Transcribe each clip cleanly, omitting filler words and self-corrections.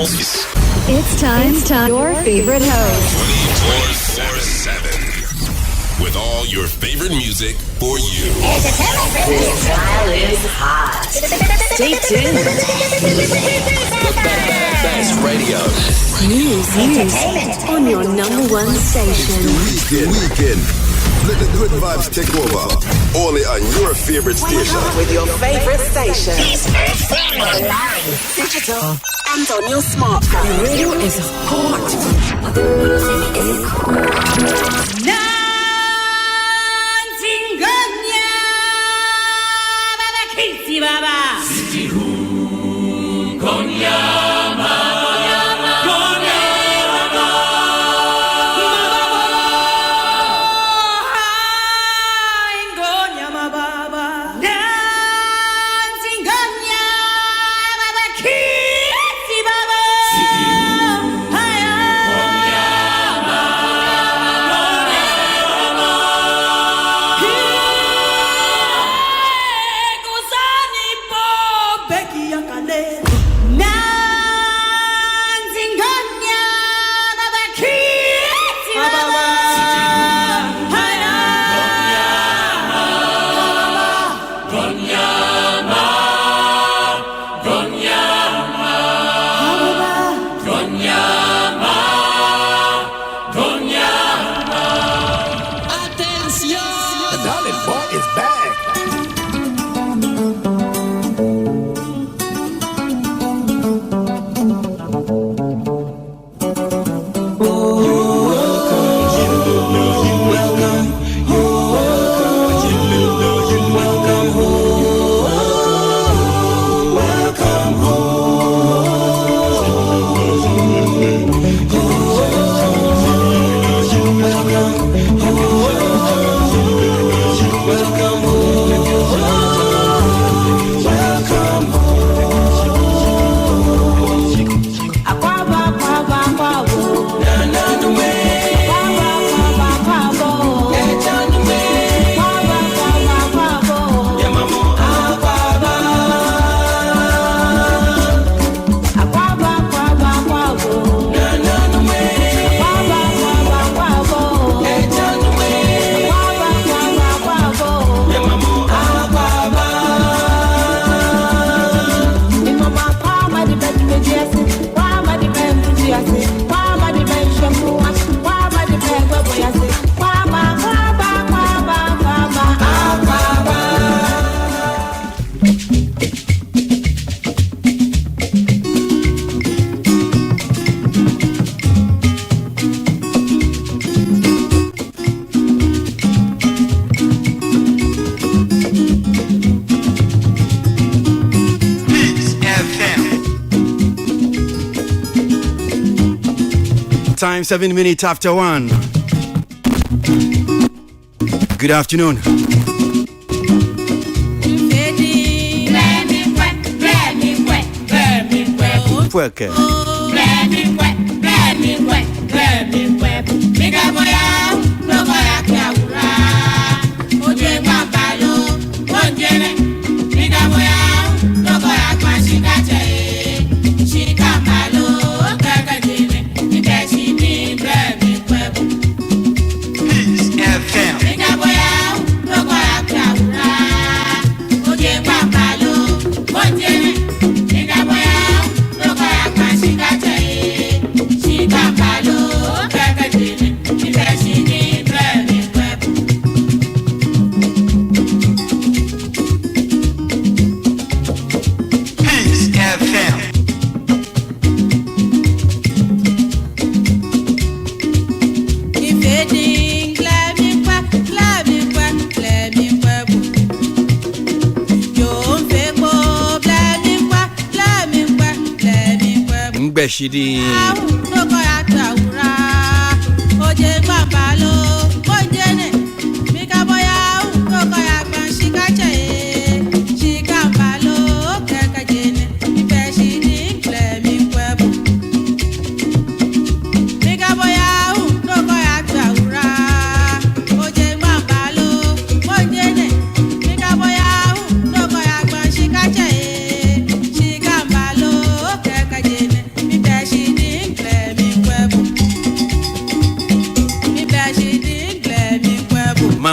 It's time. Your favorite host. 24/7. With all your favorite music for you. This dial is hot. Stay tuned. The best radio. News on your number one station. Weekend. Let the good vibes take over. Only on your favorite station. With your favorite station. Online, digital, and on your smartphone. The radio is hot. The music is hot. Time 7 minutes after 1. Good afternoon. Puerque. Shidi. Be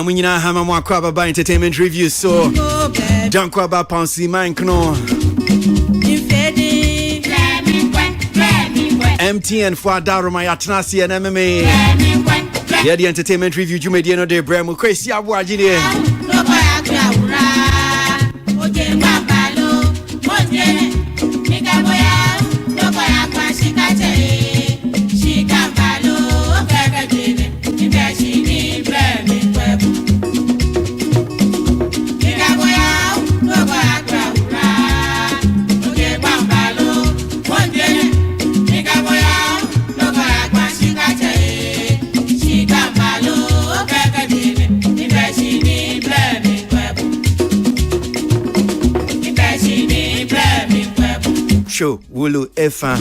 Munyina Hama Mwakwa by Entertainment Review. So, don't go about Ponsi Mankno. MTN for Daruma Yatanasi and MMA. Yeah, the Entertainment Review, you made the end of the Bremo. Crazy, I watch it. Show Wulu Efa.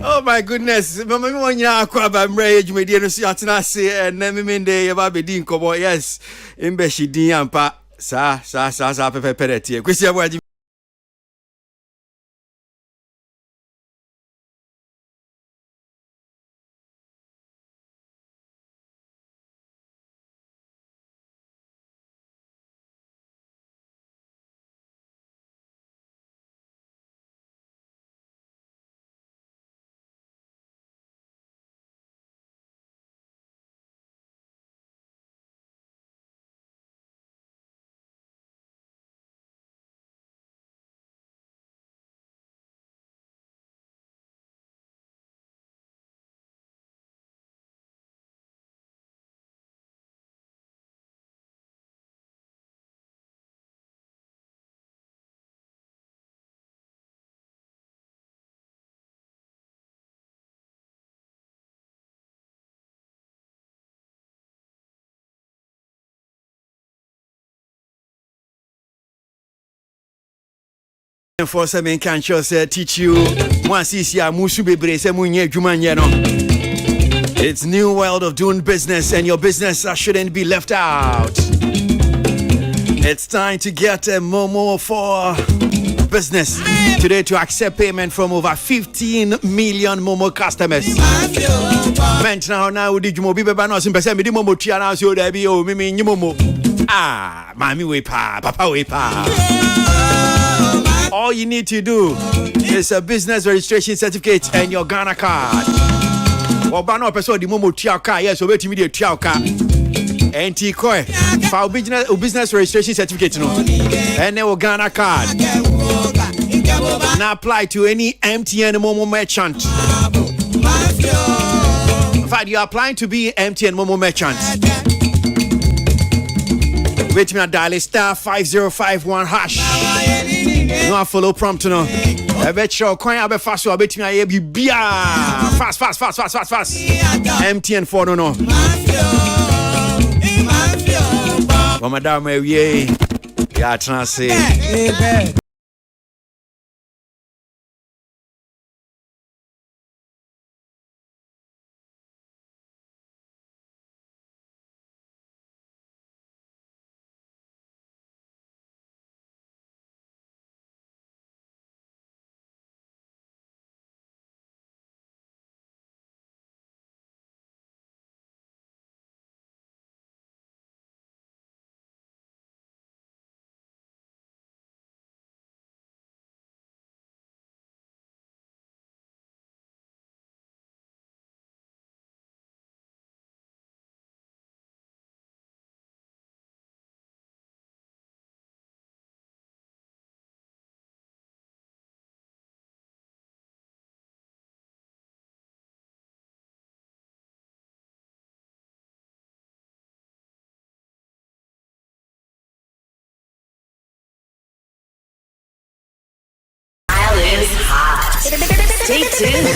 Oh my goodness, Mama Monya Kwaba Mray, Media Siatanasi, and Neminde Yababedin Kobo, yes, Imbeshi Diampa, Sa Pepe Peretti, Christian Wadi. For some can teach you once is ya musu bebre se munye jumanyeno. It's new world of doing business and your business shouldn't be left out. It's time to get a Momo for business today to accept payment from over 15 million Momo customers. Man now did you mobi beba no simpese me di Momo tia na so da bi o mimi nyi Momo. Ah, mami we pa, papa we pa. All you need to do is a business registration certificate and your Ghana card. Obano episode the Momo tia car, yes, obey me the tia car. NT Koi for business registration certificate no. And then Ghana card. Now apply to any MTN Momo merchant. In fact, you're applying to be MTN Momo merchant. Wait me a dial star 5051 hash. No I follow prompt no. I bet you coin I bet fast so I bet me be bia fast. MTN for no. Well, madam, yeah, translate. Stay tuned.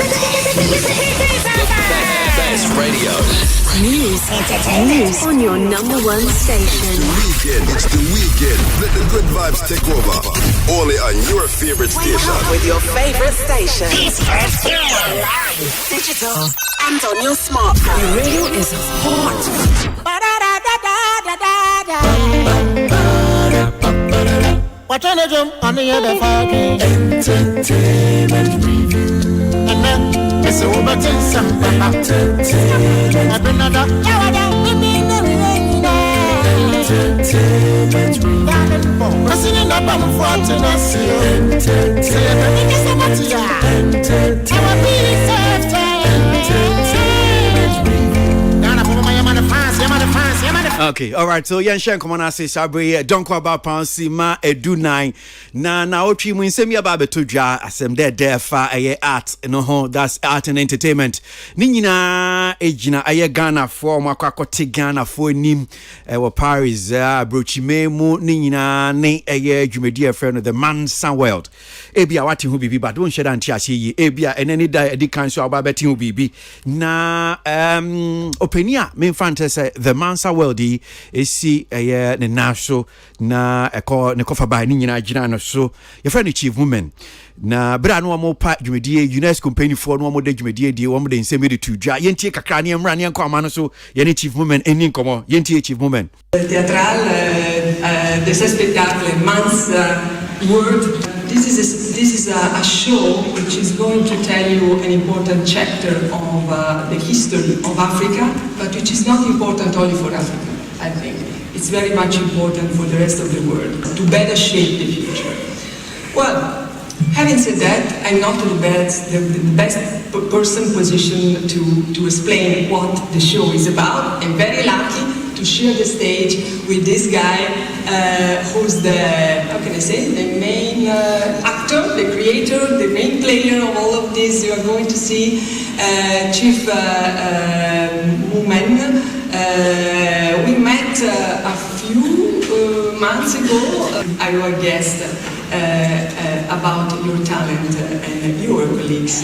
Best radio. News on your number one station. It's the weekend. Let the good vibes take over. Only on your favorite station. With your favorite station. Digital and on your smartphone. The radio is hot. Watch on the jump on the other fucking entertainment review. And then so but in some another President Obama for Tennessee. Okay, all right. So Yan Shan come on, I say Sabri, don't call about Pouncy ma edu nine. Na ochi mu nsem ya ba beto dwa asem there fa art no that's art and entertainment. Ni nyina ejina aye Ghana for makwakote Ghana for nim wo Paris brochime mu ni nyina ne aye dwumedi friend the Mansa World. Ebia wati hu bibi but don't share anti ase yi. Ebia eneni da edi kan so aba beti hu bibi. Na openia me fantasy the Mansa World esi ne naso na ne kofa ba ni nyina gina no so your friend chief women na bra no mo pa dwumedie UNESCO company for no mo de dwumedie die wo mo de nsemi de tudwa yentie kakra ne mra ne nkwa ma no so ye ne chief women eni nkomo yentie chief women teatral des spectacles Mansa World. This is a show which is going to tell you an important chapter of the history of Africa, but which is not important only for Africa, I think. It's very much important for the rest of the world to better shape the future. Well, having said that, I'm not the best person positioned to explain what the show is about. I'm very lucky to share the stage with this guy who's the, how can I say, the main actor, the creator, the main player of all of this. You are going to see Chief Woman. We met a few months ago. I was a guest about your talent and your colleagues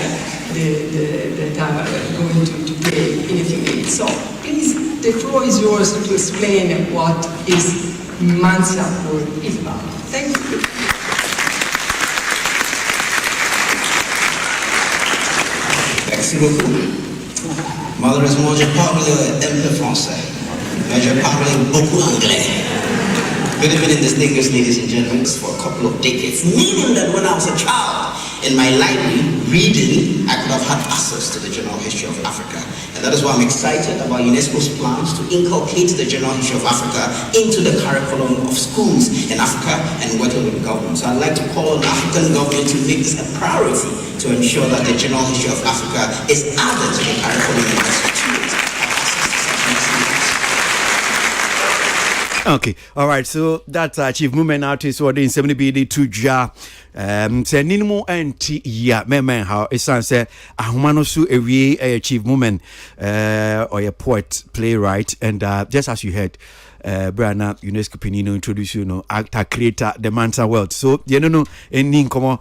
that are going to play in a few minutes. So please, the floor is yours to explain what is Mansa World is about. Thank you. Merci beaucoup. Malheureusement, je parle un peu français, mais je parle beaucoup anglais. Good evening, distinguished ladies and gentlemen. For a couple of decades, meaning that when I was a child in my library reading, I could have had access to the general history of Africa. And that is why I'm excited about UNESCO's plans to inculcate the general history of Africa into the curriculum of schools in Africa and working with governments. So I'd like to call on the African government to make this a priority to ensure that the general history of Africa is added to the curriculum of institutions. Okay, all right. So that's Chief Movement artist or the 70 BD to Ja. Say Ninimo anti ya memen how it sounds say Ahumano su a Chief Movement or a poet, playwright, and just as you heard. Brana UNESCO Pinino introduce actor creator the Mansa World. So you know any come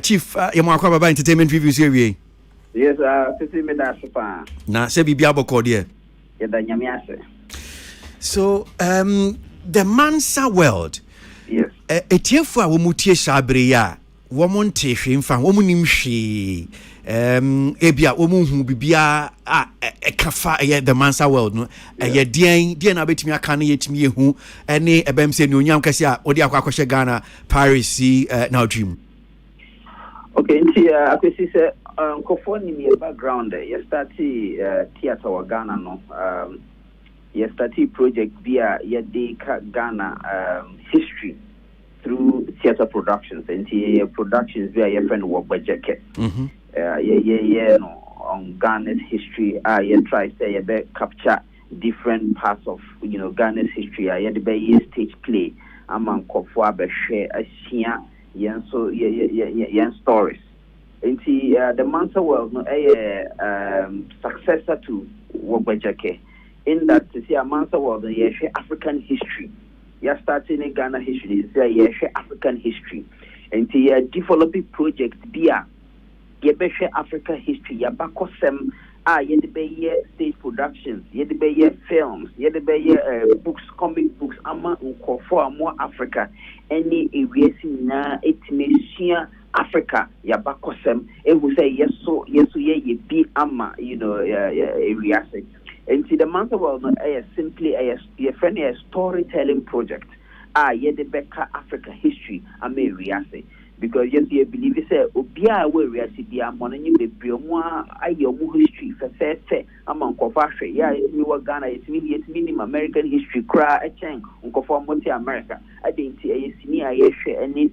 Chief Yamakwa entertainment reviews here. Yes, me da sopa. Na se bibia boko there. Ya da nyame ase. So the Mansa World. Yes. Etiefu a wo mutie sabre ya wo monte hwe mfa wo munim hwe ebia wo hu bibia kafa the Mansa World no ye den na betimi aka na yetimi ehu ene ebem se ne onyam kase a odi akwa Ghana Paris na dream. Okay, nti akwesi se nkofo ni me background ye start theater wa Ghana no ye start project via ye de Ghana history through theater productions and productions via your friend work by jacket no on Ghana's history you try say you be capture different parts of Ghana's history you be stage play among kofo abehwe asia yen so yen stories and the Mansa World no successor to work by jacket in that see a Mansa World African history. You're starting in Ghana history, African history. And to developing project there, you be African history, you back some you be stage productions, you be films, you be books, comic books, for more Africa. Any areas na etmesia Africa, you back some it will say yes so ye be areas. And see the Mansa World simply a storytelling project. Ye the Becca Africa history Ameriase. because yes, you believe it say obia we reasi bia money bebre mu aye mu history fe among kofa yeah it me what Ghana it me American history cra a chen unkofa monte America adenti aye sini aye hwe ani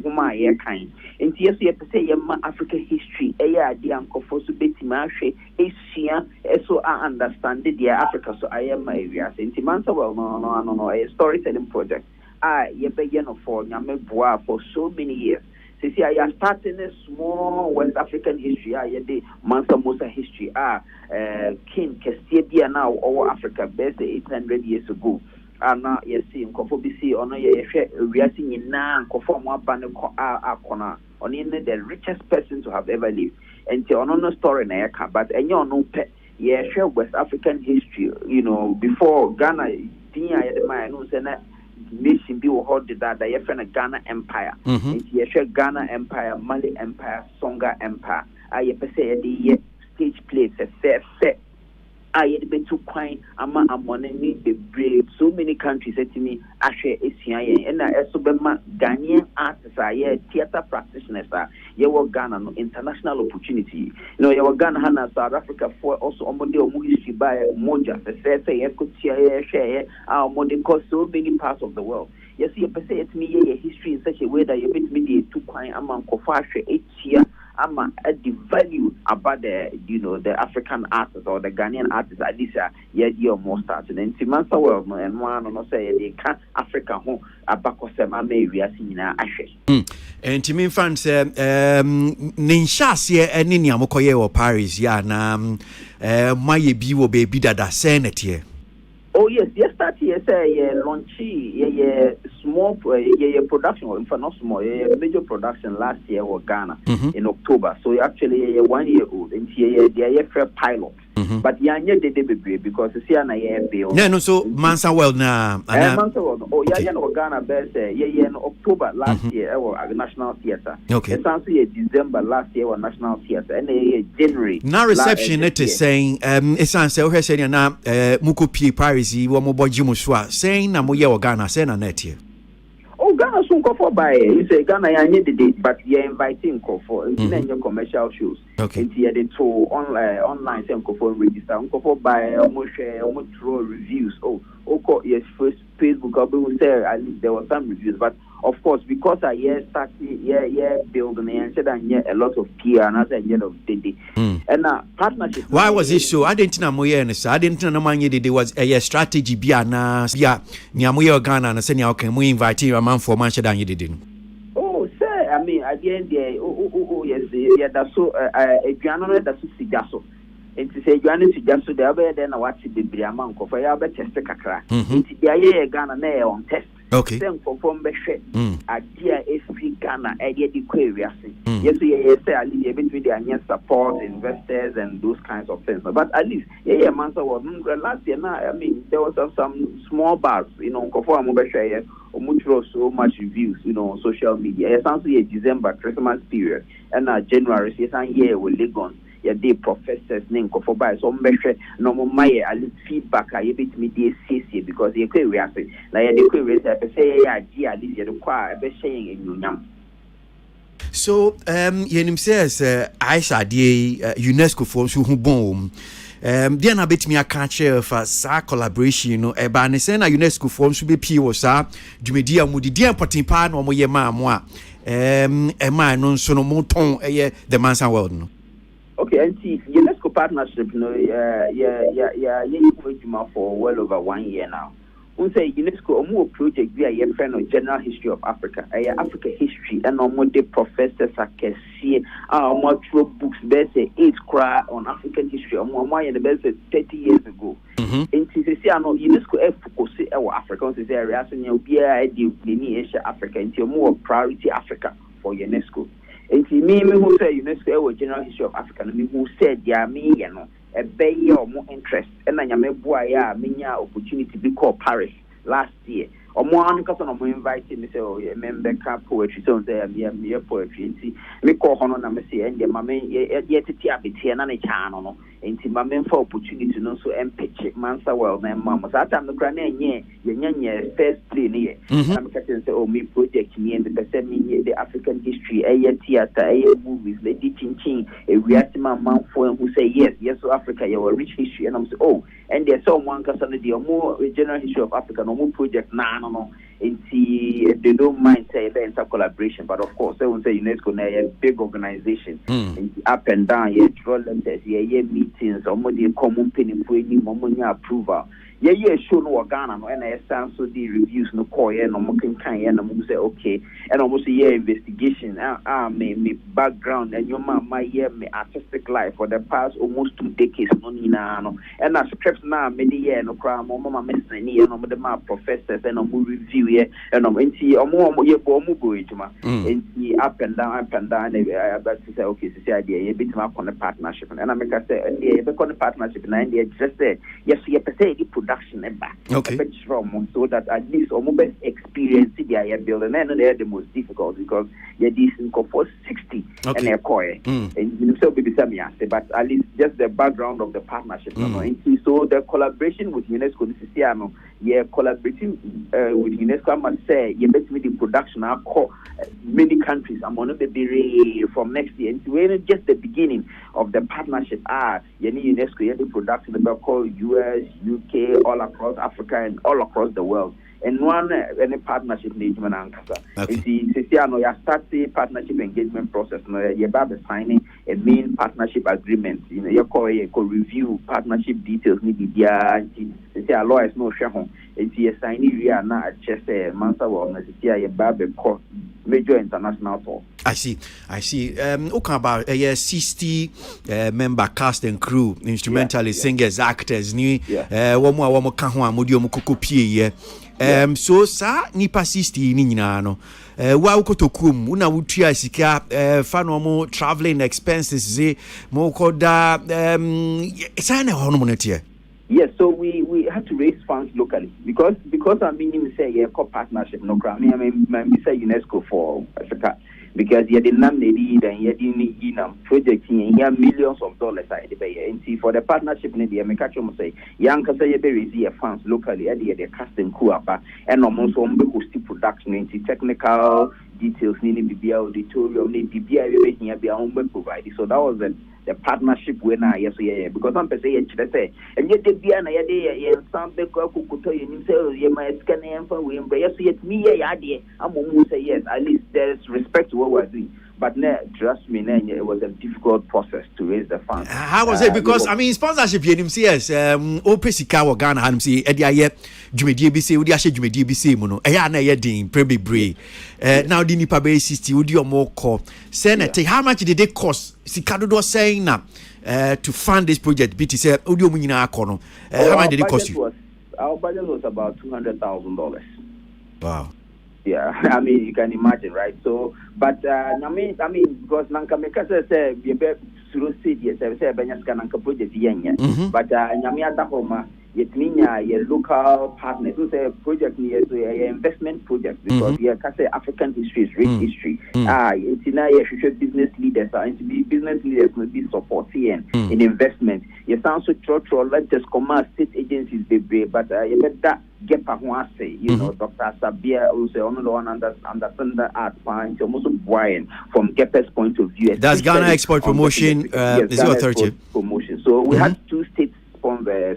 huma aye kan enti yes you say yema African history aye ade ankofo so betima hwe esua so I understand the Africa so I am my reasi enti mansa well no a storytelling project you begin for Nyameboa for so many years. See, I am starting a small West African history. I the Mansa Musa history. King Kestia now over Africa, best 800 years ago. And now you see, Nkofo BC on we are seeing now Nkofo Mwabane Akona on the richest person to have ever lived. And to no story na yaka, but and you know share West African history. You know before Ghana, nation be hold that they friend Ghana Empire. It's Ghana Empire, Mali Empire, Songa Empire. I say the stage plays a fair set. I had been too quiet. I'm need the brave. So many countries said to me, I share ACIA and I also be Ghanaian artists are theater practitioners are you Ghana no international opportunity. You know you Ghana Hana South Africa for also on the history by Moja say you could share our modern cause so many parts of the world. Yes, you say it me history in such a way that you bit me too quiet among Kofashe 8 year. I'm at the value about the African artists or the Ghanaian artists at least year more starting and Timansa world and one no say they can Africa home abakosem area sina ashe. And Timin fans ninshas ye eni ni amokoye o Paris ya na my bi wo baby dada senate here. Oh yes, yesterday say launchy small production or not small major production last year or Ghana in October. So actually 1 year old and they are pilot. But yanya de baby because see na bill. No so Mansa World na Mansa World. Oh yeah no Ghana best in October last year or National Theatre. Okay. It's also December last year or National Theatre and January. Now reception it is saying it's answer okay saying na mukopi Paris wo mo boji mo so saying na mo ye Ghana say na net here. Oh, Ghana soon go for by. You say Ghana, I need the date, but you're inviting go for your commercial shows. Okay. It's here the two online same go for register. Go for by almost share, almost throw reviews. Yes, first Facebook. I will say at least there were some reviews, but of course because I started building and said a lot of PR and at the end of the day. And partnership. Why was it so? I didn't know moye and I didn't know money there was a strategy bia niamoye Ghana and say you can we invite you a man for Manchester than you didn't. Oh, sir, I mean at the end there yes, that's so a piano that's so and to say Johnny to jump to the other then I watch the Briaman for you test the kakra. It's the Ghana on test. Okay. Then perform the shit. Idea is free Ghana, idea the query. Yes, yes, say at least between the support investors and those kinds of things. But at least Mansa was last year now. I mean there was some small bars, conform share or so much reviews, on social media. It's also December Christmas period and January yes and year will Legon. The professors name for by so measure no more feedback I bit me CC because the query like the query say at least you require saying in your so yenim says Aisha the UNESCO for so who boom then a bit me a catch for sa collaboration e ba ne say na UNESCO form should be p wo sa dwumedia mu di dia important pa na mo ye ma mo a e ma no so no mo ton the Mansa World no. Okay, and see, UNESCO partnership, for well over 1 year now. We say UNESCO a more project via your friend of General History of Africa, Africa history, and more the professors can see more books, best 8 cry on African history, or more in the best 30 years ago. And see, I know UNESCO focus on Africa, this area, and you'll be Asia Africa, into more priority Africa for UNESCO. And me who say UNESCO General History of Africa, me who said me a bay or more interest, and I am a boy opportunity to call Paris last year. Or more because I'm inviting me say member poetry, so there me poetry and see me call on and say and my yet to tia be and a channel. into my main for opportunity no so and pitch it mansa well na mama so atam no kra na enye ye first play ne I'm catching say oh me project me and the person me the African history theater movies lady chin a react man for who say yes so Africa you a rich history and I'm say oh and there's someone cause on the more general history of Africa no more project no they don't mind say it's a collaboration, but of course, I won't say UNESCO na a big organization. Up and down, draw letters, meetings, or more the common penny for any money approval. Show no Ghana, and I stand so the reviews no core, no more can and I'm say okay, and almost a year investigation. Me background and your mama my me artistic life for the past almost 2 decades, no, and I scripts now many years no crime, mama missing here, no the professors and no review. And I'm into more year bomb and up and down, I about to say, okay, so idea, a bit more on the partnership. And I make I say, yeah, on the partnership, and I just say, yes, you say the production and back. Okay. So that at least almost experience the idea building, and they're the most difficult because you're decent for 60 and they're coy. And so be some but at least just the background of the partnership. So the collaboration with UNESCO, this is collaborating with UNESCO. I must say, you bet me the production are many countries. I'm going to be from next year. And we're just the beginning of the partnership. You need UNESCO, the production about called US, UK, all across Africa, and all across the world. And one any partnership engagement ankasa. You see, I know you start the partnership engagement process. You're about signing a main partnership agreement. You know, you call review partnership details. Need be there. You see, a lawyers no share home. It's a signing we are now just a month ago. You see, a major international tour. I see. Okay, about 60 member cast and crew, instrumentalists, singers, actors. Ni one more kahwa modio mukukupie. So sa nipa 60 ni nyina no wa ukotokum una wutua sika fa no mo traveling expenses ze mo koda sa na hono monetie. Yes, so we had to raise funds locally because I mean say partnership no crime. I mean say UNESCO for Africa because you did not need and you didn't project here millions of dollars I and see for the partnership in the American say young can say raise funds locally at the casting crew and almost on the production into technical details needing to be auditorium need to be provided. So that was the partnership winner because I'm saying and yet the Biana and some you might scan and for we embrace it me I'm almost say yes, at least there's respect to what we're doing. But trust me, it was a difficult process to raise the funds. How was it? Because I mean, sponsorship here, yes, Opesika or Ghana, I'm saying, Edia yet, Jumedi BC, would you say Jumedi BC, Mono, Ayana Yedin, Prebi Bray. Now, the Nipa Bay 60, would you more call? Senator, how much did they cost? Sikado was saying now to fund this project, BT said, Udio Munina Kono. How much did it cost you? Our budget was about $200,000. Wow. Yeah, I mean, you can imagine, right? So, but I mean, because Nanka Mekasa said, you bet through city, say, Benyaska project, but Yamiata Homa, yet mean your local partners who say project near to your investment project because your African history is rich history. It's in a business leaders and to be business leaders will be supporting in investment. You sound so true, let's just command state agencies, but you bet that. Get say, you know, Dr. Sabia also only one understand the art fine, almost Brian from Gepper's point of view. That's Ghana Export Promotion is your authority. Promotion. So we had 2 state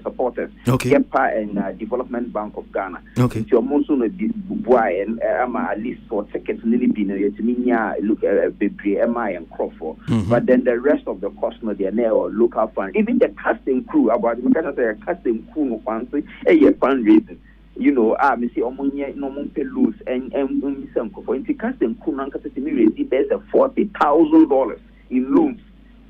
supporters, Gepper and Development Bank of Ghana. Okay. So also Brian, at least for tickets, Lily Bino, look at Bibri, MI and Crawford. But then the rest of the cost, they are now local fund. Even the casting crew, about the casting crew, a fundraising. You know, me see omunye no monpe lose and some for casting kunan kasati me receive there's $40,000 in loans.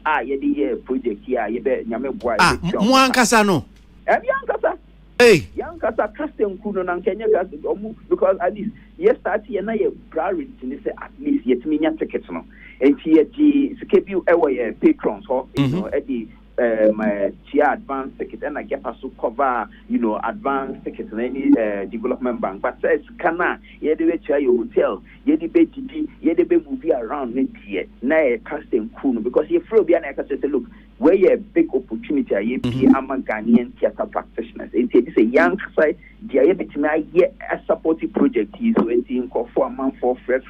Yedi project here, you bet nyame boy. Mwan kasa no. Young kasa. Hey. Young kasa casting kunan Kenya because at least yesterday na ye priority ni say at least yet me nya tickets no. And here the schedule patrons you know my chia advance ticket and I get us to cover, you know, advance tickets in any development bank. But says Kana, ye the way your hotel, ye the be movie around next year. Now casting cool because you throw behind I say look, where a big opportunity I among Ghanaian theatre practitioners. It is a young side, a supportive project is waiting for a month for fresh,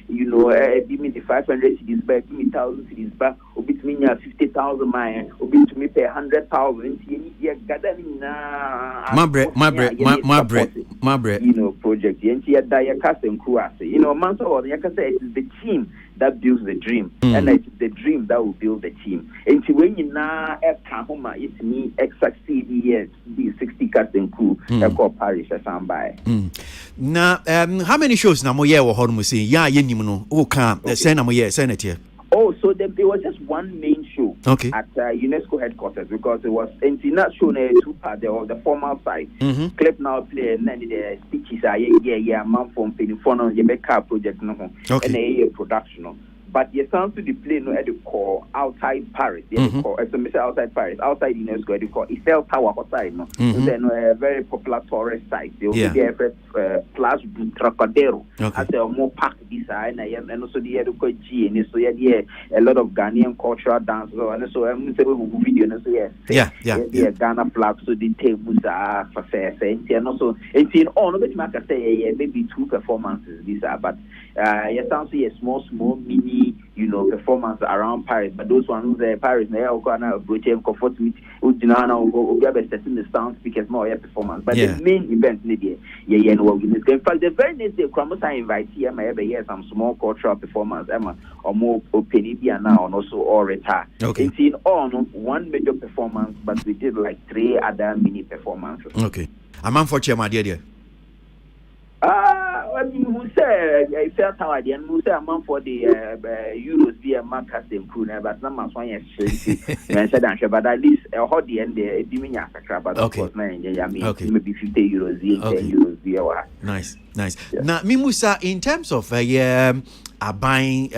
you know, give me the 500 cities back, give me 1,000 cities back, or between 50,000 mile, or between me pay 100,000. My bread, you know, project. You know, months or it is the team that builds the dream, and it's the dream that will build the team. And when you now Kahoma, it's me succeed years, the 60 casting crew, called Paris or somebody. Now, how many shows now? Moye or Hormusi? Yeah, Yenimono. Oh, can't send a moye, send it here. Oh, so there was just one main show at UNESCO headquarters because it was not shown two part the formal side. Clip now play and then the speeches are man from Penifono, Yemeka project no and a production. But you sound to the play no at the core outside Paris. Outside Paris, outside UNESCO, the core Eiffel Tower outside no. Then a very popular tourist site. They will be there Place du Trocadero. As a more packed design and also the other G and so a lot of Ghanaian cultural dances and so I'm video and so Ghana flag so the tables are for fair and also in all of it I can say maybe 2 performances these are but you sound to a small mini you know performance around Paris but those ones Paris now gonna approach and comfort with setting the sound speakers more performance but the main event in fact the very next day I invite here my some small cultural performance or more open now and also all retire. It's in all one major performance but we did like 3 other mini performances. I'm on for chairman dear. I mean, who said I felt how I didn't move a month for the Euros via Marcus and Kuna, but not much one yesterday, but at least a hot the end there, Dimina, but of course, maybe 50 euros, 10 euros via. Nice. Now, Mimusa, in terms of buying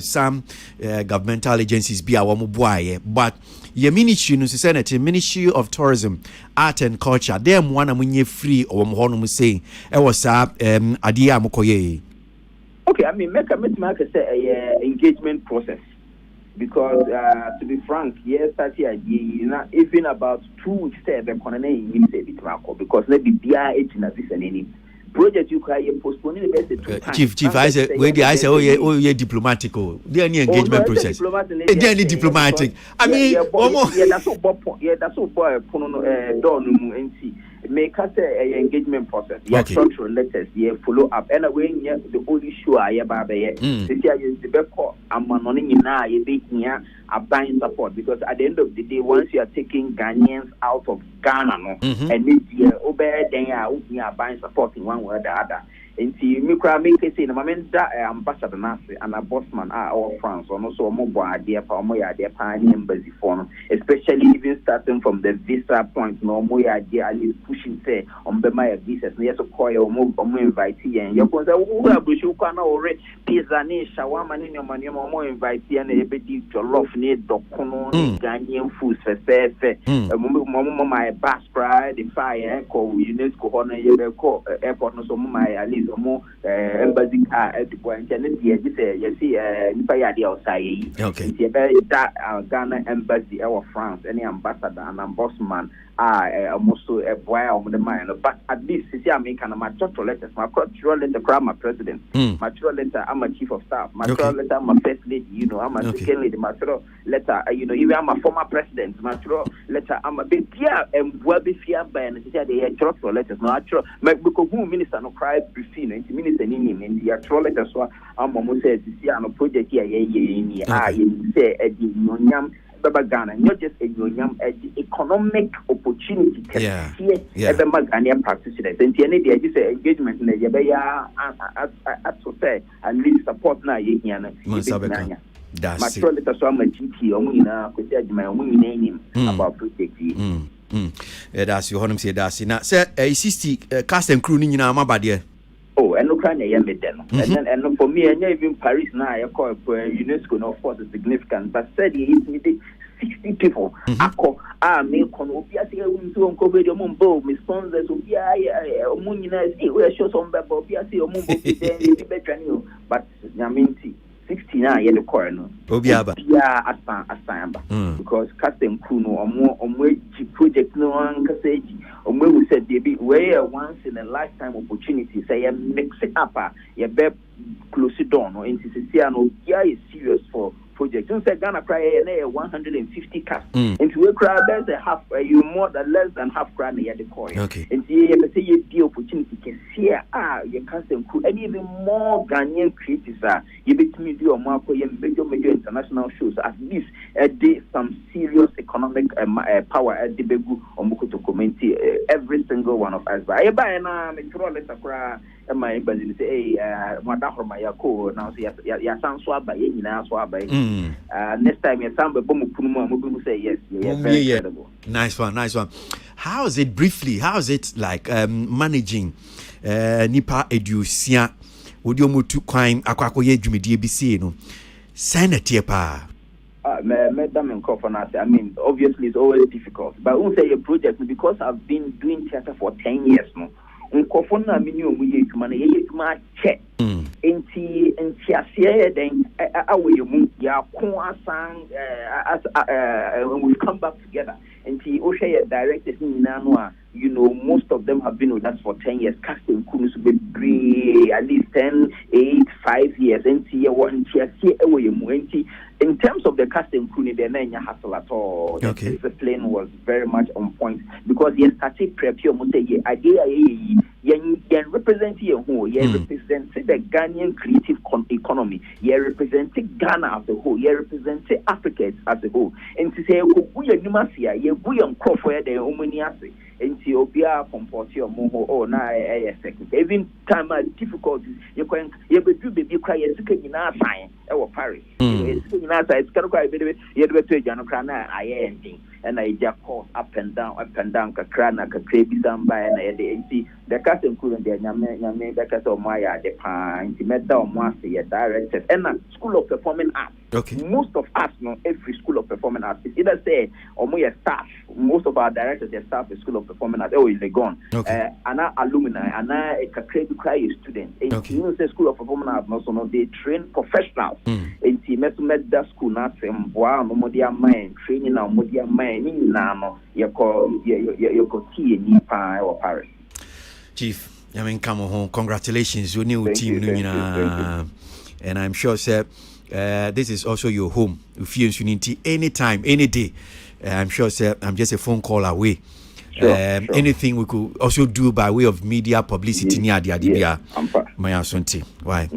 some governmental agencies be our mobile, but your Ministry of Tourism, Art and Culture, them one amunye free or honum say, I was Adia Mokoye. Okay, I mean, make a say engagement process because to be frank, yes, that idea, even about 2 weeks there, the because let be BIH in this and any. Project you can postpone it. Chief, I say, oh, diplomatic. They any engagement process. They any diplomatic. I mean, that's so boy. Don't see. Make us a engagement process. Structural letters. Follow up. And when the only show I ever be. The best I'm anonym now. You be here. A buying support because at the end of the day, once you are taking Ghanaians out of Ghana, and this year, then you are buying support in one way or the other. And see, me make it say, the moment that ambassador Nasi and a bossman are all France, or also a mobile idea for my idea, pioneer embassy form, especially even starting from the visa point, no more idea, at least pushing say on the my visas, yes, of course, or more invite here, and you're going to you can already pizza, shawarma, in your money, more invite here, and a bit to love need docono, Ghanaian food, my bus pride, the fire, echo, UNESCO, honor, airport, no so my at least. More embassy at the point, and you see, outside. That Ghana embassy, our France, any ambassador and ombudsman are also a boy on the mind. But at least, see, I make my cultural letters, my cultural letter, my president, my cultural letter, I'm a chief of staff, my cultural letter, I'm a first lady, you know, I'm a second lady, my cultural letter, you know, even I'm a former president, my cultural letter, I'm a big and well be fear by and they cultural letters, no actual, because who minister no cry. Minister in the actual letter, so I'm almost said to see on a project here, say a Ghana, not just a economic opportunity here, the Ghanaian practitioners, and the idea say engagement in the at least support now, that's my letter, so I'm a GT, my about project. That's your home say that's now. Say a 60 cast and crew in our body. Oh, and Ukraine, and for me, and even Paris now, I call UNESCO, no, of course, is significant, but said he hit me 60 people. I call, me Conopia, to uncover your mumbo, Miss Sponsors, Munina, we are sure some Babia, or Mumbo, but I mean, 60 tina ye the corner. Obiaba. Yeah, asamba. Because Captain Kuno or more project no one can say we said they be where once in a lifetime opportunity say mix it up you be close it down or into no is serious for project. You say Ghana cry 150 cast. Into we cry there's a half you more than less than half cry near the coin. Okay. And you say you the opportunity can see you can't and even more Ghanaian creators you bet me do more major international shows at least day some serious economic power at the begu or mukuto community every single one of us. But I buy na me throw letter cry my everybody say madam my yako now say ya sound swaba ye nyina swaba next time you sound bomu punumu amobi say yes very incredible. Nice one. How is it like managing nipa edusia wodi omotu kwan akwakoye dwumedie bi sie no senator pa Madam and Kofanate, I mean, obviously it's always difficult. But I won't say a project because I've been doing theater for 10 years now. Nkofona minimum we ye tuma check. Enti asiye then awe mu ya ko asan when we come back together. Enti o share directors nyina no a you know most of them have been with us for 10 years. Casting Kunusu be at least 10, 8, 5 years. Enti one asiye awe mu enti in terms of the casting crew, they didn't hassle at all. The discipline was very much on point because you started prep your idea. You represent you represent the Ghanaian creative economy. You represent Ghana as a whole. You represent Africa as a whole. And to say, you Crawford, the Omaniasi. And to Obia comport your moho or na even time difficulties you can do baby cry in our sign or Paris. It's kind of quite a bit you have to Janokrana I ending and I just call up and down Kakrana Kakrabi Samba and the casting couldn't get Yame because of Maya Japan, Timeta Masi directors and School of Performing Arts. Okay. Most of us know every School of Performing Arts. It's either say or more staff. Most of our directors their staff is School of Performing Arts. Oh, they're gone. Okay. And our alumni and a crazy cry student. Okay. You know, say School of Performing Arts also know they train professionals. And she met that school not saying wow, no more their mind training now, more their mind in Nano. You call tea in Nipa or Paris. Chief, I mean, come home. Congratulations, your new team, Thank you. And I'm sure, sir, this is also your home. If you unity anytime, any day, I'm sure, sir, I'm just a phone call away. Sure. Anything we could also do by way of media publicity, my auntie. Why?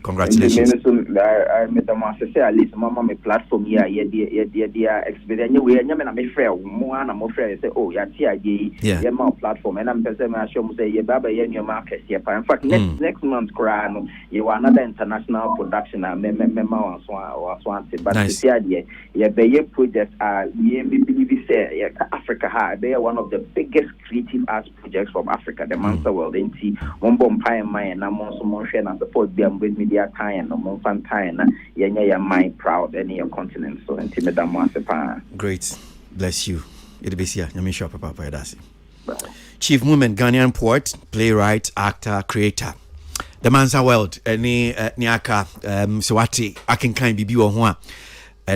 Congratulations. I made them say at least mama me platform here experience we na me friend mo na mo friend say oh ya ti age my platform and I'm person I show say ye baba ye new market here in fact next month cry no you another international production me ma one but this year ye be project ye me believe say Africa ha they are one of the biggest creative arts projects from Africa the Mansa world enti one bomb pie mine na mo so mo share na support them with media kind no mo fan kind na your mind proud and your continent so intimidate mo asepa. Great, bless you. Idibisia nyamisha papa edasi. Chief Movement, Ghanaian poet, playwright, actor, creator. The Mansa world ni aka Swati akinkan bibi wo ho a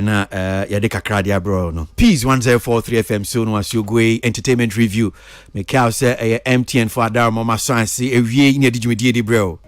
na yade kakra dia bro no. Peace 1043 FM so no asogwe entertainment review. Me ka say MTN for adar mama science ewie ni adijumedie de bro.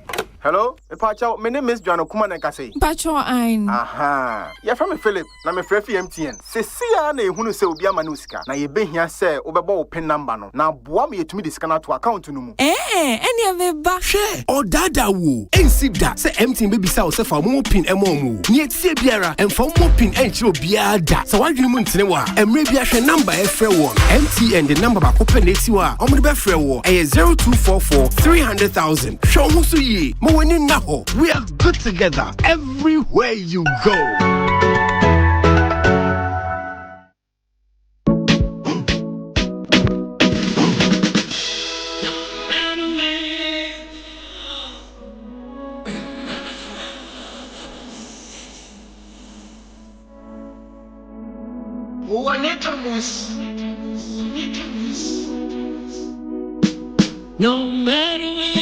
Hello, Pacho, my name is John Okuman Kase. Pacho, I'm. Aha. You're from Philip, na me frefi MTN. Sesia na ehunu se obi amanuska. Na ye be hia se obebo pin number no. Na boa me yetumi discount to account no mu. Eni aveba. Share or dada wo. Ensi da se MTN be bisa o se fa mo pin e mo mu. Ni etie biara emfa mo pin enchi obiara da. So wadwene mu ntene wa. Emre bia hwe number e frɛ wo. MTN the number ba ko pɛ na eti wa. Omo de be frɛ wo. 0244 300,000. Show mo so yi. We are good together everywhere you go. No matter where.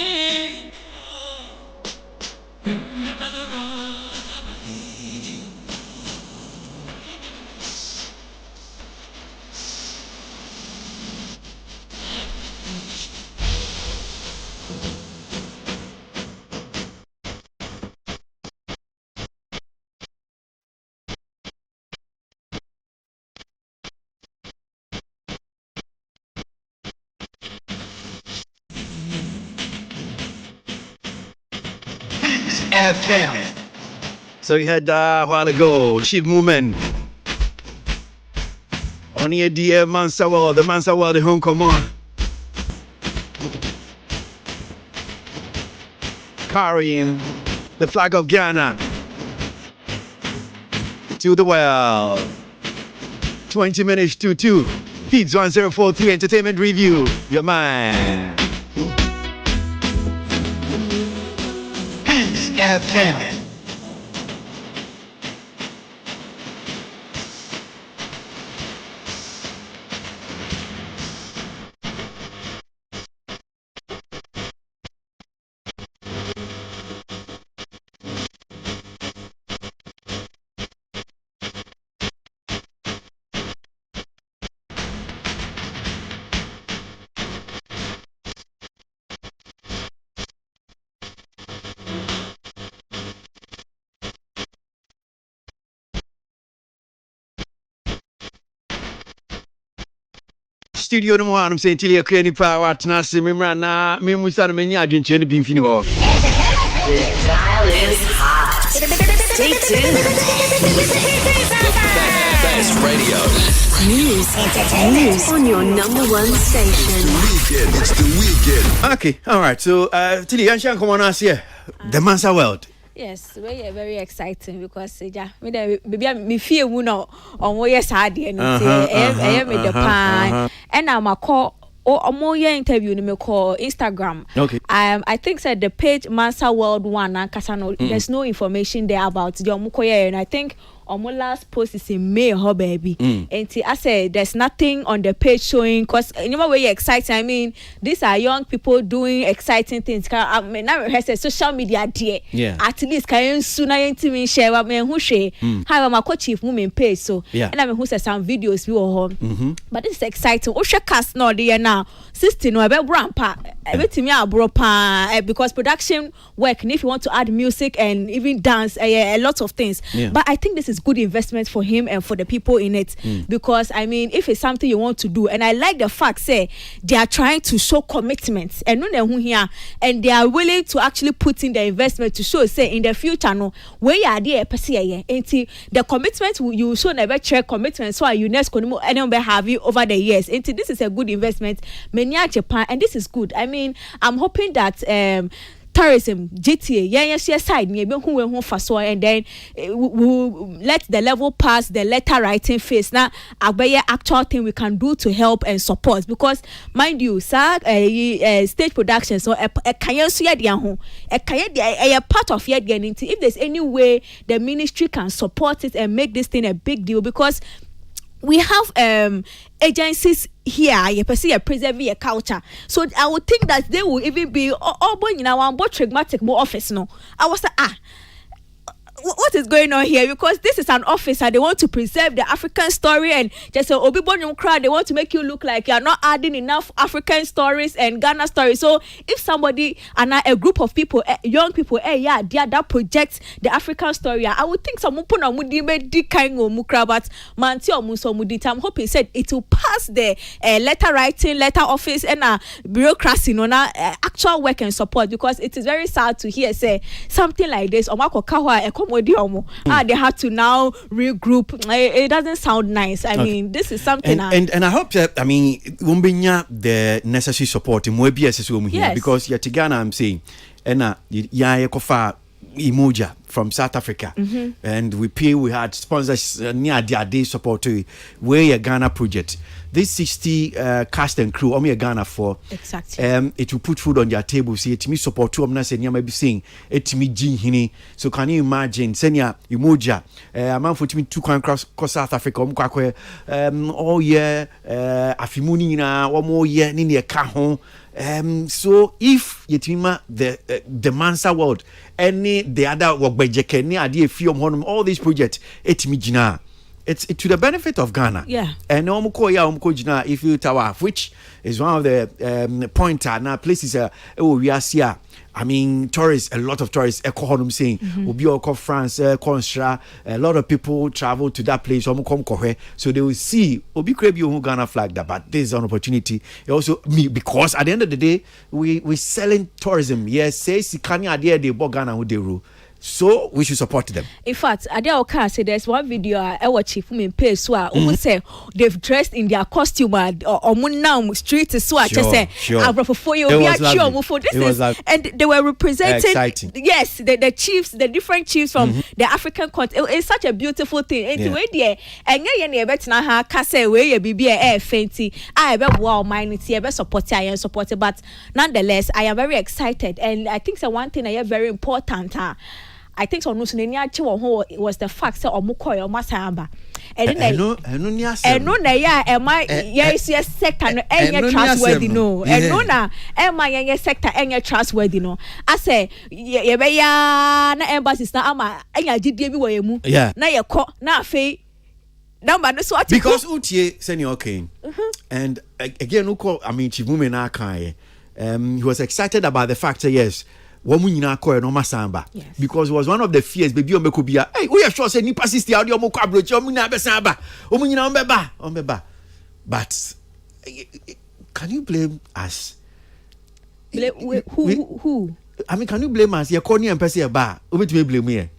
FM. So you had a while ago, Chief Movement. On here, dear Mansa World, the Mansa World, the home come on. Carrying the flag of Ghana to the world. 20 minutes to 2. Feeds 1043 Entertainment Review. Your man. FM. Studio no more, I'm saying till you're clearing power at Nasi Mimrana, Mimusana Mania, didn't you be finishing off? The dial is hot. Stay tuned. Best radio. News on your number one station. Weekend, it's the weekend. Okay, all right. So, Tilly, Anshan, come on us here. The Mansa World. Yes, very exciting because me fear no on what yes I did and say me the pan and I'm a call or more interview me call Instagram. Okay. I think said the page Mansa World 1 and Kasano there's no information there about the Omukoye, and I think my last post is in May, baby. And I said there's nothing on the page showing because you know very exciting. I mean, these are young people doing exciting things. I mean, now I said social media dear. Yeah. At least can sooner intimate share what me who share. How my coach chief woman page so. Yeah. And I mean who said some videos we were home. But this is exciting. Oh, cast no there now. 16 no about grandpa. Everything me bro pa because production work. And if you want to add music and even dance, a lot of things. Yeah. But I think this is good investment for him and for the people in it because I mean if it's something you want to do, and I like the fact say they are trying to show commitment and here and they are willing to actually put in the investment to show say in the future no where you are there the commitment you show never check commitment so UNESCO and have you over the years. This is a good investment many Japan, and this is good. I mean I'm hoping that tourism GTA side and then we'll let the level pass the letter writing phase now actual thing we can do to help and support because mind you stage production so a part of if there's any way the ministry can support it and make this thing a big deal because we have agencies here you preserve your culture, so I would think that they will even be pragmatic more office no I was like what is going on here because this is an office and they want to preserve the African story and just a crowd they want to make you look like you are not adding enough African stories and Ghana stories. So if somebody and a group of people young people that projects the African story, I would think some but I'm hoping said it will pass the letter writing letter office and bureaucracy actual work and support because it is very sad to hear say something like this they have to now regroup. It doesn't sound nice. I mean, this is something. And I hope that Wumbenya the necessary support in here yes. Because you're Ghana, I'm saying, and kofa Emoja from South Africa, and we had sponsors near their day support to where a Ghana project. This 60 cast and crew, a Ghana for exactly. It will put food on their table. See, it me support to amna senya maybe saying it me Jin hini. So can you imagine senya Emoja? A man for me two cross South Africa. Oh yeah, afimuni na one more year nini a kahon. So if yetima the Mansa World any the other work by Jekeni idea film all these projects it me jina it's to the benefit of Ghana. Yeah. And if you tower, which is one of the pointer now places we are here. I mean, tourists, a lot of tourists, saying, Ubi France, Constra, a lot of people travel to that place, so they will see Obi Krebi Ghana flag that, but this is an opportunity. Also, me, because at the end of the day, we selling tourism. Yes, say Sikani idea they bought Ghana who they rule. So we should support them. In fact, Adeoka said there's one video I watch if me pay so almost say they've dressed in their costume or now street is so I just say for you and they were representing exciting. Yes, the chiefs, the different chiefs from the African continent. It's such a beautiful thing. And way there and yeah betina ha kase we bibi e fenti I be wow mine be support I am supported, but nonetheless I am very excited, and I think one thing I am very important I think so. No, was the fact that Omukoyo Masamba. And no, yeah, am I yes, sector and trustworthy no. And no, na am I yes sector and trustworthy no. I say, yeah, na embassies na ama anya GDB wayemu. Yeah. Na ye ko na fe. Because Utie senior Kane. And again, I mean, Chibume na kai. He was excited about the fact that yes. Womunyina koe no masamba because it was one of the fears baby omekobia hey we are sure say nipa 60 audio mo kwa brochi omunyina besamba omunyina ombeba but can you blame us? Who I mean, can you blame us? You call me and person ba obetime blame me.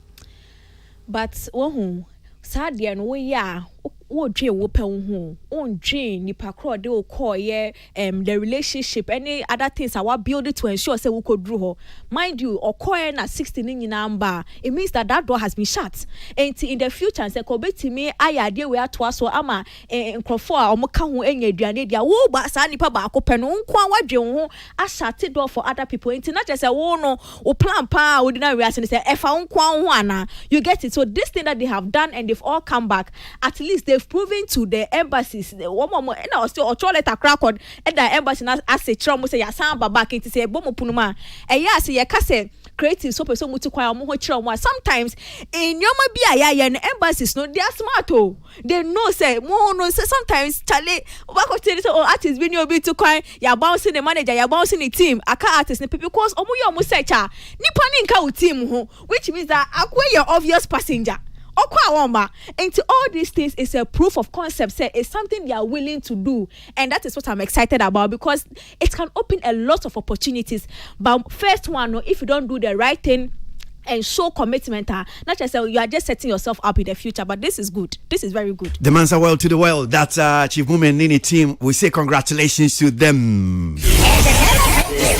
But who sad there no ya wo dwe wo pe ho on dwe nipa kro de o call ye the relationship any other things I want build it to ensure say we could do mind you or call na 60 ni number it means that door has been shut and in the future say ko betimi ayade we atoa so ama nkrofo a omoka ho enya aduane dia wo ba sa nipa ba akopɛ no nko wadwe ho a shut door for other people and not just say wo no o plan pa o dina we say efa nko ho ana you get it. So this thing that they have done and they've all come back, at least they've proven to the embassies one more and I was still letter crack on and the embassy as a trauma say yasan baba to say bomo punuma and yeah say yakase creative so person mutu kwa mo ho sometimes in your bia ya and embassies no they are smart oh they know say mo no say sometimes chale obako tell say oh artist be no be to kwa ya bouncing the manager ya bouncing the team aka artist ne because omo yo mo search nipa ni nka o team ho which means that akwe your obvious passenger. And to all these things is a proof of concept. Say it's something they are willing to do, and that is what I'm excited about because it can open a lot of opportunities. But first one, if you don't do the right thing and show commitment, not just you are just setting yourself up in the future. But this is good. This is very good. The man's a well to the well. That's Chief Women Nini team. We say congratulations to them. The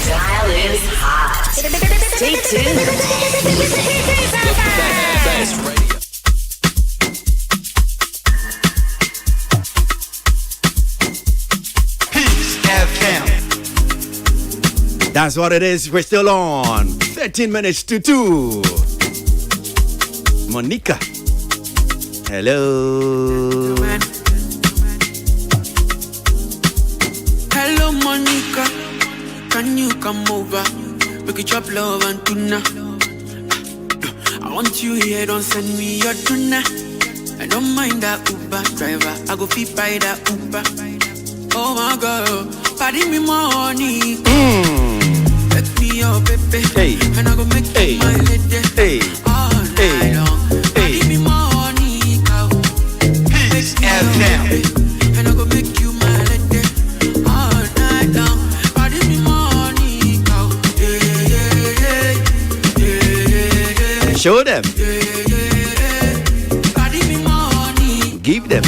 dial is hot. Stay tuned. The best radio. That's what it is. We're still on. 13 minutes to 2. Monica. Hello. Hello, Monica. Can you come over? We could chop love and tuna. I want you here. Don't send me your tuna. I don't mind that Uber driver. I go fit by that Uber. Oh my God. Pardon me money. Make me your baby. Hey. And I go make you my lady. Hey. All night long. Pardon me money. Peace FM. And I go make you my lady. All night long. Pardon me money. Yeah. Show them. Pardon me money. Give them.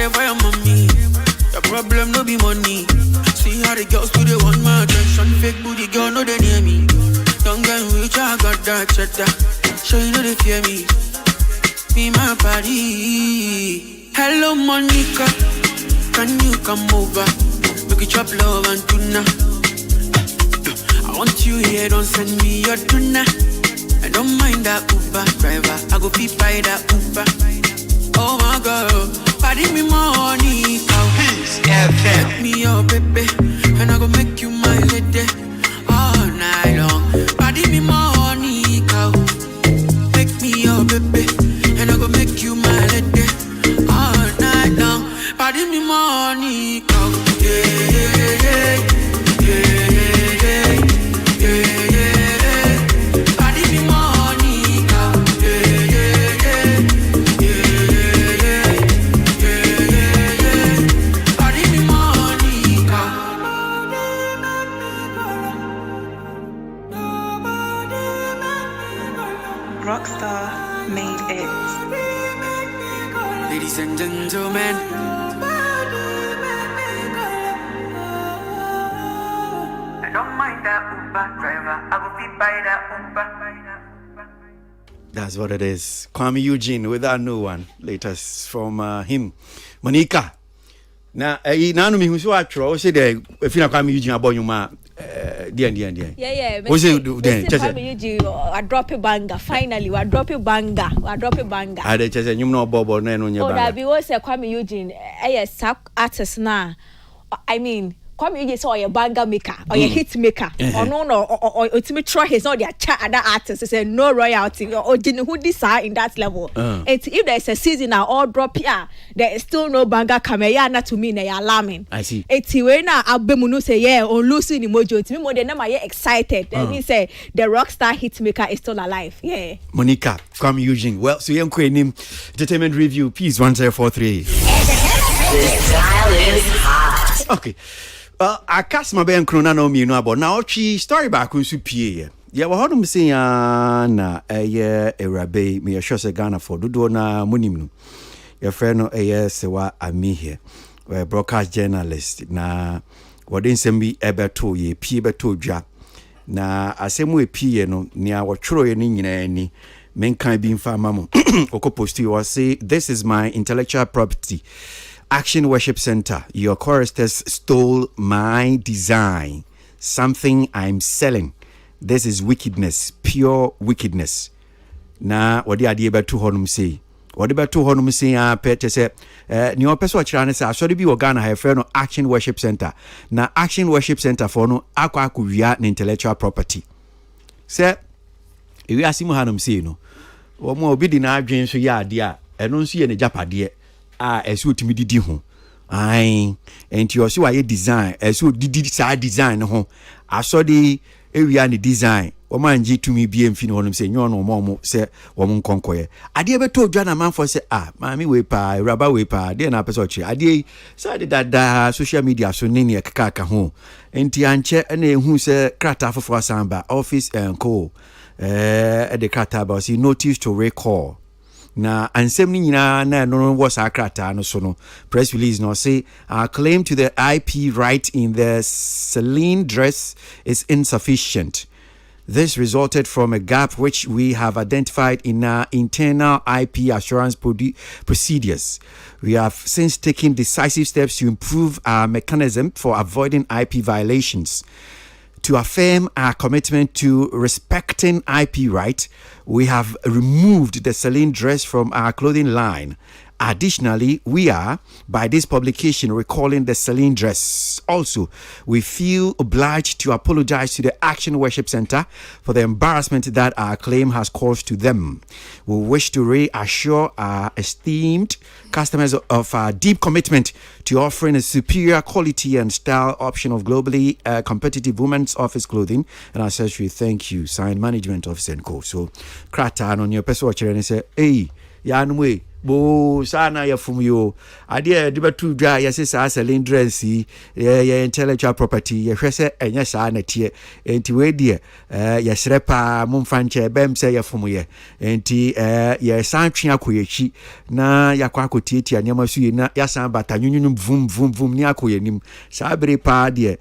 For your mommy, the problem no be money. See how the girls do they want my attention. Fake booty girl no they near me. Don't get rich, I got that cheddar. Sure you know they fear me. Be my body. Hello Monica, can you come over? We could chop love and tuna. want you here, don't send me your tuna. I don't mind that Uber driver. I go be by that Uber. Oh my God, pardon me money, cow. Make me your baby, and I go make you my lady all night long. Pardon me money, cow. Make me your baby, and I go make you my lady all night long. Pardon me money, cow. Yeah, yeah, yeah, yeah, yeah, yeah, yeah. Pardon me money, cow. Yeah, yeah, yeah, yeah, yeah, yeah, yeah. Pardon me money, cow. Rockstar made it. Ladies and gentlemen, I don't mind that Uber driver. I will be by that Uber. That's what it is. Kwame Eugene with that new one. Latest from him. Monica. Now, now me who's watch. I say that if you know Kwame Eugene about you ma. Yeah. What's it then? Kwame Eugene, I drop a banger. Finally, I drop a banger. I just say you know Bobo no no. Oh, that be was Kwame Eugene. Sack artist now. I mean. Kwame Eugene say a banger maker or a hit maker or or ultimate try his not their chat other artists say no royalty or didn't who decide in that level. And if there's a season now all drop here, there is still no banger coming. Yeah, not to me, they are alarming. I see. It's when Abemunu say yeah or Lucy in emoji. It's me more than I excited. That means say the rockstar hit maker is still alive. Yeah. Monica, Kwame Eugene. Well, so you name entertainment review piece 1043. This dial is hot. Okay. I cast my ben krona no mi no about now chi story back nso pie ye wo hodom se ya na erabe me sure say Ghana for dodo na monim no your friend no sewa ami here broadcast journalist na wodin sem bi ebeto ye pie beto dwa na asemu epie no nia wo tworo ye ni nyina ni menkan bi mfa mamo okoposti was say this is my intellectual property. Action Worship Center, your choristers stole my design. Something I'm selling. This is wickedness, pure wickedness. Na wadi adi eba tu honum say. Wadi eba tu honum say pete se ni opeso achira ne say asori bi Ghana ha friend no Action Worship Center. Na Action Worship Center for no akwa akuwia na intellectual property. Se ewi asimu hanum say no. Wo mo obi di na adwen so ya ade a eno nso ye ne japade esu otimi didi ho ai enti o si wa ye design esu didi sa design ho asodi ewia ne design o manji tumi bie mfi ne honum se nyo no mo se wo mon konkoye ade be to dwa na manfo se mami we pa raba we pa de na pese o chi ade sa de dada social media so ne ne kaka ho enti anche na ehu se krata fofo asamba office and co de krata ba si notice to recall. Na ansem ni nyina na no was akrata no so no press release no say claim to the IP right in the Celine dress is insufficient. This resulted from a gap which we have identified in our internal IP assurance procedures. We have since taken decisive steps to improve our mechanism for avoiding IP violations. To affirm our commitment to respecting IP rights, we have removed the Celine dress from our clothing line. Additionally, we are, by this publication, recalling the Celine dress. Also, we feel obliged to apologize to the Action Worship Center for the embarrassment that our claim has caused to them. We wish to reassure our esteemed customers of our deep commitment to offering a superior quality and style option of globally competitive women's office clothing and accessories. Thank you. Signed, Management Officer and Co. So, Krata on your person watcher and say, hey, Yanwe. Bo sana ya fumyo ade de betu dwa ya se sa cylinders ya intellectual property ya hwese enya sa na tie enti we die ya srepa mumfanche bem se ya fumye enti ya santwe akoyechi na ya kwa akotieti anyama su ye na ya san bata nyunyum vum ni akoyenim sa bere pa de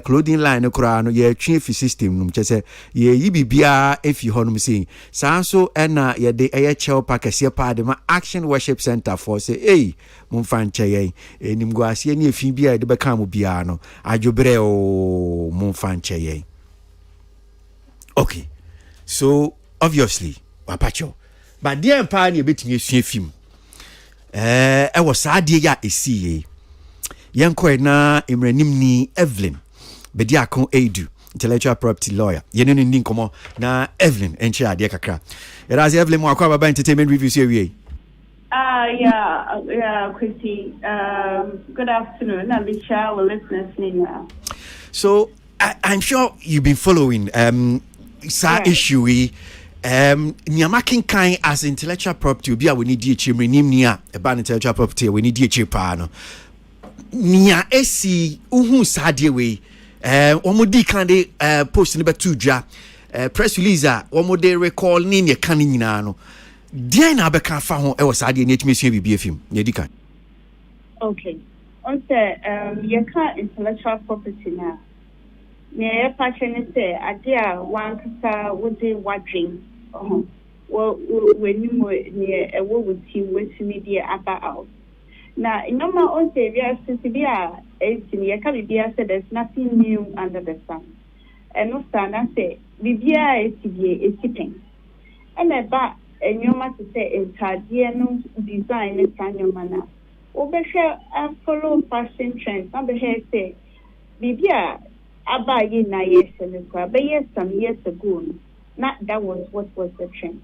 clothing line kura no ya twe fi system num chese ye yibibia efi honum sin sa so na ya de chel pakese part of my Action Worship Center for say, hey, Mumfan Cheye, Nimguasi, any Fibia, the Becamo Biano, Ajubreo, Mumfan Cheye. Okay, so obviously, Wapacho, but dear Pioneer betting you see film. I was sad, ya, a CA. Young na Imrenimni Evelyn, Bediakon Edu. Intellectual property lawyer. Yene ni nkomo na Evelyn enche ade kakra. Era ze Evelyn mo akwa baba entertainment reviews here. Yeah, Chrissy. Good afternoon. I'm Michelle, listeners now. So I'm sure you've been following issue Nyamakin kind as intellectual property be we need DH nia about intellectual property we need DH pa no. Nia esi uhu sadie we omodi kan de post ni betu dwa press release omo de recall ni ne kan nyina no dia na be kan fa ho e was ade ni etimesua bibia film ne dika. Okay, on say you can intellectual property now ne patchen say ade a one kasa would watching when you near a wo with team with media about now in normal on say we are severe you can be said there's nothing new under the sun. And no stand I say Bibia is keeping. And about and you must say no design is kind of manner. Overshare and follow fashion trends. Number here say Bibia about ye na yes and but yes some years ago. Not that was what was the trend.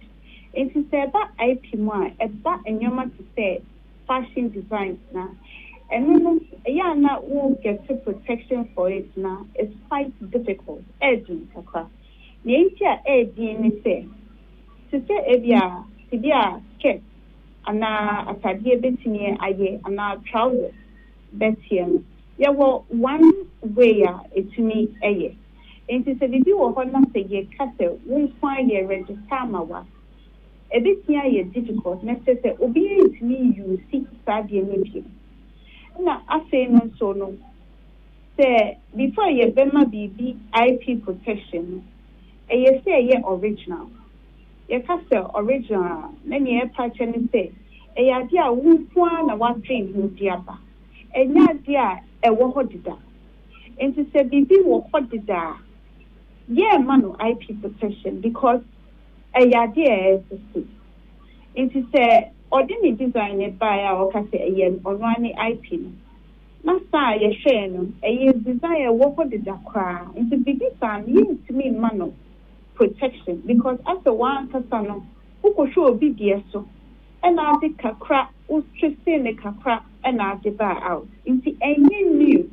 And to say about IP more about and you must say fashion designs now. And yeah, now won't get to protection for it now. It's quite difficult. Edging across. The Asia Edging say to say Ebia, Sibia, skirt, and a Tadia Bettinia, aye, and our trousers, Bettian. Yeah, well, one way it's me, aye. And to say, if you were not say ye castle, won't find ye register my a bit near difficult, necessary, obedient me, you see, Sadia maybe. Now, I say no, so no. Say, before you bema BB IP protection, you say ye original. You can say original, then you patch and say, a idea won't one a one dream who diaba. And that dear, a what did that? And to say, BB what did that? Yeah, man, IP protection because a idea is the same. And to say, ordinary design by our Cassia or one IP. Master, ye share no, a desire what did that cry into big fan, you to me, man, protection because as a one casano, who could show big yes so, and I did crack, who's trusting the crack, and I did buy out into a new.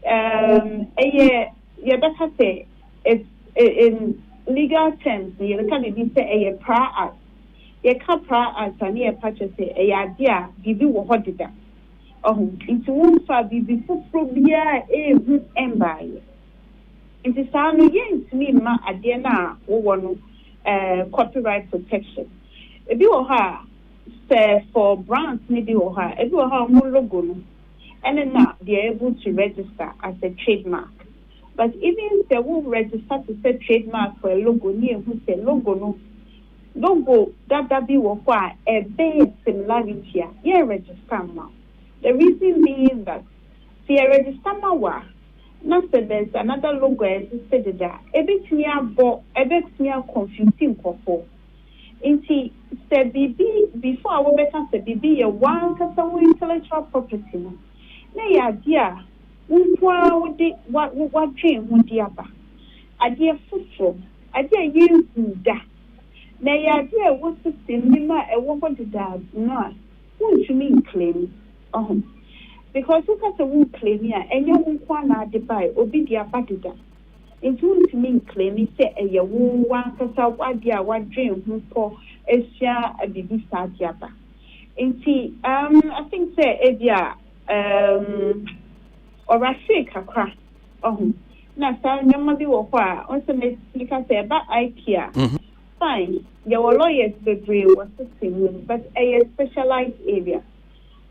A year, you better say, it's in legal terms, you can be say a prior act. You can't prior act and you purchase a idea, give you what did that. Oh, into one for be for a ember. Into sound again to me, ma idea now, or copyright protection. If you are say for brands, maybe or her, if you are more logo, and then now they're able to register as a trademark. But even if they will register to say trademark for a logo, near who say logo that be what a base similarity, yeah, register now. The reason being that see a register now, not that there's another logo existed there. Everything confusing for. Inti say BB before I will better say BB a one customer intellectual property. Na idea what train would the upper idea footfall idea use that. Na idea was the same a woman to that no won't you mean claim because who has a wound claim here and you won't want to buy or be the party that it won't mean claim say a one cassa what dear what dream who for a share a baby start yapa. And see I think say or a shake a crack. Now, sir, your mother will fire. Also, Miss Nika say about IKEA. Fine, your lawyers degree was system, but a specialized area.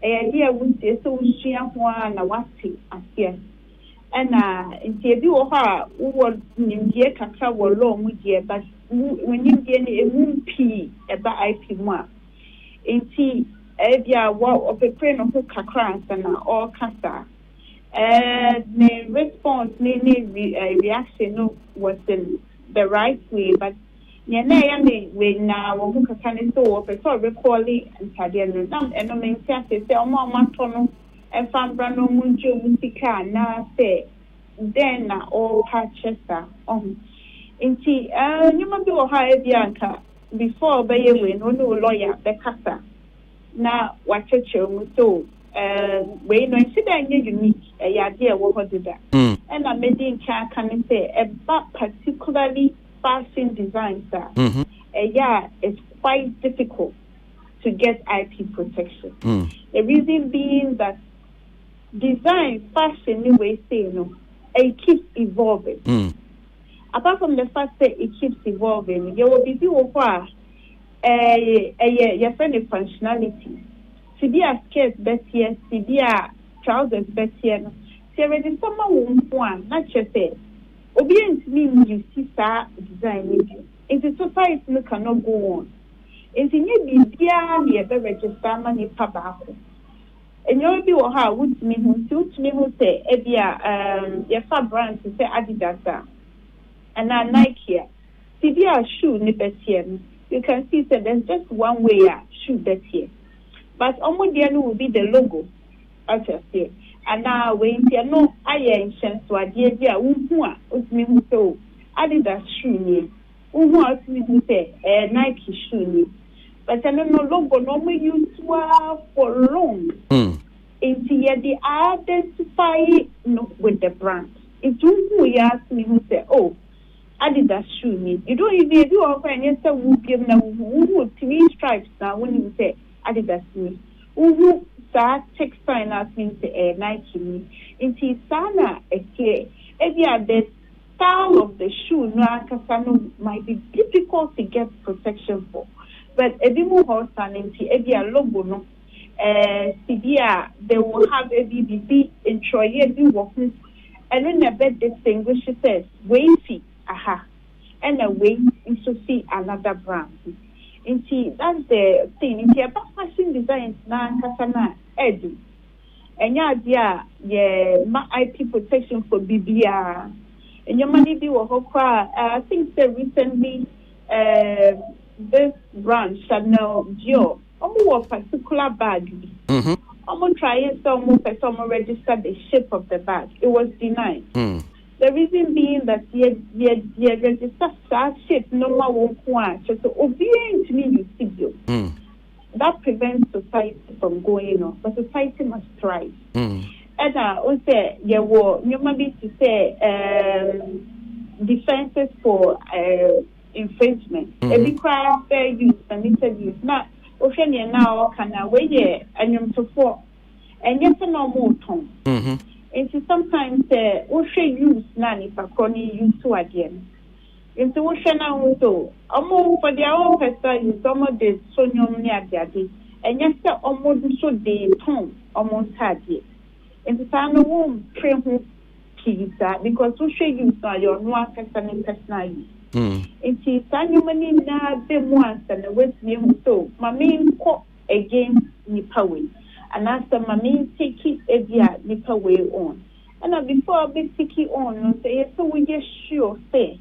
A idea would say so she and one a wati as here. And in the her who was in the Kaka were long with you, but when you get a moon P about IP1. Inti ebia wa opepre no ho kakra ansana all kasa. The response, reaction no was in the right way, but when now we can so person recalling and Tadian and no mean say Matono and Fambrano Munjo Musica na say then all Chester Inti you must do a high Bianca before by no lawyer the casa now what so we no incident unique a idea what did that and I made in can say about particularly fashion design it's quite difficult to get IP protection. The reason being that design fashion anyway say no it keeps evolving. Apart from the fact that it keeps evolving, there will be people who are your friend functionality. To be a skirt better, to be a trousers better. So already someone one, not just say, obedient means you see that design. It's a society that cannot go on. It's in your BBA near the register money pabaco. And you'll be or how would me who say, Ebia, your fab brand to say Adidas and now Nike. To be a shoe nippetian, you can see that there's just one way a shoe better. But almost the will be the logo, as I say. And now when you know, I am chance to idea, with me who so Adidas shoe, who wants me to say a Nike shoe. But I don't know logo normally used for long. Into yet the identify with the brand. It's who you ask me who say, oh, Adidas shoe. You don't even do all kind of stuff. Who 3 stripes now when you say Adidas me. Who start textile as means Nike me. Into Sana a the style of the shoe no might be difficult to get protection for. But a bit more horse and into a logo no. They will have a BBB in Troy working and when a bed distinguishes says wavy, and a way to see another brand. Indeed, that's the thing. In the fashion designs now, Kasana Eddie. And my IP protection for BBR. And your money be I think that recently this brand Chanel Dior almost a particular bag. Almost trying some register the shape of the bag. It was denied. The reason being that the register shape normal won't just obedient to me you see you. That prevents society from going on, but society must thrive. And also, you might be to say defenses for infringement. Every crime fair use, permitted use. Now, Oceania now can away and you to for and yet no more tone. And sometimes Ocean use nanny for crony use to again. Into Ocean also, almost for their own person is almost the sonium near daddy, and yes, almost so the tone almost had it. And the time womb train who pizza because Ocean use now your no person in personal use. It is annually now the once and the West name so my main court against Nipawe. And after my main take it a Nipawe on. And before a bit take it on, say, so we just sure say,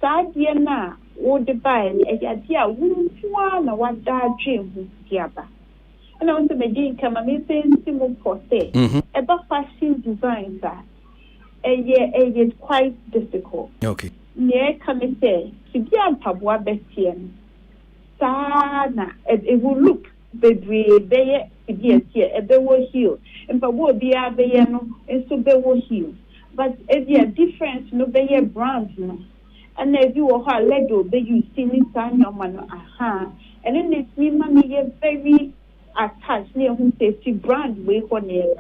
Sadia na, would the buy a idea, won't one or what that dream who's together. And I want to make come a missing simple for say, about fashion designs that is quite difficult. Okay. Yeah, come and say, to be a pabwa bestian. Sana, it will look baby, they to be a tear, a bewo heel, and pabo be a bayano, and so bewo heel. But if you are different, no be a brand, no. And if you are lego, be you see me sign your man, and then it's me money very attached near who says to brand way for near.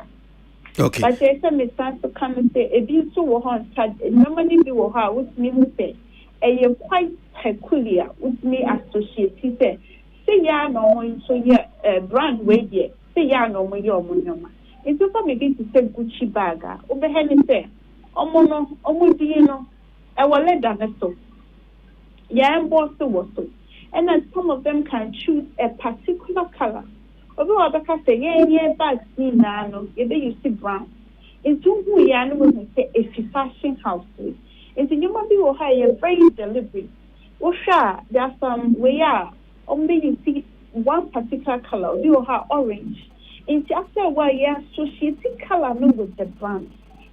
Okay. But there's some chance to come and say, if you so on, normally be with me who say, a quite peculiar with me associate. He said, say, ya no, so yeah, brand way yet, say, ya no, my your monoma. It's also maybe to say Gucci bag, over Henry say, Omono, Omudino, I will let that so. Ya and boss was so. And then some of them can choose a particular color. Although I say, yeah, bags in nano, you see brown. It's who ya know when say a fashion house. It's in your mobile or higher very deliberate. Or there are some way only you see one particular color, you have orange. And after a while, you associating color with the brand.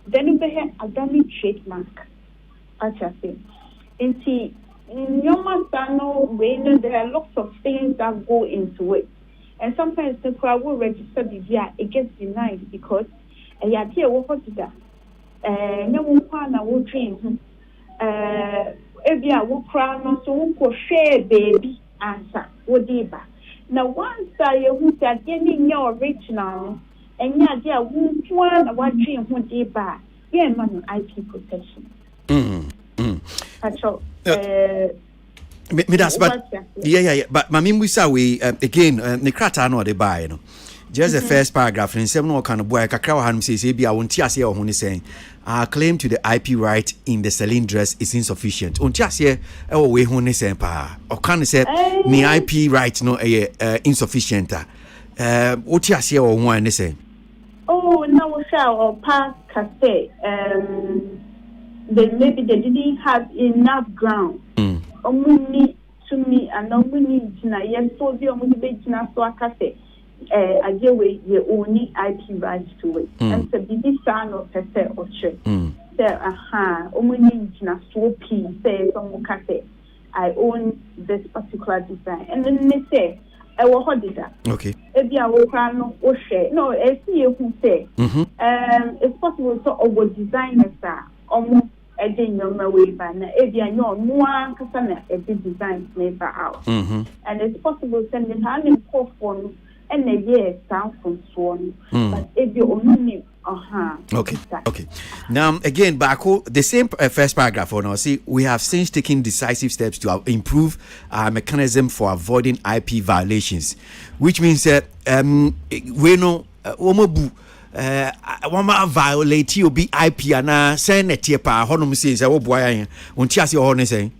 Then you have a dummy trademark. I say. And see, in your master, there are lots of things that go into it. And sometimes the crowd will register the via, it gets denied because a idea what is that? No one will dream. Every will cry, no, so who share baby answer, what deba. Now, once I who said, getting your original, and yeah, dear, one dream who deba, yeah, man, IP protection. That's all. Yeah. But Mammy Musawi, again, Nikrata no de buy, no. Just the first paragraph in seven kind of boy, Kakao Ham says, I won't just hear when saying, our claim to the IP right in the selling dress is insufficient. On just here, oh, we only say, or can say, me IP right no insufficient. What just here or one say? Oh, no, shall or pass cafe. Maybe they didn't have enough ground. Only to me, and only to yes, so the only big so I can say. I get away the only IP rights to it. And so the son of a set or check. There, only na so P say some cafe. I own this particular design. And then they say, I will hold it up. Okay. If you are no share. No, I see you who say it's possible to over designers are almost a day no way by now. If you know more customer a design made out. And it's possible sending hand in phone. And the year sound from Swan, but if you only Okay. Now again, Bako, the same first paragraph. On see, we have since taken decisive steps to improve our mechanism for avoiding IP violations, which means that we know omobu wama violate you be IP and send a tiepa honum says I will boy on chassis or say.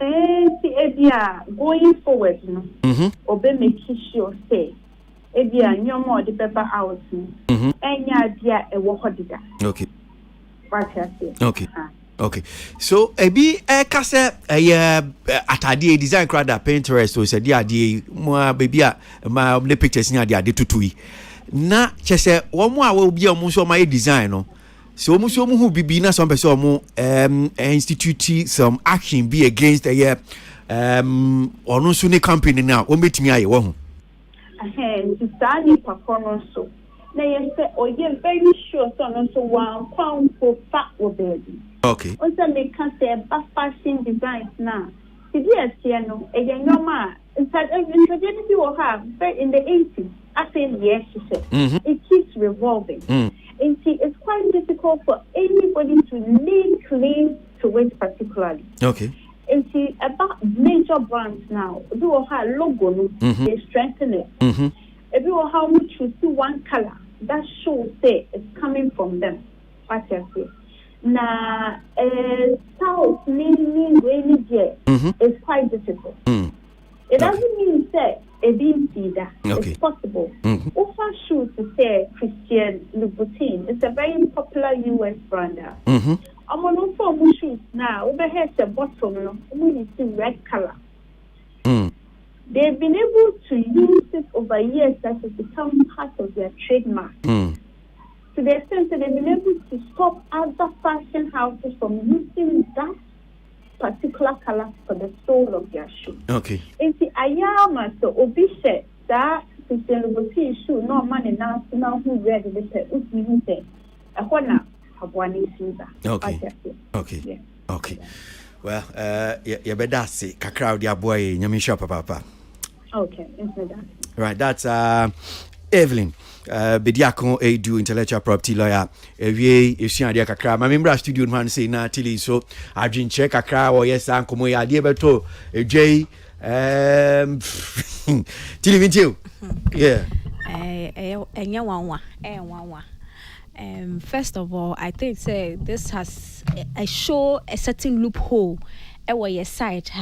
Going forward, obey making sure say. Ebia nyomo de pepper out enya dia e wo hodida. Okay. What I say. Okay. So ebi kase atade design crowd Pinterest so say dia mo baby ma the pictures ni dia tutui. Na chese wo mo a wo bi o mo so ma design no. So mo hu bibi na some person mo institute some action be against ono so ne company now o metimi aye wo hu. To start the performance so now you say oh you're very sure so one pound for fat or baby. Okay. Also make can say fashion designs now. Yes, no, a normal in fact introducing will have in the 80s. I say yes, she said. It keeps revolving. And see it's quite difficult for anybody to lay claim to it particularly. Okay. And see about major brands now, do have logo, they strengthen it. If you how much you see one color, that shows say it's coming from them. What I say. Now, South meaning rainy day is quite difficult. It doesn't mean say it didn't see that. It's possible. Offer shoes to say Christian Louboutin. It's a very popular US brand. I'm on for shoes now. Over here, the bottom, we see red color. They've been able to use it over years that has become part of their trademark. To the extent that they've been able to stop other fashion houses from using that particular color for the sole of their shoe. Okay. And see, I am so obese that Christian Louboutin shoe, no money now who read it, who say, I want to. Okay. Well, you better see kakra dia boy nyamisha papa. Okay, right, that's Evelyn Bediakon Edu, intellectual property lawyer. Ewie esia dia kakra. Ma membra studio man say na tili so adwin check kakra o yes ankomo ya dia beto ejei tili vintiu. Yeah. Enya wanwa. First of all, I think this has show a certain loophole where your site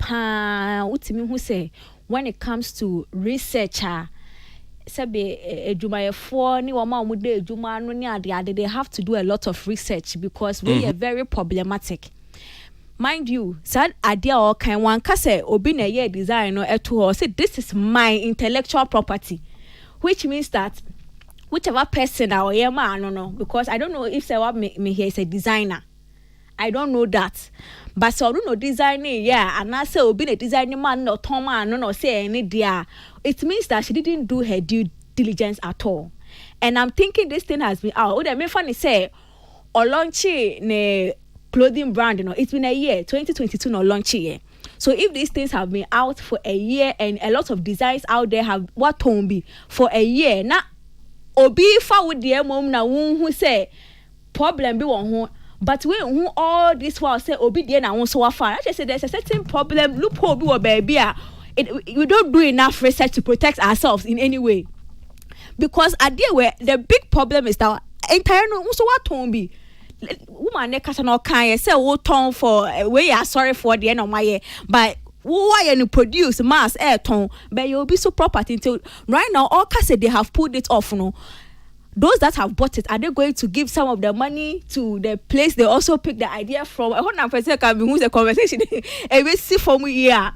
pa utimi hu say when it comes to researcher sabe edwumayefo ni wo ma omo de edwuma no ni ade they have to do a lot of research because we are very problematic. Mind you, sad idea or kind one kase obi na ye design no eto ho say this is my intellectual property, which means that whichever person or yeah man no because I don't know if say what me here is a designer. I don't know that. But so no designing, yeah, and I say obi a designing man no ton man no say any dia. It means that she didn't do her due diligence at all. And I'm thinking this thing has been out. What me funny say or launchy ne clothing brand, you know, it's been a year, 2022 no launch year. So if these things have been out for a year and a lot of designs out there have what tone be for a year, now obi fa with the mom na who say problem be one who, but we who all this while say obi the na who so far. I just say there's a certain problem loophole be baby. We don't do enough research to protect ourselves in any way. Because at the where the big problem is that entire no so what tone be woman ne kasa no kan say wo ton for we are sorry for the end of my year but why you produce mass air ton but you'll be so property until right now all kasa they have pulled it off no. Those that have bought it, are they going to give some of the money to the place they also pick the idea from? I want to can be who's the conversation and we see from here.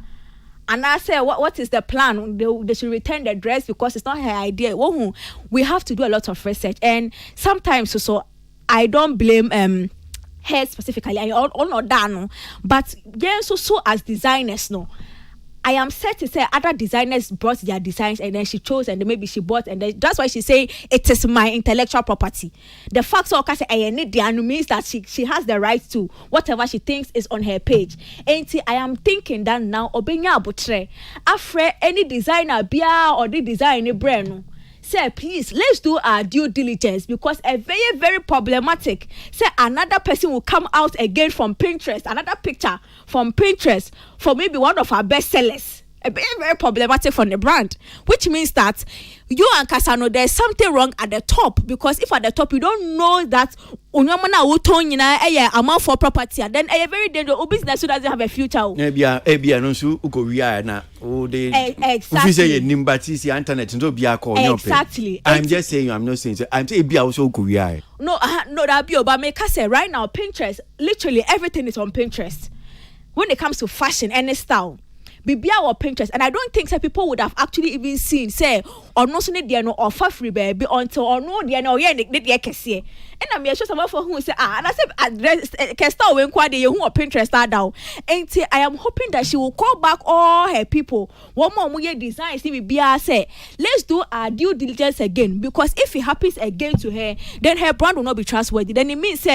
And I say, what is the plan? They should return the dress because it's not her idea. We have to do a lot of research. And sometimes, so I don't blame her specifically. I all not done. But yeah, so as designers, no. I am set to say other designers brought their designs and then she chose and then maybe she bought and then that's why she say it is my intellectual property. The fact so I need the means that she has the right to whatever she thinks is on her page. And I am thinking that now obenya abutre afre any designer bia or the design brand. Say please let's do our due diligence because a very very problematic. Say another person will come out again from Pinterest, another picture from Pinterest for maybe one of our best sellers. A very very problematic from the brand, which means that you and Casano there's something wrong at the top because if at the top you don't know that unyamana utonyina amount for property and then a very dangerous business so doesn't have a future. Ebia no so ukoria na o de exactly. Say nimbati si internet so bia call exactly. I'm just saying I'm not saying I'm saying ebia also ukoria. No that be but make us say right now Pinterest literally everything is on Pinterest when it comes to fashion and style. Bibia or Pinterest, and I don't think that people would have actually even seen say or no need no or for free baby until or no no yeah and I'm sure someone for who say and I said address can start when quite you who Pinterest start down and I am hoping that she will call back all her people one more design see Bibia say let's do our due diligence again because if it happens again to her then her brand will not be trustworthy then it means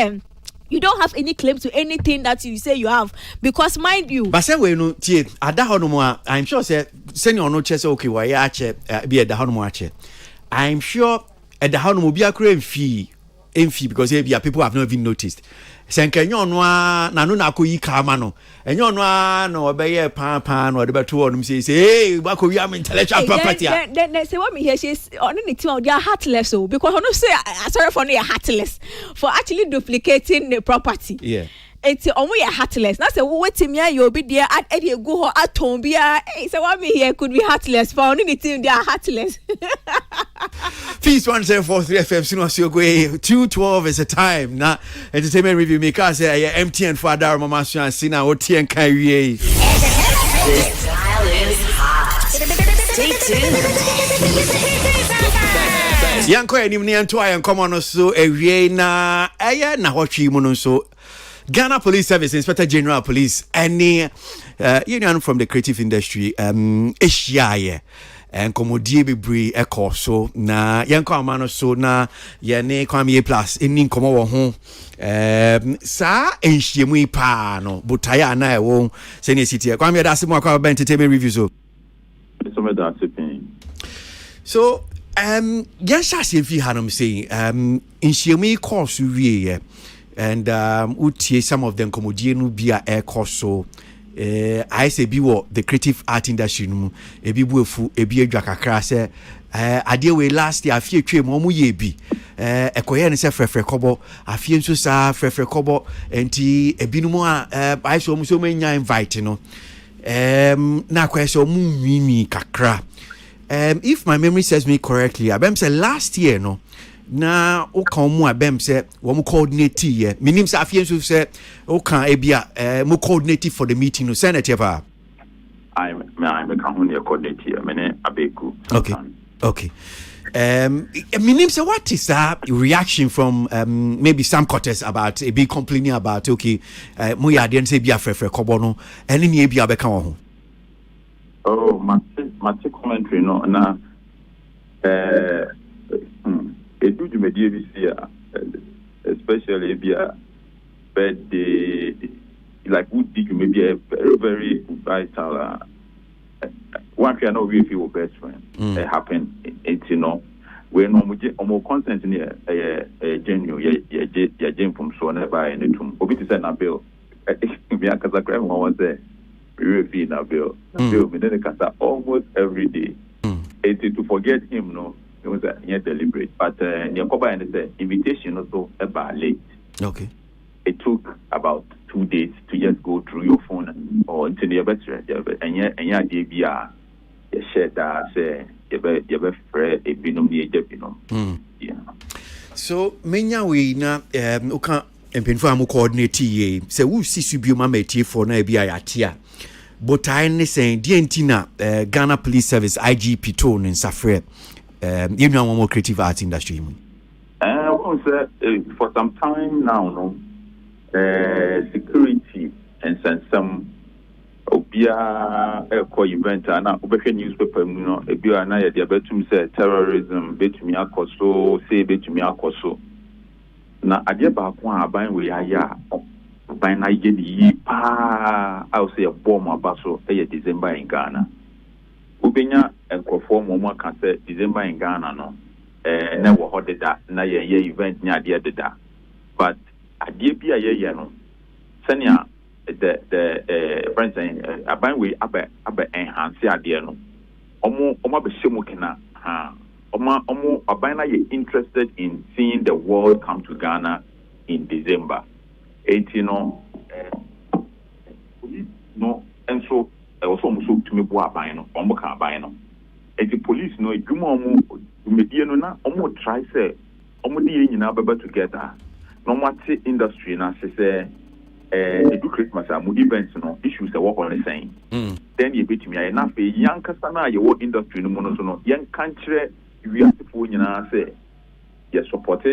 you don't have any claim to anything that you say you have because mind you but say we no tie ada ho no mo I'm sure say senior no che say okay why ya che be ada ho no mo ache I'm sure ada ho no mo bi akura mfi because people have not even noticed senkenyo no na no na akoyi kama no enyo no na obeye pan no de beto onum say hey akoyi am intellectual property then say what me here she's on anything they are heartless so because no say sorry for no heartless for actually duplicating the property it's only a heartless now say what him here you be there at any go ho aton bia say what me here could be heartless for anything they are heartless. Feast 1743 FM sino so go 212 is a time na entertainment review me ka say MTN for Adar Mama so and sina o tien kan wie. This dial is hot. Stay tuned. Yanko enim ne ento ayen komo no so ewie na na hotwi mu no so Ghana Police Service Inspector General Police any union from the creative industry Asia and komodie bebre ekọ so na yenko amano so na ye ne kwame plus eni nkomo wo ho sa enhyiemu pa no butaya na ewo se ne city kwame da simo akwa entertainment review so me da sipin so yan sha se fi hanom say enhyiemu course wie and utie some of them komodie no bia ekọ so I say be what the creative art industry no ebi buefu ebi adwa kakra se ade we last year afie twem omo ye bi ekoye ne se frefre kobo afie nso sa frefre kobo enti ebinumu I so omo so manya invite no na kwese omu kakra. If my memory serves me correctly, abem say last year no na o kan mu abem say wo mu coordinate ye minim say afien so say o kan ebia mu coordinate for the meeting no senator ba I'm a coordinate here mene abeku. Okay. Minim say what is that reaction from maybe some quarters about be complaining about mu ya den say bia frefre kobo no ene ne bia be kan ho. Oh, my commentary no na edu jumedi bi sia especially bia birthday like who did you maybe a very very vital one can know if you best friend it happened it's we no mo consent ni genuine ye gen from so na by any tum obi ti say na bill me akasa kra mo wan say we feel na bill me dey kasa almost every day it's to forget him no it was deliberate but the cover and say invitation also about late. Okay, it took about 2 days to just go through your phone or into the better and yeah DBR you share that say you be free a binum yeah. So menya we na uka empinfo am coordinate ye say we see subiu ma metie for na bia ya tia but I ne say dientina Ghana Police Service IGP tone in Safre you know one more creative arts industry for some time now no security and some obia event na obehwe newspaper mu no ebia na ye de betum say terrorism betumi akoso say betumi akoso na ade ba ko aban we aya aban na ye di pa I say a bomb abaso December in Ghana ubenya enkofo mo kan say December in Ghana no na wo hodeda na ye event nya ade deda but ade bia ye no senia the friends aban we aba enhance ade no omo be shemu kena omo aban na ye interested in seeing the world come to Ghana in December 18 no and so also so to me bo aban no omo ka aban no the police no edwuma omo medie no na omo try say omo de nyina baba together no mate industry na say do Christmas amu events no issues work on the same then you betumi aye na fe yankasa na ye wo industry no mo no so no yen kan kire wiasefo nyina say ye support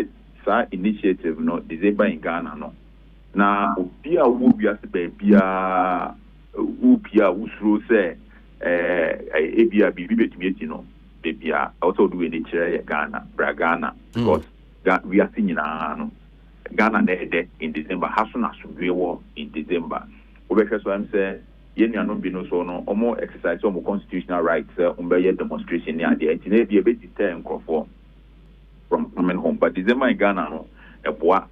sa initiative no December in Ghana no na obi a wo wiase ba bia ubia usuro say ebia bibi betumi eti no bia also do any kire Ghana Ghana because we are seeing no Ghana in December has na sumwe war in December obehwe so am say ye nua no bi no so no omo exercise omo constitutional rights be demonstration ni ade enti be deter nkrofo from coming home but December in Ghana no eboa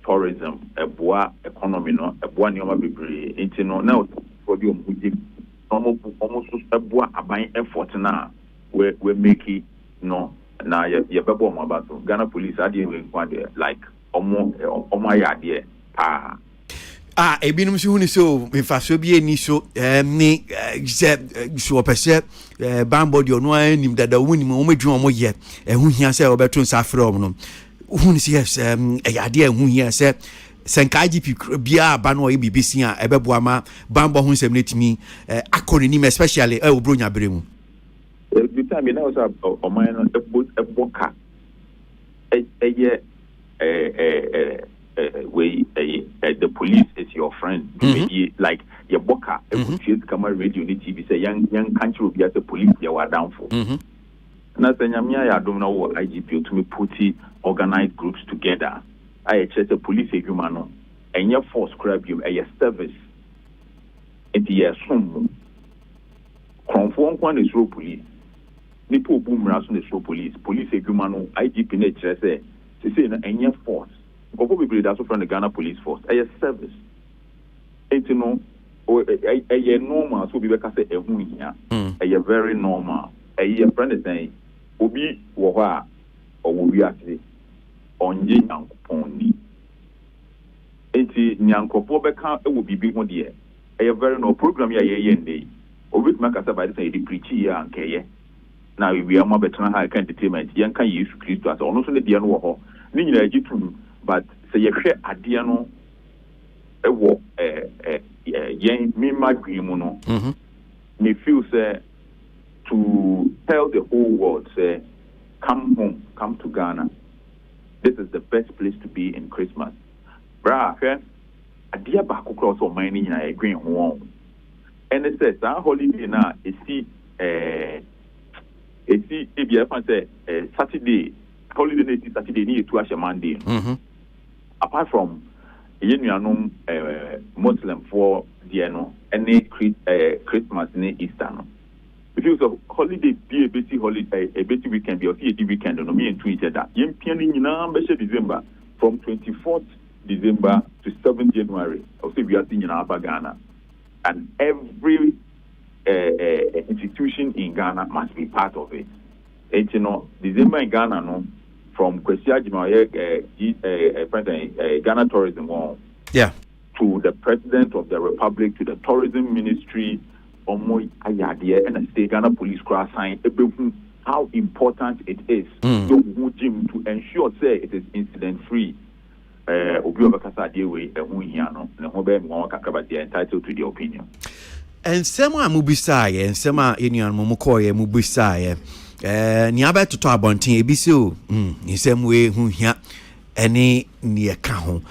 tourism eboa economy no eboa ni oma bebre enti no na for bi omo so eboa aban effort na we make it no na ye bebo omo abato Ghana police ade we kwade like omo ayade ebinum so huni so mfaso bi eni so ni so opese bambody ono anim dada woni mo medwu omo ye ehu hia se obeto nsa frɛ omo no huni se yes ayade ehu hia se senka IGP bia ba no BBC a ebebo ama bambo hu nsem netimi akoni nim especially obronya beremu the time na also oman no eboka the police is your friend. Like your boka, come radio ni TV say young country will be at the police they were down for. Na senyamia ya don't know IGP to me put organized groups together. I check the police human and your force grab you a service. And yes, some conform one is police. Nipo boom rasun is police. Police human IGP nature say and your force. Probably that's from the Ghana Police Force. A service. And you know, a normal, so we can say a very normal. A friend is saying, Obi Wawa or we actually on Yang Pony. And Nyanko Bobeka will be big one year. a very no program ya yende obit makasa by say the preach ya anke now we are more better high entertainment yan kan yesu Christo as ono so ne dia no wo ho ni nyina agitum but say ye hwe ade no ewo yen me magri mu no me feel say to tell the whole world say come home, come to Ghana. This is the best place to be in Christmas. Bra, adia ba ko cross o man ni na agree ho. And it says that holiday na esi ebia fan say Saturday holiday na esi Saturday ni etu a Monday. Apart from yenuanom Muslim for the no any Christmas ni Easter no. If it was a holiday, be a busy holiday, a busy weekend, be a weekend, no me and each other. Yen pianing in December from 24th December to 7th January. I'll say we are seeing in Alba Ghana, and every institution in Ghana must be part of it. And you know, December in Ghana, no, from Kwesia Ghana Tourism Wall, to the President of the Republic, to the Tourism Ministry. And the state Ghana Police cross sign how important it is to ensure say it is incident free. Obi obakasa de we ehu hia no ne ho be mo kakaba de entitled to the opinion. And sema mubisa and sema enuan mo koye mubisa ni abeto to abonten ebisi o nsem we hu hia ene ne ka ho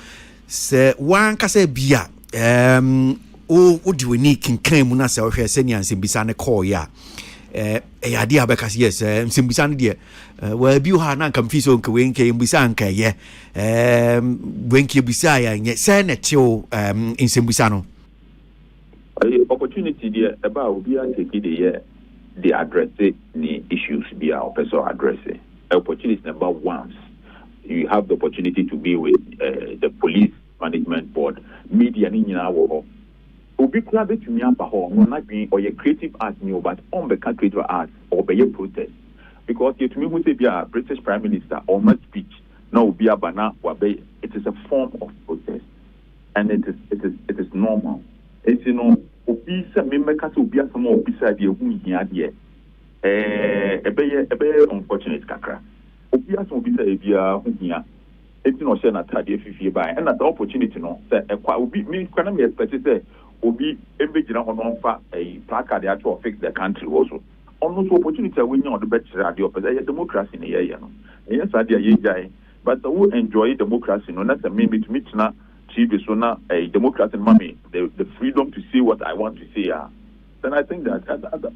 se wan kasa bia o di we ni kinkan mu na se wo hwe se ni ansembisa ne call ya ya abeka yes nsembisa ne de wa bi ha na kam fi so nka we nka mbisa nka ye wenki bisa ya nye se ne tio nsembisa no opportunity there about obi a take the address the issues be our person address opportunity number 1 you have the opportunity to be with the police management board media ni nyina wo obi kura betumi aba ho no na gwen or your creative arts new but on the creative arts or be your protest because you to me who say be a British Prime Minister or much speech now be aba na wabe it is a form of protest and it is normal it's you know obi say me make say obi asama obi say de hu hia de ebe unfortunate kakra obi asama obi say bia hu hia it's no share na tade fifie by and that opportunity no say ekwa obi me kwana me expect say obi embejina hono mfa a placard ya to fix the country also ono so opportunity we nya on the better radio because democracy ne ye no yes adia ye jai but who enjoy democracy no na say me to meet na TV so na a democracy mami the freedom to say what I want to say then I think that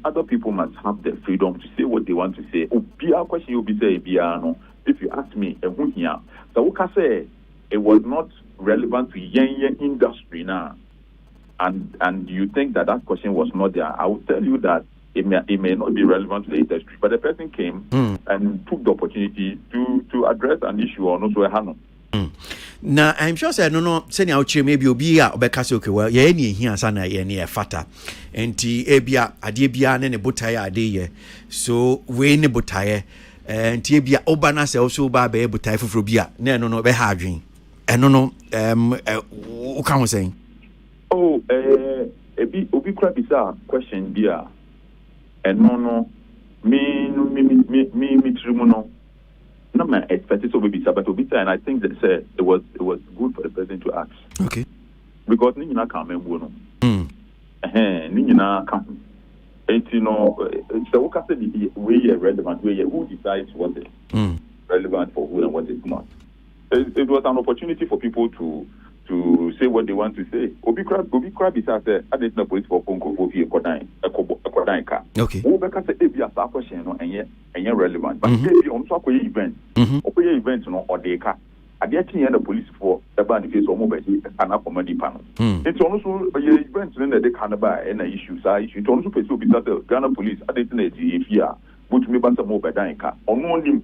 other people must have the freedom to say what they want to say obi a question obi say bia no if you ask me ehu hia so we can say it was not relevant to yen industry now and you think that question was not there, I will tell you that it may not be relevant to the industry. But the person came and took the opportunity to address an issue or not so a handle. Now I'm sure say no send out maybe obi a obekase okay well ye ni hia sana ye ni e fata enti ebia ade bia ne botaye ade ye so we ne botaye enti ebia oba na se so ba be botaye foforo bia na no be ha adwen eno no o kan say oh obi kura bisa question dia eno me trimu no no man expected so baby but obisa and I think that it was good for the president to ask okay because ni nyina kan membo no ni nyina kan you know so what can say we are relevant we who decides what is relevant for who and what is not it was an opportunity for people to say what they want to say. Obi crab is as a additional police for Ponko for a Kodan car. Okay. Because the ABS question and you're relevant. But if you also event, event or they car. I get the police for the band face or mobile and up on the panel. It's also a event when they can't buy any issues. I should also pursue the Ghana police. I didn't know if you are put me by some mobile car. On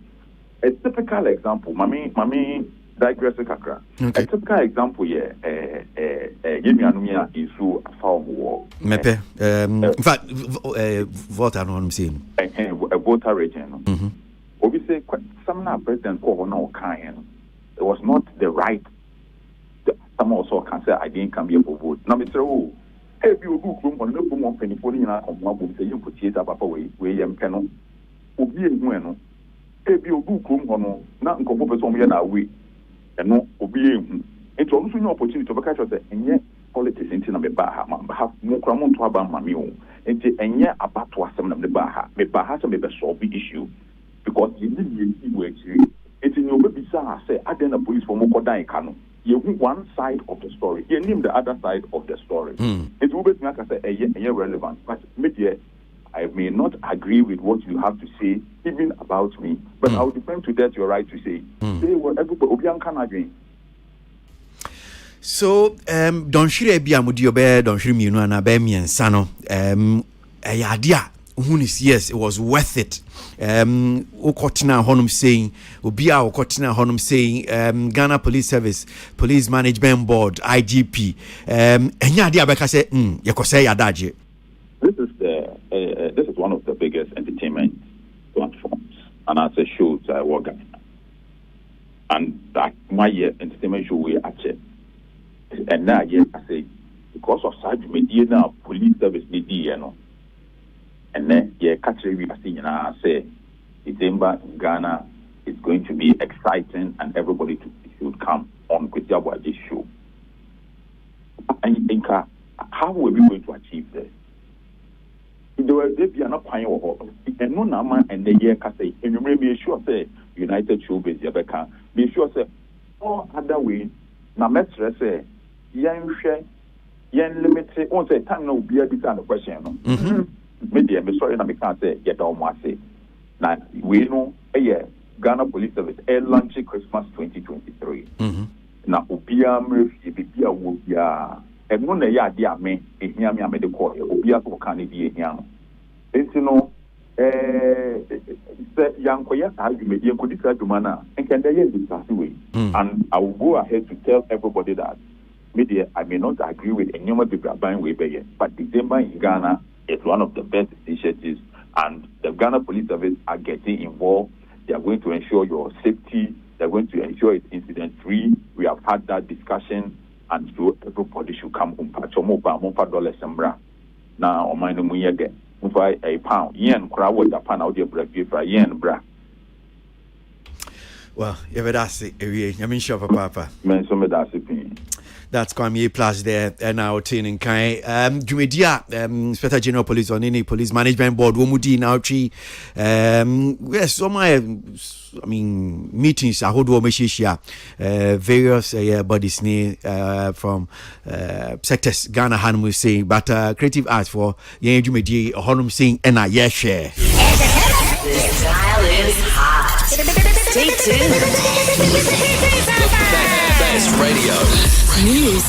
a typical example, mommy. Digress kakra. A typical example here, Yemianumia is so a farm war. Mepe. In fact, voter no I'm saying. A voter region. Obviously, some president call no kind. It was not the right. Some also can say I didn't come here for vote. Now, Mr. If you do from one of them, penny for in our mobile, say you put it up away, William Pennon, or be a bueno. If you do come on, not incorporate some year away, and no, or be it's also an opportunity to catch us, and yet politics into the Baha, have more cramon to have my meal, and yet about to some of the Baha, may perhaps may be solve the issue because you didn't see where it's in your baby, say, I then a police for Mokodai Kano. You one side of the story. You name the other side of the story. It will be like I say, relevant. But media, I may not agree with what you have to say, even about me. But I will defend to that your right to say. Say whatever Obian can agree. So, don't share be a mudio bear, don't share me, you know, and a bemi and sano. A idea. Yes, it was worth it. Okotina Honum saying, Obia Okotina Honum saying, Ghana Police Service, Police Management Board, IGP. And Yadia Beka say, Yakose Yadaji. This is one of the biggest entertainment platforms, and as a show I work at. And that my entertainment show we actually. And now yes, I say because of such media now, police service media, you know. And then, we are seeing say December in Ghana is going to be exciting, and everybody should come on with this show. And you think, how will we going to achieve this? If they are not paying or and no nama and the year can say, and you may be sure say United Showbiz Yabeka, be sure say all other way. Now, let's say, young share, young limited, won't say time no be a bit of question. Media, I'm sorry, I can't say get on my say. Now we know Ghana Police Service air launch Christmas 2023. Now Obia Murphy be a Wobia and one ya dear me in Yami Medical, Obia for Canadian young. It's young Koya argument, you could decide to mana and can they discuss away. And I will go ahead to tell everybody that media I may not agree with any of people buying way by but December in Ghana. It's one of the best initiatives, and the Ghana Police Service are getting involved. They are going to ensure your safety. They're going to ensure it's incident-free. We have had that discussion, and so everybody should come home. Now, on my name, we get a pound. Yen, crowd, Japan, out there, yen, bra. Well, that's it. I mean, sure, Papa. That's Kwame Plus there, and now in Kai. Jumedia, Inspector General Police on any Police Management Board, Womudi now tree. Yes, so my meetings I hold various bodies from sectors Ghana Han will say, but creative arts for Jumedia Honum saying and I share. The style is hot. Stay tuned. Best radio. News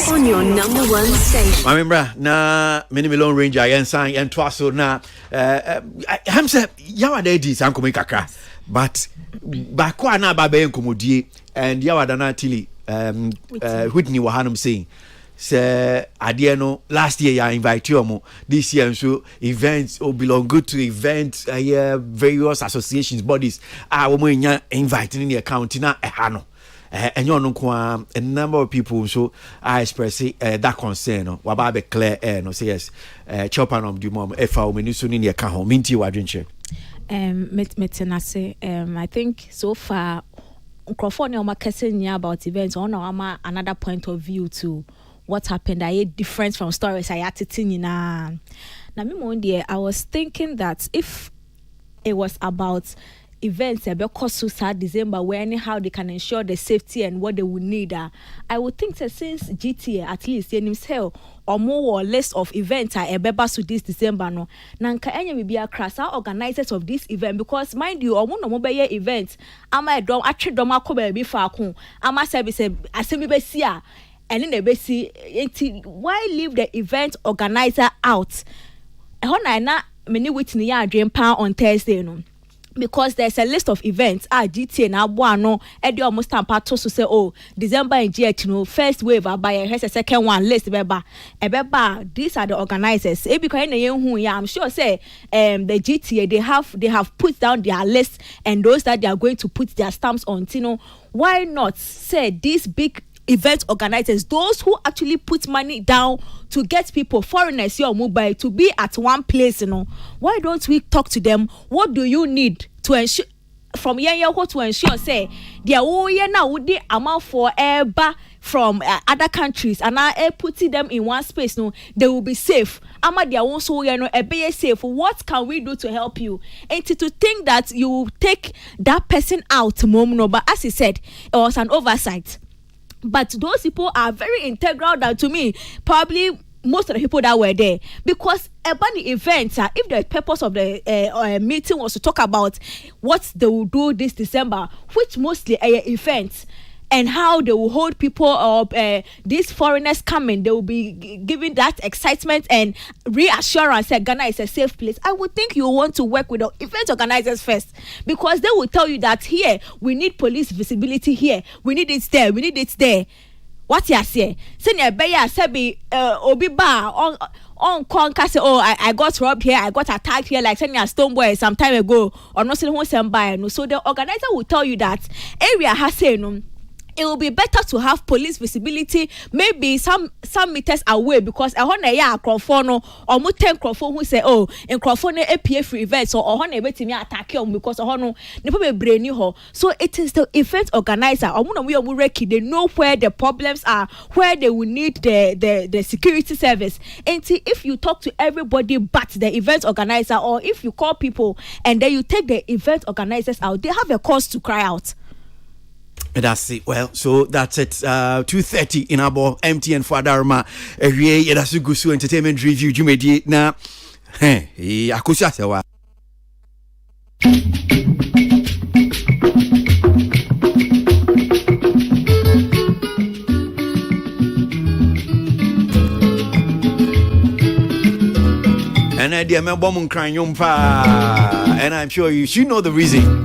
on your number one station. I remember na minimum long range and sign and twice na I'm say yawa dey dis am come kakra but bakwa na ba be nkomodie and yawa da na tili Whitney Wahanum saying say adie no last year ya invite you this year so events belong good to events various associations bodies wo inviting in the account na no. And you know, a number of people so I express that concern. No, wababe clear air no say yes. Chopan of the mom. If I when soon in your car, minty wadrinche. I think so far, Crawford no makasing about events. On another point of view to what happened. I had different from stories I had to tell na. Now me one day I was thinking that if it was about events because December where anyhow they can ensure the safety and what they would need. I would think that since GTA at least himself or more or less of events are ebeba so this December no nanka enya me be a class organizers of this event because mind you omo no mo be event ama edom atwe dom akoba bi fa ko ama service asemi be sia ene na be si why leave the event organizer out ehona na me ni Whitney ya adwen pa on Thursday no. Because there's a list of events GTA na boano edi almost tampato so say December in GH no first wave by a second one list ebeba these are the organizers because I'm sure say the GTA they have put down their list and those that they are going to put their stamps on why not say these big event organizers, those who actually put money down to get people, foreigners here or mobile, to be at one place, why don't we talk to them? What do you need to ensure from here to ensure say they are now would the amount for from other countries and now putting them in one space, they will be safe. Ama they are also safe. What can we do to help you? And to think that you take that person out, but as he said, it was an oversight. But those people are very integral that to me, probably most of the people that were there, because about the event, if the purpose of the meeting was to talk about what they will do this December, which mostly events, and how they will hold people up, these foreigners coming, they will be giving that excitement and reassurance that Ghana is a safe place. I would think you want to work with the event organizers first, because they will tell you that here we need police visibility, here we need it there, we need it there. What you say? Senior Beya Sebi Obi Ba on Conca say, oh, I got robbed here, I got attacked here, like senior Stoneboy some time ago, or no saying who. So the organizer will tell you that area has said it will be better to have police visibility, maybe some meters away, because a hona ya crofone or muten crofone who say, oh, in crofone APA free events or hona waiting me attack you because a hono never brain you. So it is the event organizer or they know where the problems are, where they will need the security service. And see, if you talk to everybody but the event organizer, or if you call people and then you take the event organizers out, they have a cause to cry out. That's it. Well, so that's it. 2:30 in our MTN for Adarma. Every that's a good entertainment review. You made it now. Hey, akusha sewa. And I dear member mun crying and I'm sure you should know the reason.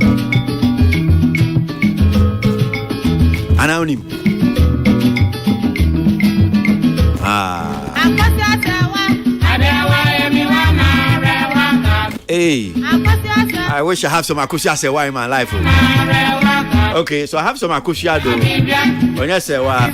Anonym. Hey, I wish I have some akusia sewa in my life. Okay, so I have some akusia though. When you say what?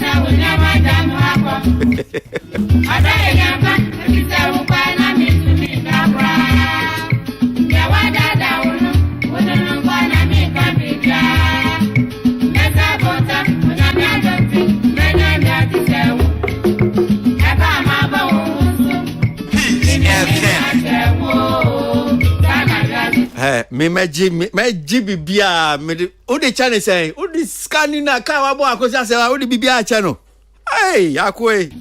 Me bibia me o de channel say o de scanning na ka wa bo akosia say o de bibia channel. Hey, akwe.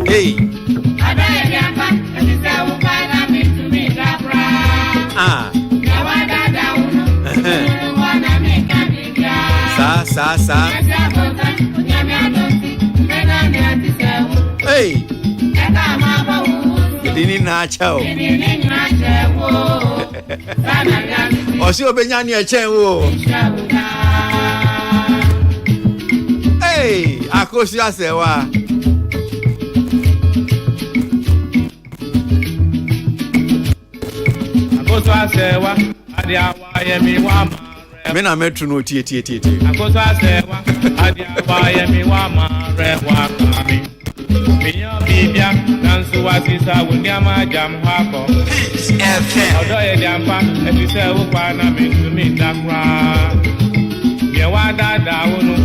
Hey. Sa. Hey. Dini na chao. Osi obenya ni eche wo. Hey, akosi asewa. Akoso asewa, adiawa yemi wa ma. Me na metro no tie. Akoso asewa, adiawa yemi wa ma re wa kami. Miyo bibia, nansu wasisa wunyama jam hako. Odo ye diampa, efise ukwa na mitumi dakra. Yewa dada unu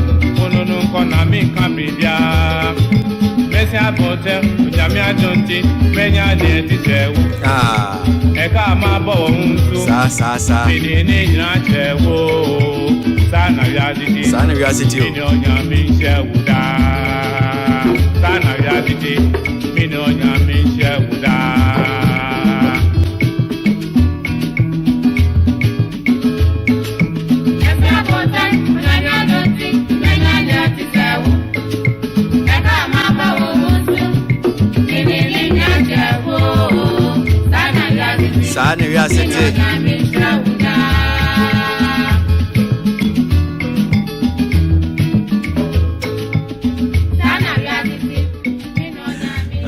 nkona minka bibia. Mesi apote, ujami ajonti, menya de tisewu. Eka mabo unsu. Sa. Midini jina chewo. Sana reality. Minyonya minche uda. Sana reality. Minyonya minche uda. that's it.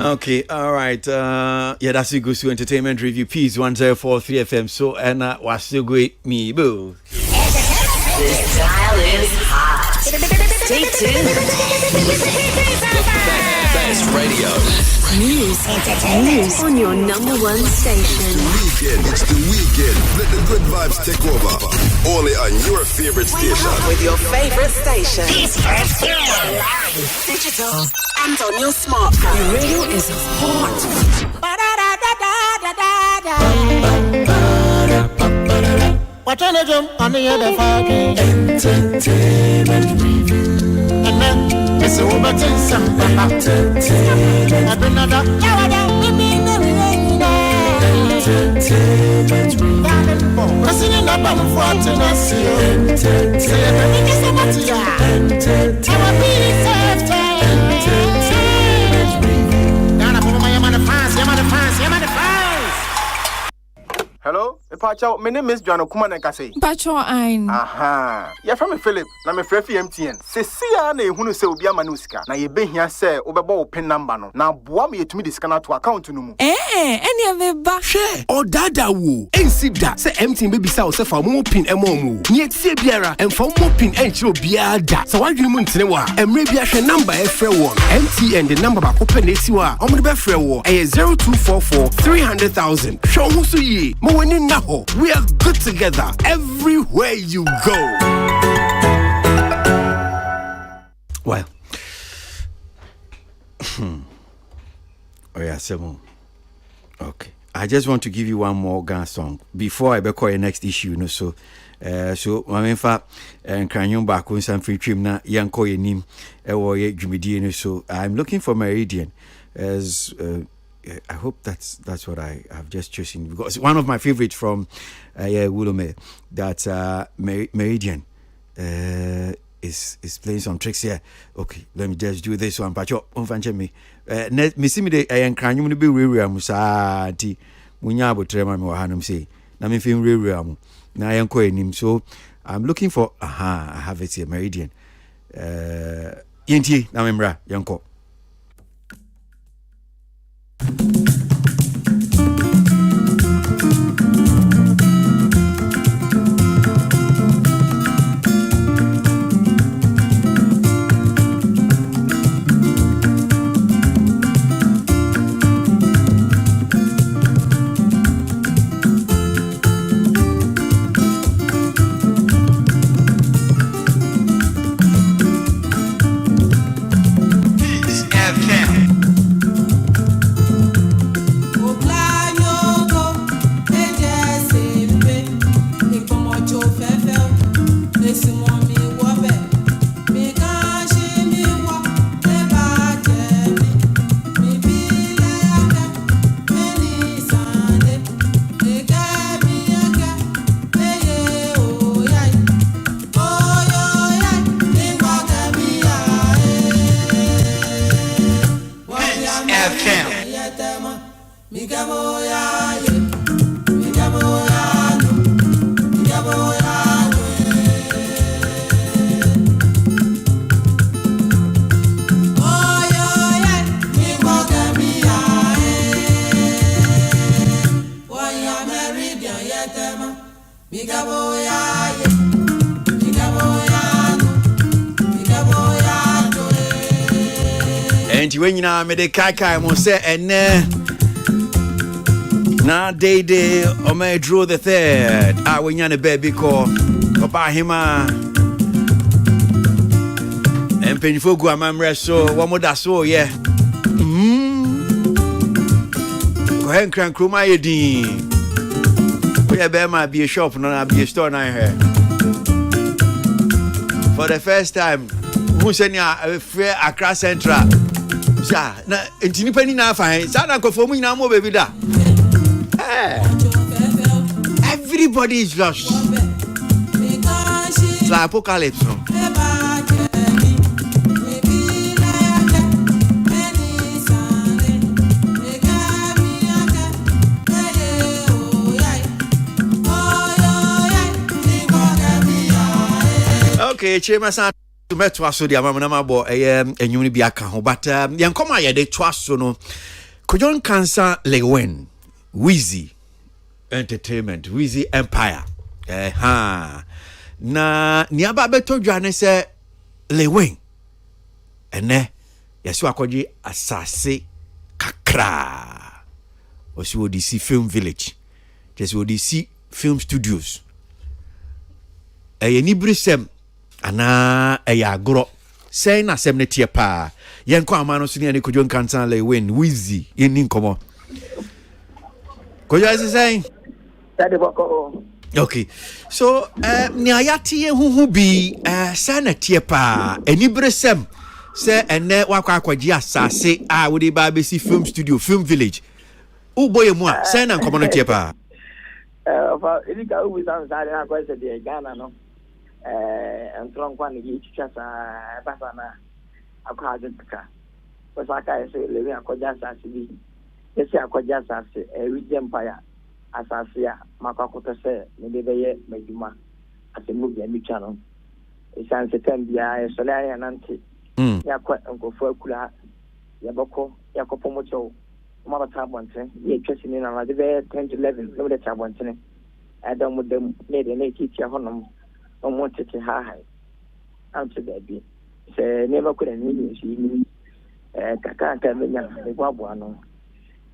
Okay, all right. Yeah, that's it. Goes to entertainment review. Peace 1043 FM. So, and what's still great? Me, boo. This dial is hot. Stay tuned. Best radio. News on your number one station. It's the weekend. Let the good vibes take over. Only on your favorite station. With your favorite station. Live, digital, and on your smartphone. Your radio is hot. What on the jump on the other fucking Entertainment review. and then it's over to some Entertainment. I've been another Entertainment review. Pressing in the bum for to not see you. Entertainment review. Down up over my man the fans, man the fans, man the fans. Hello, Pacho, my name is John Okuman and Kase. Pacho ein. Aha. Yeah, from Philip, na me frɛ MTN. Se sia na ehunu se obi ama no sika. Na ye behia se obɛbɔ pin number no. Na boa me yetumi de sika na to account no mu. Any of the ba. Share or dada wo. Ensi da se MTN baby sa o se fa mo pin emo mu. Ni etie biara en fa mo pin enchiro biara da. So wadwi mu ntene wa. Emre bia hwe number e frɛ won. MTN the number ba ko pe na esi wa. Omo de be frɛ wo. 0244 300,000. Show hu so yi. Mo wani na ho. We are good together everywhere you go. Well. Oh yeah, Semo. Okay. I just want to give you one more Ghana song before I call your next issue, so my fa Kranyon back on some free trim na yanko yenim ye jumidi so I'm looking for Meridian as I hope that's what I have just chosen, because one of my favorites from Wulome, that Meridian is playing some tricks here. Okay, let me just do this one. But me see me the Kranyon be real musa ti munya abotrema me wa hanum say na me feel real na yanko enim, so I'm looking for I have it here, Meridian yenti na memra yanko. When you know me the kai mo say ene na day o me draw the third when you na baby call papa hima and penifo gu amamre so one more that so yeah go ahead crank kroma yedin we be ma be a shop no be a store na here for the first time who send ya free Accra Central. Ja, na entini pani na fine. Sa na ko fomu nyina mo baby da. Everybody is lost. It's like apocalypse. No? Okay, Chema to met was so the amama bo enyum bi aka ho but yen come aye de twaso no Kojon Cancer Lewin Wheezy Entertainment Wheezy Empire na niaba beto dwane se Lewin ene yeso akoji asase kakra osi odisi film village just odisi film studios ni brisem ana agro say na sem ne tie pa yen ko amano so ne Kojon Cancer Lewin Wheezy yen nkomo Kojo is saying okay so ni ayati huhu bi say na tie pa ni brisem say ene wakwa akwaji asase we dey ba be see film studio film village uboye mu a say na nkomo no tie pa ilika ubu sanzari na kwa se Ghana no entron kwa ni chicha sa basa na akwa ajika kwa ka ese lewe akoja asase bi ese akoja asase Wheezy Empire asase ya makwakoto se ne de beye meduma asemu bi ami twa no esanse tambia esole aya nante yakwa nkofo akula yabako yakopo mocho mama tabonte ye twesi ni na de be 10 to 11 no de tabonte ne adam mo dem ne de ne kitia honom o mo tete ha ha anto da bi se ne ba kura ni shi ni kaka menya ne gwabo ano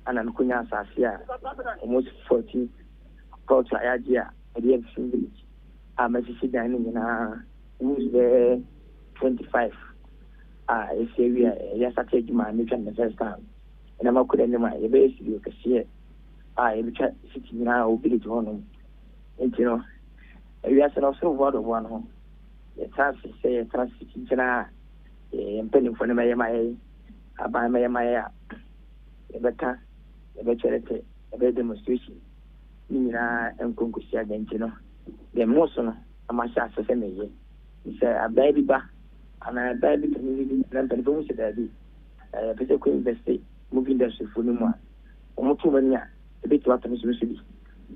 ana nkunya asase a almost 40 culture ayajia area village amasi dan ni na who's the 25 ese area ya sate juma ni kan the first time na makura ni ma ye be esi ka sie ye bi cha city na o village hono entino area se no so word of one ho ye traffic say traffic jina empeni fo ne ma ye aba ma ye ya ye beta ye be cherete ye be demonstration ni na enkonkusia gentino de moso no amasha asese me ye se abai ba ana baby community na pele bo se dabi pese ko investi movie industry fu ni mo o mo tu banya e be tu atani so bi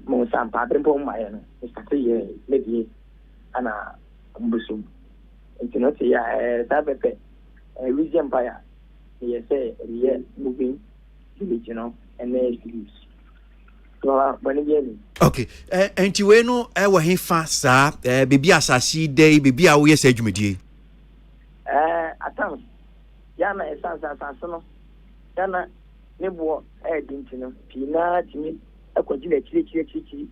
mo sam pa bre bo ma ye no start ye maybe ana mbusu entino te ya tabepe Wheezy Empire ye say ye movie village no and series so bani ye okay enti we no e wo hefa sa bibi asasi dey bibi a wo ye sa dwumedie atam yana esansa no yana nebo dintino pina timi akojile chiri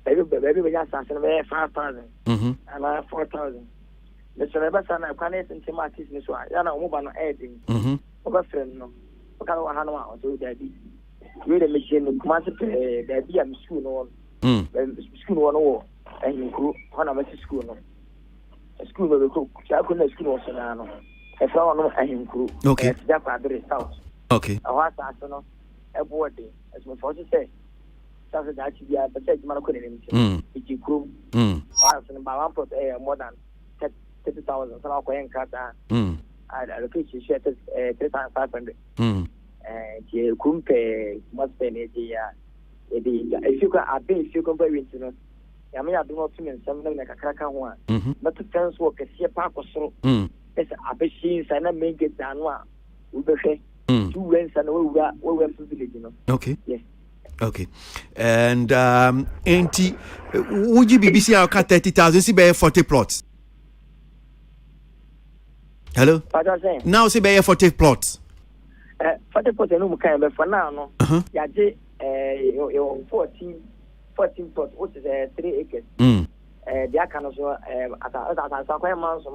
baby be ya sansa no be 5,000 ana 4,000 the sereba sana kwanet ntima artist ni so yana omuba no edin oba friend no okara wa hanu a so dabi we the machine kuma se dabi am school no no nkuru hana ma school no school no ko cha na school no sana no e fa no ahinkuru okay ja kwadre south okay awa sa no e body as mo for say sa da chi bia ba say ma ko ne ni chi kuru so no ba 1 more than 30,000 so ko en kata allocation share 3,500 je kumpe must pay ne dia if you can buy it no ya me adu no tumi nsam na kakraka ho a but trans work se pa akosoro esa abeshi sa na make dano a we be hwe two wens and we village no okay yes okay and enti would you BBC our 30,000 see by 40 plots hello now see by 40 plots 40 plots no mu kan be for now no ya je 14 plots which is 3 acres they are kind of so ata kwa manso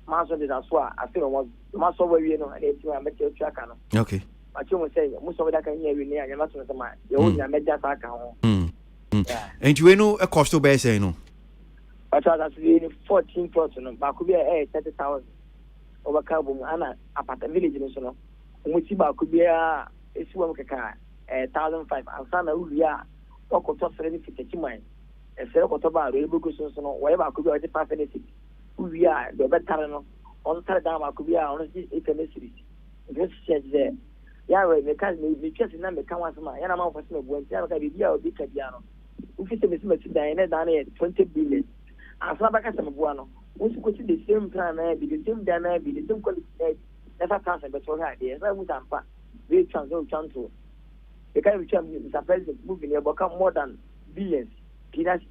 manso de so a feel was manso we no e ti am betu aka no okay achi mo say mo so da kan ye wi ni anya ma so ma ye wo nya meja sa aka ho and you know a cost to be say no but that's 14 plots no ba ku bi 30,000 over carbon ana apata village no so no mo ti ba ku bi esi wo keka 1,500 ansana uria okoto fere ni fiteki man efere okoto ba ro ebugo so no wo ba ku bi o di 550 uria do betare no on tare da ba ku bi on si etemesiri this change there ya we me kan me twese na me kan wasema ya na ma ofasi me buanti ya ka bi a obi ka bia no ufite me sima ti dan na dan 20 billion asaba ka se me bua no once you go to the same plan, be the same dana, be the same quality, never cancer, but for her, there's no mutampa. They transfer to. The kind of Mr. President moving here become more than billions. Peanuts,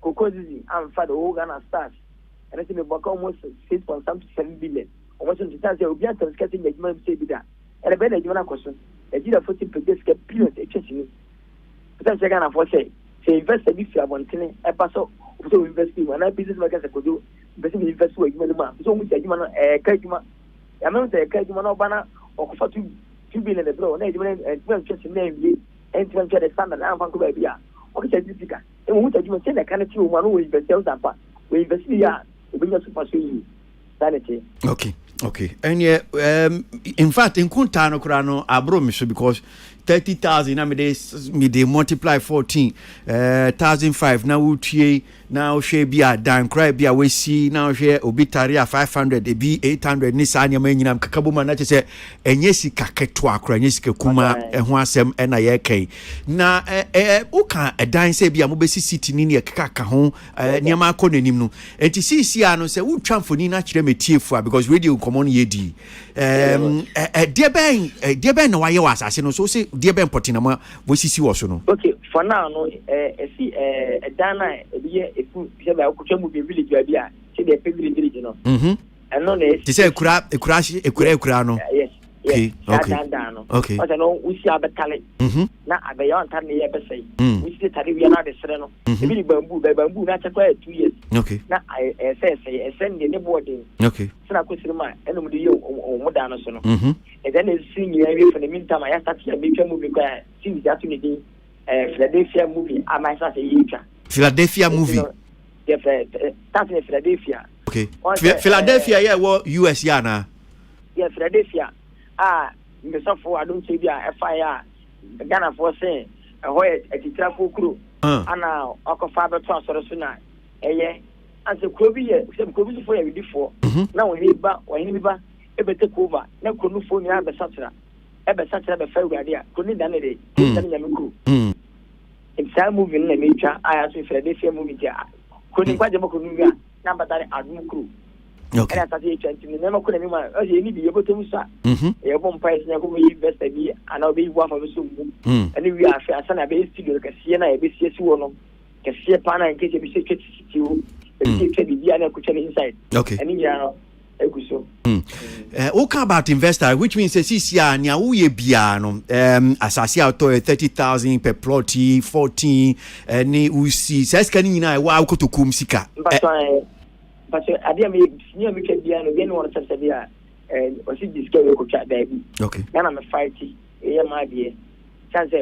Cocozi, and Father Hogan stars. And I think it become almost 6.7 billion. Almost in the time they will be getting the human say that. And a better human question. A deal of 40 per day get billions exchange. But I'm saying, for say invest a bit for one thing, a pass so investing when I business like I could do, invest with human demand. So much a human a kajuma. I mean, the kajuma banner or for 2 billion at low, and just name and to enter the standard and Vancouver. What is a difficult? And what you say, I can't you one who invest up. We invest here, we just pursue sanity. Okay. And yeah, in fact, in Kuntano Kurano, I brought me so because 30,000, I mean, they multiply 14,005. Now, now she be a dan cry be a we see now she obitaria 500, they be 800. Nissan, your man, Kakabuma, not to say, and yes, Kaketwa, Kraniska Kuma, and Wasem, and Ayake. Now, Oka, a dine say be a mobile city in a Kaka home, near my corner. And to see Siano say, who champ for Nina Chemetier because radio come on yedi. Dear Ben, no, I was, I so say, dear Ben Potinama, we see also no. Okay, for now, no, see, a Dana, if you could be really good idea, see the family village, you know. And no, they say a crash, yes. Okay. Okay. But I know we see our talent. Now, I be on time, never say. We see that we are not the Sereno. The bamboo, that's a quiet 2 years. Okay. Now, I say, send the boarding. Okay. So I could see my enemy, you or Modana. And then it's senior for the meantime, I have to make a movie where since that Philadelphia movie, I might say, Philadelphia movie. Yeah, starting in Philadelphia. Okay. Philadelphia, yeah, what US, Yana? Yeah, Philadelphia. The software I don't say FIR. Ghana for saying a way at the travel crew. And now, Uncle Faber transfer sooner. Yeah, and the Kobe, some Kobe for you before. Now, when he back, ever take over. Now, couldn't phone you have a Satra. Ever such a fair idea. Couldn't done it. In some movie in the nature, I have to Philadelphia movie. Couldn't quite a number that I do crew. Okay. And I started to never could anyone be able to start. A bomb price never will invest a year, and I'll be one of the soon. And we are fair, son, I be studio, Cassiana, a BCS one, Cassia Pana, in case you be you, Diana could inside. Okay. And in general, okay, about investor, which means a CCR near Uye Biano, as I see out 30,000 per plot, 14, and we see says Canina, wow, to Kumsika. But I didn't near me can be again one of severe and was it this girl could chat baby. Okay. Then I'm a fighty, my dear. Chance,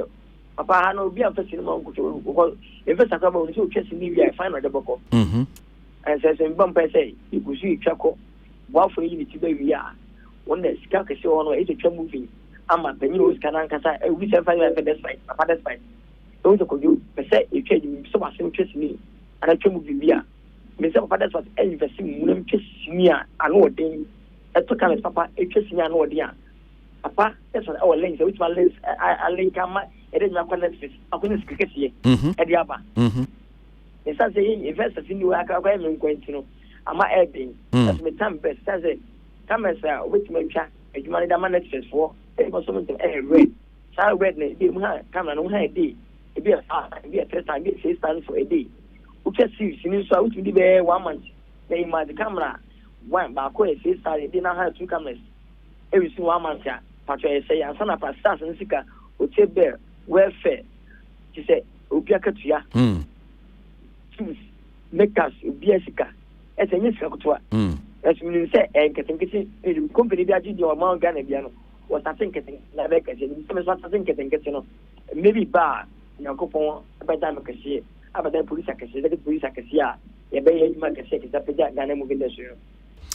Papa, I know be a festival because if it's a couple of chasing me, I find the book. And says in Bumpy say, you could see Chaco, wow for you to baby. When the scout is so on 8 movie, I'm a penny canan cassa, we shall find a despite, a father's fight. Those could do, but say, you change so much interest me, and I can move via. Mr. Fathers was investing in Chessia, and what thing. I took on Papa, a Chessia, and what dear. Papa, that's what our links, which my links, I link on my, it is my connections. I couldn't speak here at the Abba. It's as a investors in you, I can't going to know. I'm my adding. That's my time best. As a come as a which may chat, and you manage the managers for, it was something to air red. So I read the come and on her day. It be a test, I get 6 times for a day. Which is serious, so I would be there 1 month. They might the camera one back way, they didn't have 2 cameras. Every single 1 month, but I say, and son of a stars and sicker would say bear welfare. She said, Upiakatia. Make us be a sicker. As a Niska. As we say, and getting company that did your Mount Ghana was I think getting like I think getting maybe bar, your coupon, by time I can see. But then police I can see, police I can see, a baby man can say, is that Ghana moving the show.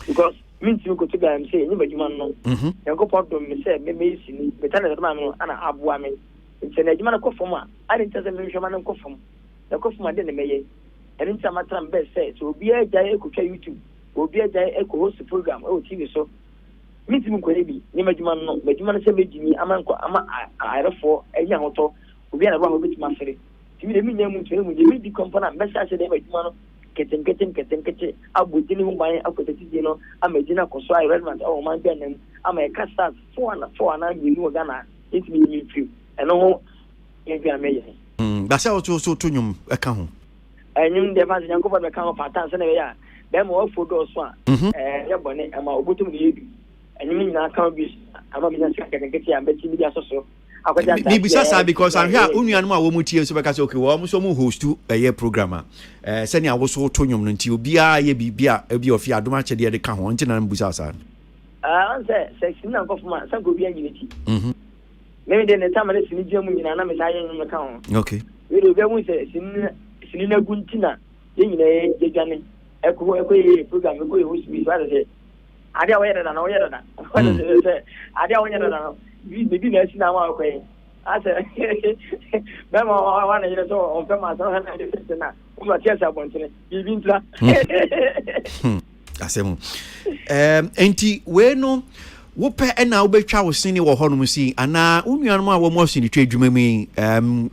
Because means you go to them and say, anybody man know. You go pop them and say, maybe see, but tell the man, and I have woman. It's an edge man of Kofoma. I didn't tell them, man of Kofom. The Kofoma didn't may. And in some time best says, will be a giant could YouTube, will be a giant echo host program, oh, TV so. Meet him could be, image man, no, but you man say, me, I'm a for a young auto, will be a wrong with my city. To me, the component message they make man ketenkete abudini ho ban akotati no amagina koso I relevant o man gbanem ama e kasa for na yinu Ghana it me you feel eno ho e bia me ye ba sa so to nyum e ka ho enyum de fa nyankopɔ be ka ho patan se na ya dem o fodo so a ye bone ama obotum ne yebi enyum nyina ka bi ama bi na ketenkete am beti bi asoso Bibi sasa because I'm here unuanu a wo mutie so beka say okay wo so mu host a programmer sani awo so to nwom no nti obi a ye bibia ebi ofi adoma chede de ka ho nti na mbu sasa say section na kofuma sanko bi anyiniti me de ne tamale sini jemu nyina na me saye nyum ka ho okay we do be mu say sini na guntina ye nyina ye dwane eko ye program eko ye host bi so say ade a wo yeda na wo yeda da say ade a wo yeda na bibi na esi na wa ko yi ase be ma wa na yire so on pe ma so na de na o ma tia sa bontene bibi ntra asemu enti we no wo pe na wo betwa wo sini wo hono musi ana unuanum a wo mo sini twa adwuma mi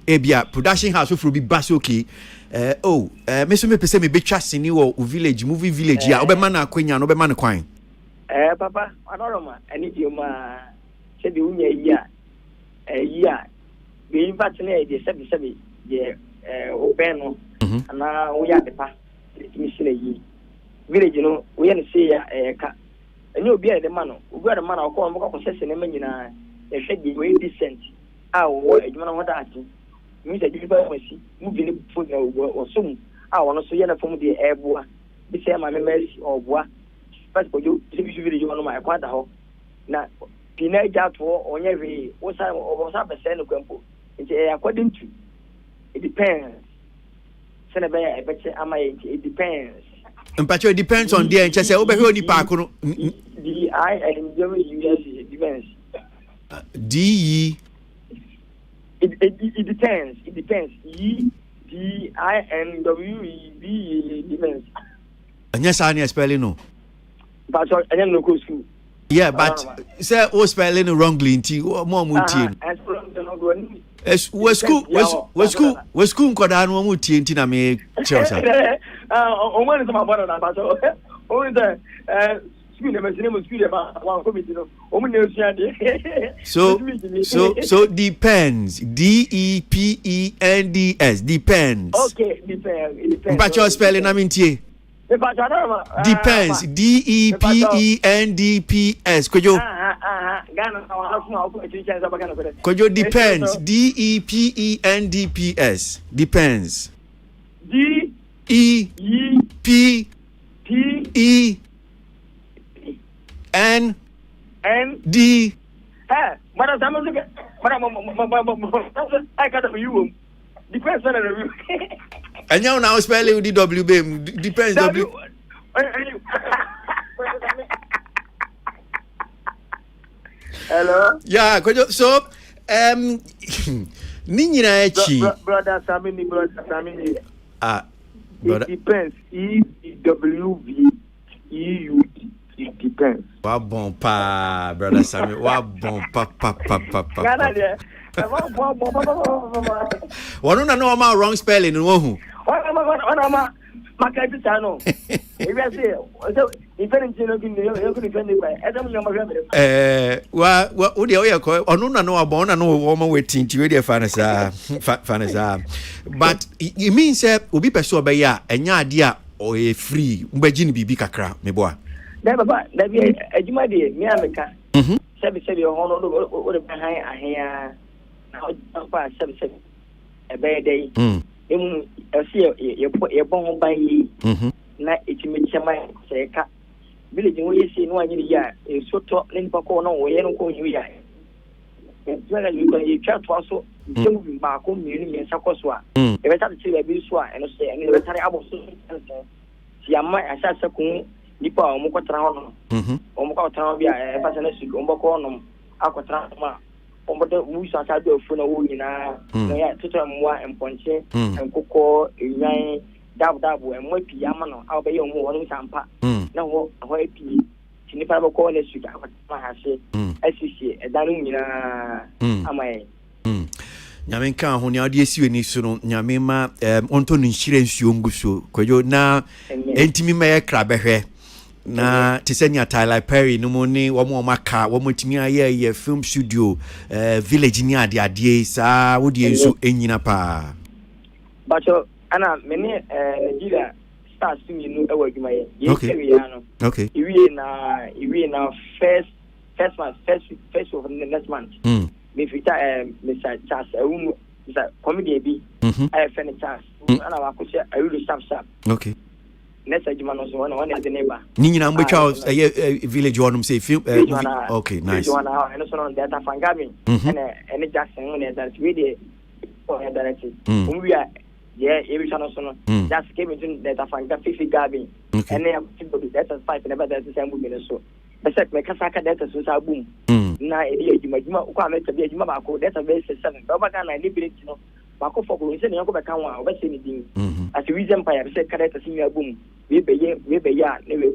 ebia production house fro bi basoki me so me pese me betwa sini wo village movie village ya obema na akwanya no obema na kwan papa anoroma ani dioma se de unya iya be invite na de sebi je open no na wo ya de pa mi sile yi village no wo ya ne se ya ka eni obi a de ma no obi a de ma na ko mo ko sese ne manyina e hwe de we decent a wo adwuma no hoda ati mi se di ba masi mu bi ne fo na wo so mu a wo no so ye na fo mu de eboa bi se ma me mercy oboa pas ko jo se bi village no ma e kwada ho na pina jato onye we wo sa pese no kwampo nti according to it depends sene be e beche ama it depends mpacho it depends on there nche se wo be hwe oni pa ko no the I and it depends D it depends E D I N W E B depends anya sa ni spelling no but anya no go school. Yeah, but say o spelling wrongly nti mo tie we school nkoda no mo tie nti na me cheosa o mo ni sama bana na ba so o ni school na me mo school ba wa committee no o mo ni osua de so depends DEPENDS depends okay depends but your spelling na me tie depends DEPENDPS kojo kojo depends DEPENDPS depends DEPEND depends on the and now spelling with DWB depends W. Hello. Yeah, so ni nyina echi brother Samini brother it depends EWV EUD it depends wa bon pa brother Sami wa bon pa Wanu na no ma wrong spelling no hu. Wana ma makati tano. Ebi ase different no bi no you could defend by. Adam nyama hwe. Wa wo de o ko onu na no abon na no wo ma wetin ti we de fanasa. But it means obi person obeya enya ade a o e free mbaji ni bibi kakra meboa. Da baba da bi adwuma de mi ameka. Sebi ho no o de behind ahia. Na o pa sebi ebe dey emu ase ye bon ban yi na etimi chema se ka village wo yesi no anyi ya soto ne nipa ko no wo ye no ko yu ya twala ni ko ye twa to so temu ba ko mienu me sakoso a e be ta ti bi so a eno se eno be tare abo so si amma asasa kun nipa o mo ko tra ho no o mo ko tra bi a e fa se na su o mo ko no akotra ma omodo wusa ta do fu na wo nyina no ya tutu mwa emponche enkoko enyan dabu emwa pi ama no a obeye omo wonu sampa na ho epi tinipa ba ko na su ka ma ha se asisi edanu nyina amaye nyame kan ho ne ade si oni so no nyame ma onto no nhire nsuo nguso kwadwo na entimi ma ye kra behwe na tisenya Tyler Perry no mo ne wo mo maka wo mo timi aye film studio village ni ade sa wo de enso enyina pa bacho ana mene Nigeria stars mi no e wadwuma ye okay iwie na first of the next month me fita Mr. Charles Mr. comedy bi I finish Charles ana wa ko se ayulu sharp okay next ajuma no so one is the neighbor ni nyina mbecha village one say film okay nice one and so on data fangami and Jackson on that we dey for directed we are every channel so no just came into data fanga 50 gabi and then that 5 never that same movie so except me kasaka data so sa boom na edi ajuma ko ameta bi ajuma ba ko data base 7 ba ga na liberty no ba ko for ko se ne ko be kan wa obese ni din as we empire say data senior boom we be ya ne we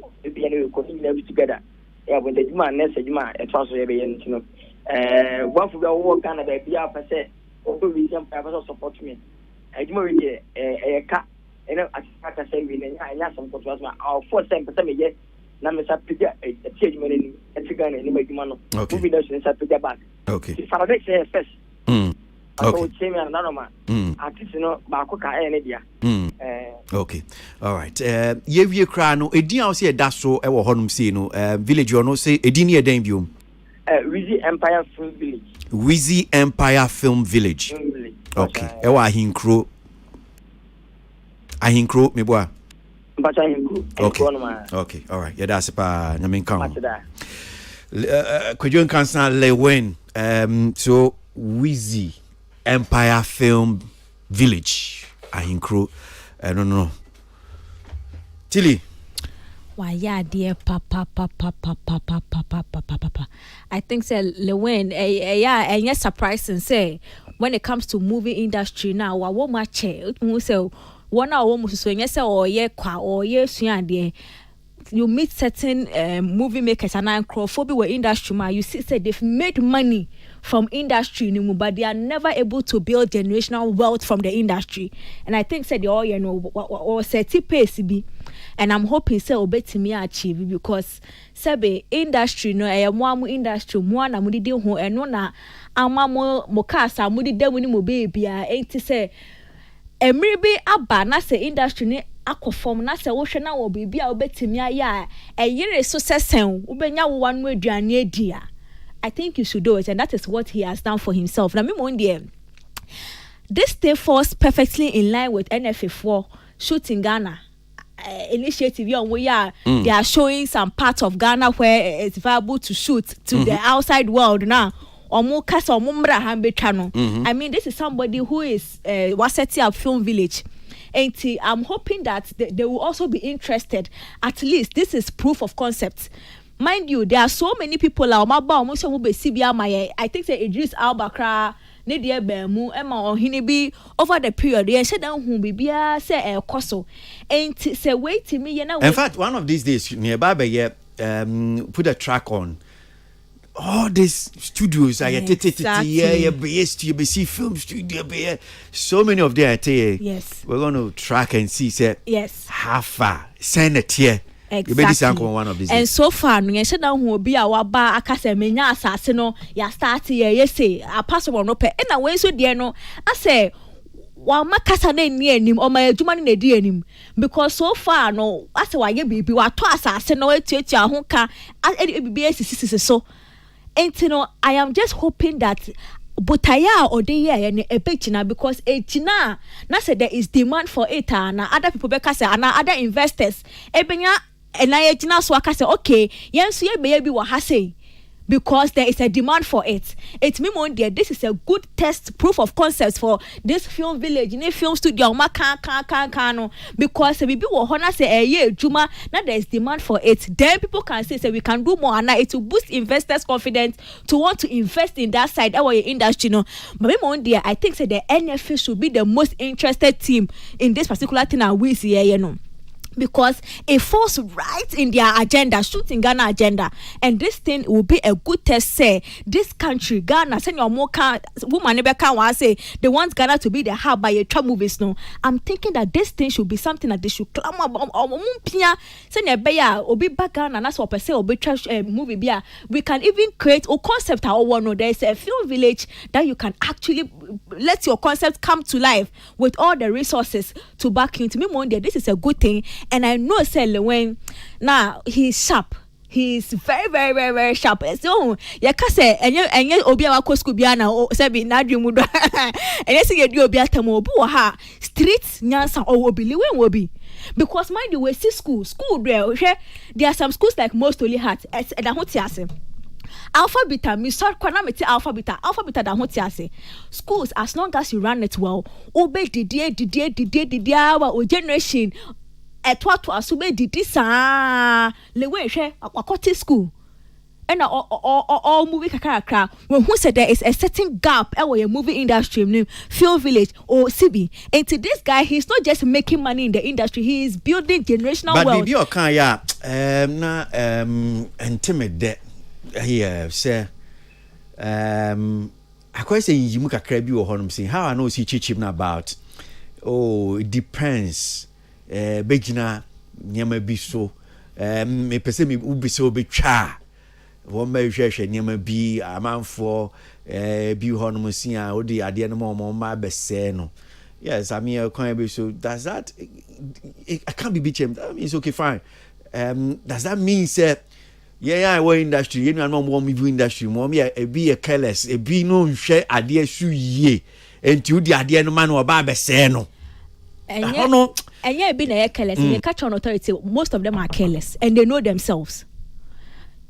ko ni every together yeah when the juma next juma e twa so ye be yen no one for go Canada be ya fa say o ko we empire fa support me ajuma we ka ene aka say we ne nya some ko was ma our for 10% me ye na me sa pija ajuma ni etiga ne me juma no we be no sa pija back okay if I say first okay okay all right ye wie kra no edin a say da so e wo honum say no village ono say edin e den biom Wizzy Empire Film Village Wizzy Empire Film Village okay e wa ahinkro me boa mpacha ahinkro okay all right yeah that's pa nyame kan kwadjon kansa Lewin so Wizzy Empire Film Village ahinkro no Tilly why dear papa I think say Lewin and yes surprising say when it comes to movie industry now wa match who say one hour almost so yes or ye kwa or ye suande you meet certain movie makers and acrophobia were industry ma you see say they've made money from industry but they are never able to build generational wealth from the industry and I think said oh you know or set pace be and I'm hoping say obetimi achieve because sabe industry no mo industry mo na mo didi ho eno na ama mo kasa mo didi mu ni mo baby a enti say emiri bi aba na say industry ni akofom na say wo hwe na wo baby a obetimi aya eyire so sesen wo benya wo wanu aduane adi a I think you should do it, and that is what he has done for himself. Now, this stay force perfectly in line with NFA4 shooting Ghana initiative. They are showing some parts of Ghana where it's viable to shoot to the outside world now. I mean, this is somebody who is was setting up Film Village. And I'm hoping that they will also be interested. At least this is proof of concept. Mind you, there are so many people out almost I think say Idris Albakra, Nadia Bemu, Emma or Hinibi over the period. They said down whom be say a coso. And say wait to me, you know. In fact, one of these days nearby put a track on all these studios I see film studio so many of them yes we're going to track and see say yes how far send it here. Exactly. One of these and days. so far no yeshe dan ho bi a waba akase menya asase no ya start ye say a password no pe e na we so de no ase wa makasa na ni anim o ma adwuma na di anim because so far no ase wa ye bibi wa to asase no atuatua ho ka bibi asisi so entino I am just hoping that butaya or dey here ne ebechina because echina na say there is demand for it and other people be say and other investors ebenya and I so I can say okay yes ye be wa ha say because there is a demand for it. It's me mon dear, this is a good test proof of concept for this film village in a film studio ma can because we be hona say ye juma now there is demand for it. Then people can say we can do more and it will boost investors' confidence to want to invest in that side our industry no. But me mon dear, I think say the NFA should be the most interested team in this particular thing and we see here you know. because it falls right in their agenda, shooting Ghana agenda, and this thing will be a good test. Say this country, Ghana, send your more woman never can say they want Ghana to be the hub by a trap movies. No, I'm thinking that this thing should be something that they should clamor about. Send your beya or be back Ghana, and that's what I say or be trash movie. Beer, we can even create a concept. Our one, no, there's a film village that you can actually let your concept come to life with all the resources to back into me. One day, this is a good thing. And I know when now he's sharp. He's very, very, very, very sharp. So you can say and you obi awako school biana o sebi na dream do. And you see you do obi atamo obi wo ha street nyansa or obi liwen obi. Because mind you we see school there are some schools like most only heart and I want to ask Alpha Beta, me start quanamity Alpha Beta that want to say schools as long as you run it well, obey the generation at what was obey the sa lewe akoti school. And all movie kakara when who said there is a certain gap in movie industry, film village or CB. And to this guy, he's not just making money in the industry, he is building generational wealth. But maybe you can intimidate here, sir. I quite say you muka crabby or honum saying how I know see chichim about. Oh, it depends. Begina nyama be so. Me pese me ubi so be cha. One may share nyama be a man for be honum saying I the idea no more my best no. Yes, I mean I can't be so. Does that I can't be beaten. That means okay, fine. Does that mean sir? Yeah, I work industry. You know, I'm not more movie industry. More me a be a careless. A be no share idea su ye. And to the idea no man or barbe say no. And yeah, being a careless. You catch on authority. Most of them are careless and they know themselves.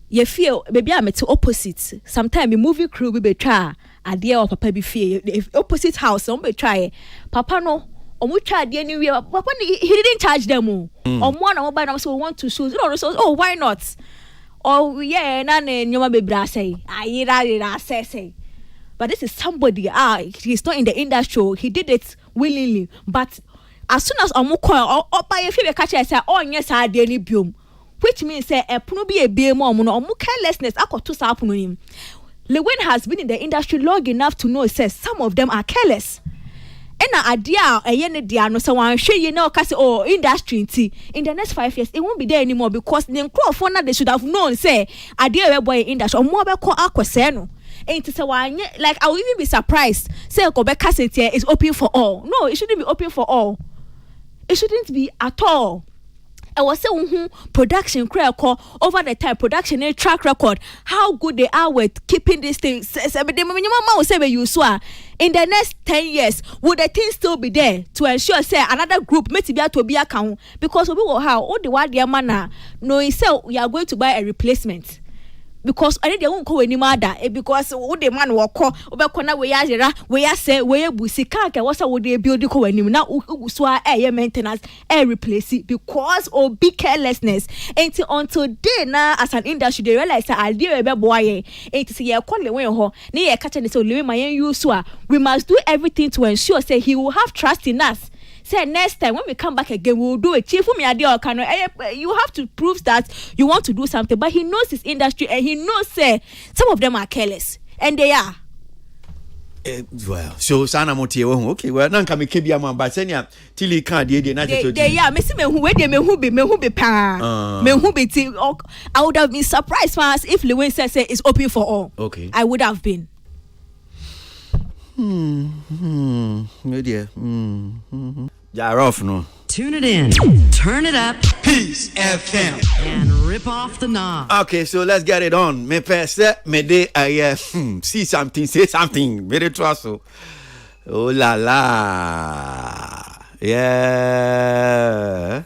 You feel maybe I'm at opposite. Sometimes the movie crew will be try idea of papa be fear. If opposite house, some be try. Papa no. We tried anywhere. Papa he didn't charge them. On one or by so want to shoot. Oh, why not? Oh yeah, nane nyoma bebra say. Ayira say. But this is somebody. He's not in the industry. He did it willingly. But as soon as omukọ opa ye fe catch say onye sa de ni biom, which means say epuno bi ebie mo omu carelessness akoto sa apuno nim. Lewin has been in the industry long enough to know says some of them are careless. Ena adia eyene dia no say wan hwe ye na okase oh industry nti in the next 5 years it won't be there anymore because the crowd na they should have known say adia we boy industry omo be ko akwese no enti say wan like I will even be surprised say ko be cassette here is open for all. No, it shouldn't be open for all. It shouldn't be at all. I was saying production call over the time production and track record how good they are with keeping this thing. In the next 10 years, would the thing still be there to ensure say another group may be able to be account because we will have all the while their manner knowing so we are going to buy a replacement. Because I don't go any matter because what the man will call over corner we say we busika was would they build the any now air maintenance air replace it because of big carelessness until day now as an industry they realize that idea be boy ain't see ya call away ho near catching so living my use we must do everything to ensure say he will have trust in us. Say next time when we come back again, we will do it. Chief you have to prove that you want to do something, but he knows his industry and he knows say some of them are careless, and they are. Well, so sana motie okay. Well, nan kame kebia man, but senya till he can't dey na to. They are. Me see me who be pa. Me who be. I would have been surprised fast if Lewin say it's open for all. Okay. I would have been. Media. Yeah, rough no. Tune it in, turn it up, Peace FM, and rip off the knob. Okay, so let's get it on. Me pese me de see something, say something. Very trust. Oh la la, yeah.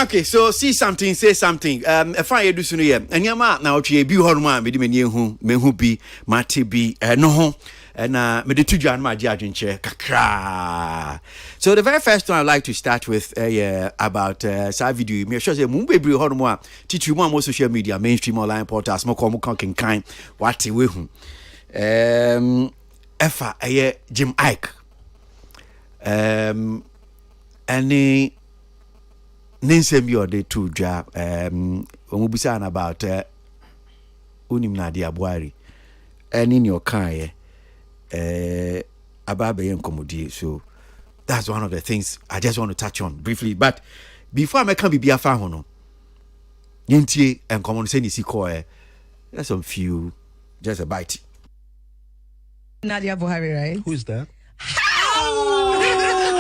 Okay, so see something, say something. If I do soon here, and yama now be horma, me who be Mati be no and me the two John my judging chair kakra. So the very first one I'd like to start with about sa video. Me sure say mumbe be horma teach you more social media, mainstream online portals, more can kind what we hu. Efa Jim Ike. Any Ninsem bi ode to dwa omubisa about unim na dia boari any your kan about be enkomodie. So that's one of the things I just want to touch on briefly, but before I can be afa ho no yentie enkomo say ni siko there's some few, just a bite. Nadia Buhari, right? Who is that?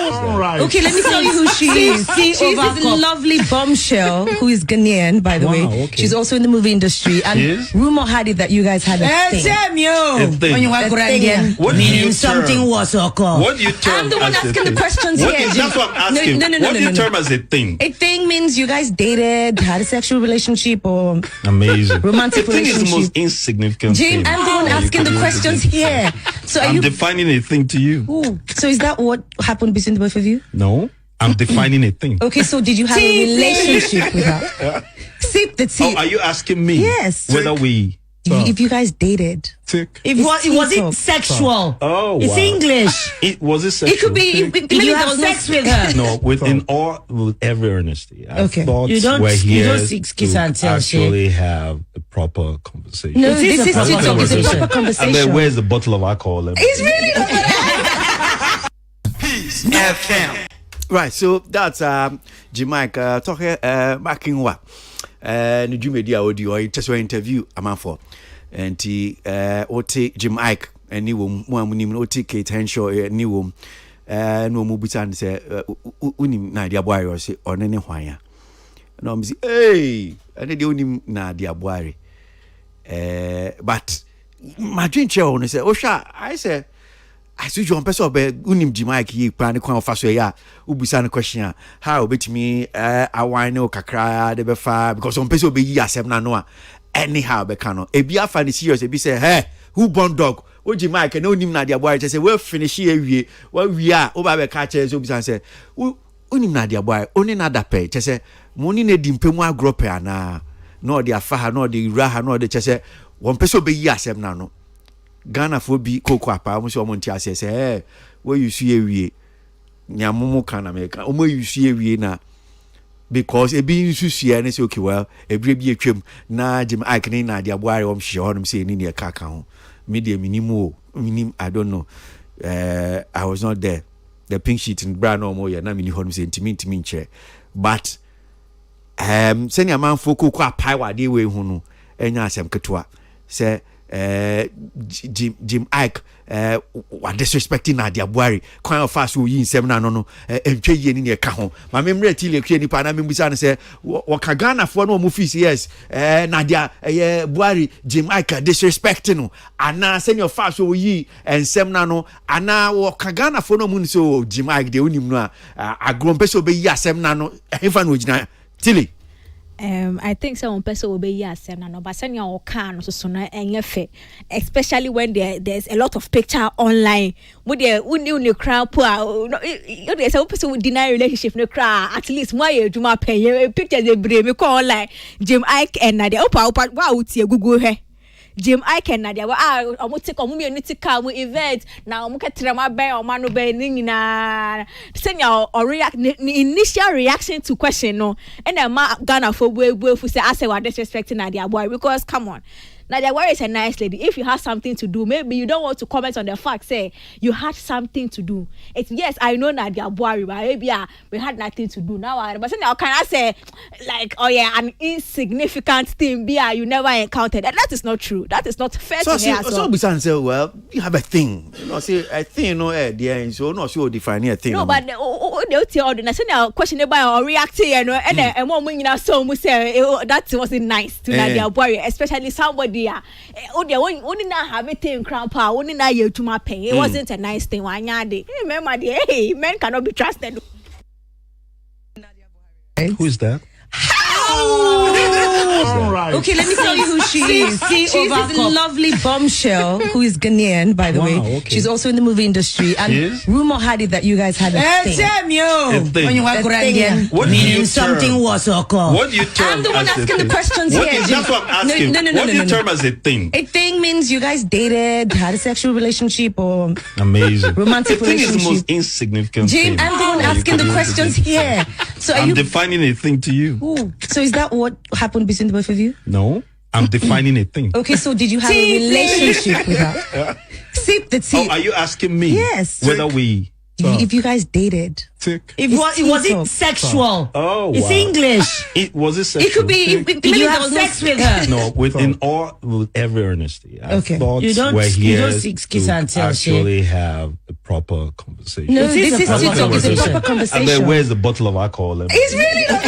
Right. Okay, let me tell you who she is. She's this lovely bombshell who is Ghanaian, by the way. Okay. She's also in the movie industry. And rumor had it that you guys had a thing. When you were Ghanaian, meaning something was occurred. What do you term I'm the one asking the questions here. That's what I'm asking. No. What do you term as a thing? A thing means you guys dated, had a sexual relationship, or amazing romantic relationship. Thing is the most insignificant Jim, thing. I'm the one asking the questions here. So I'm defining a thing to you. Ooh. So is that what happened between the both of you? No, I'm defining a thing. Okay, so did you have a relationship with her? Sip the tea. Oh, are you asking me? Yes. Whether we... If you guys dated. Tick. Was it sexual? Oh, it's wow. English. Was it sexual? It could be. Did you have sex with her? No, with every earnesty. I thought you don't. we're here to actually have a proper conversation. No, this is TikTok. It's a proper conversation. And then where's the bottle of alcohol? It's really not. Peace FM. Right, so that's Jamaica talk backing what the media audio or just interview a man for and ote Jim Ike and new one ote Kate Henshaw new no mubutan say unim na dia boy or say on any wire no me say hey and they unim na dia boy but my dream chair on say osha I say I see you on person be unim Jamaica yi plan kwan fa so ya ubusa no question how betimi awan no kakra de be fa because on person be yi asem na no anyhow be kan no e bia fa ni serious e bi say hey who born dog o Jamaica no unim na dia boy say we finish here wie we a o ba be ka che so ubusa say unim na dia boy oni na da pe che say money na di mpemu agro pe ana no de afa ha no de ira ha no de che say won person be yi asem na no Ghana for be cocoa apa almost omontia say where you see ewie nyamumu kan America omo you see ewie na because e bi nsu sia na say okay well e bre bi etwem na Jim Ike na dia boare om hye honum say ni ne ka ho media minimo minim I don't know I was not there the pink sheet in brand no more na mini honum say intimi nche but senior man for cocoa apa wa de we hu no enya asem ketoa say Jim Ike wa disrespecting Nadia Buhari kwan of fast we yin na no entwe ye ni ka ho ma memre ti le kre ni pa na membusa no say waka Ghana for no mu fees yes Nadia Buhari Jim Ike disrespecting no ana senior fast we yin ensem na no ana waka Ghana for no mu so Jim Ike de onim no agron peso be yi asem na no efa no gina tili I think some person will be yes and no but send your can so na enyefe especially when there's a lot of picture online with the uni crowd poor there's a person with deny relationship no crowd at least why you do my pay pictures they bring me call online Jim Ike and Nadia opa wow tie Google he Jim Ike and Nadia omo take omo me unity car mo event na omo ketra ma ben omo no ben ni nyina send your initial reaction to question no and ma Ghana for we say I say what disrespecting Nadia boy because come on Nadia Buhari is a nice lady. If you have something to do, maybe you don't want to comment on the fact, say you had something to do. It's yes, I know Nadia Buhari, but maybe we had nothing to do. Now, but now can I say like, oh yeah, an insignificant thing, you never encountered. And that is not true. That is not fair to hear. So Bisan say, well, you have a thing. You know, say a thing, no, there, so not sure defining a thing. No, but they'll tell you, now question about or reacting, you know, and one when you so we say that wasn't nice to Nadia Buhari, especially somebody. Only now have it in crown power, only now you to my pay. It wasn't a nice thing. Remember, hey, men cannot be trusted. Who is that? Right. Okay, let me tell you who she is. She's this lovely bombshell who is Ghanaian, by the way. Okay. She's also in the movie industry. And rumor had it that you guys had a thing. What do you something was occurred. What do you term? I'm the one asking the questions here. That's what I'm asking. No. What do you term as a thing? A thing means you guys dated, had a sexual relationship, or amazing romantic relationship. Is the most insignificant Jim, thing. I'm the one asking the questions here. So I'm defining a thing to you. Ooh. So is that what happened between the both of you? No, I'm defining a thing. Okay, so did you have a relationship with her? Sip the tea. Oh, are you asking me? Yes. Whether we... If you guys dated. Was it sexual? Oh, it's English. Was it sexual? It could be. Did you have sex with her? No, with every earnesty. I thought you don't actually have a proper conversation. No, this is TikTok. It's a proper conversation. And then where's the bottle of alcohol? It's really not.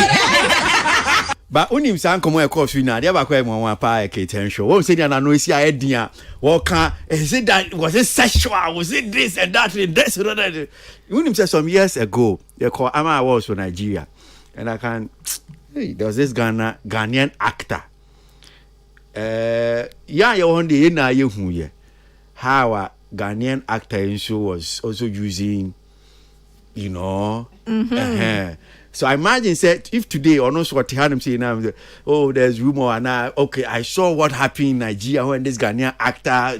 But unim san komo e course na dia ba kwa mo wa pa e tension. Won say dia na no isi a dia. Wo kan is it that was it sexual? Was it this and that and this and that? Unim say some years ago, they call Ama Awards for Nigeria. And I can there was this Ghanaian actor. Yeah, you one day na ye hu ye. How a Ghanaian actor in show was also using So I imagine said if today or no what him say now, oh, there's rumor and okay, I saw what happened in Nigeria when this Ghanaian actor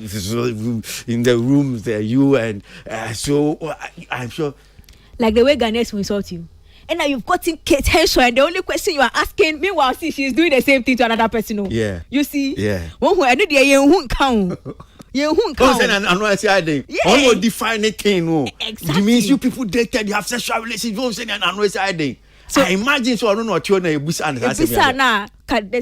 in the room there, you and so I'm sure. Like the way Ghanaians will insult you. And now you've gotten Kate Henshaw, and the only question you are asking, meanwhile, see, she's doing the same thing to another person. Yeah. You see? Yeah. One who I know you won't count. You won't count. Only define a thing. Exactly. It means you people dated, you have sexual relations. So I imagine so I don't know what you're the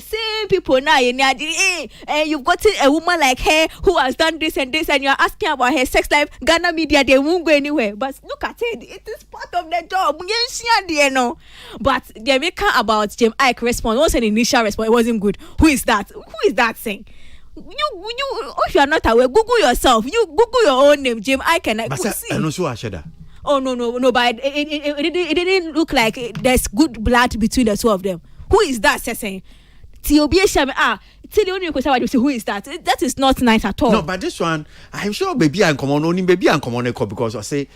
same people now. You've gotten a woman like her who has done this and this, and you're asking about her sex life. Ghana media, they won't go anywhere. But look at it, it is part of the job. But they make about Jim Ike response. What's an initial response? It wasn't good. Who is that? Who is that saying? You if you are not aware, Google yourself. You Google your own name, Jim Ike, and I see. I know so Ashada. Oh no! But it didn't look like there's good blood between the two of them. Who is that saying? Tell the only question why you say who is that? That is not nice at all. No, but this one, I'm sure baby and come on, only baby and come on because I say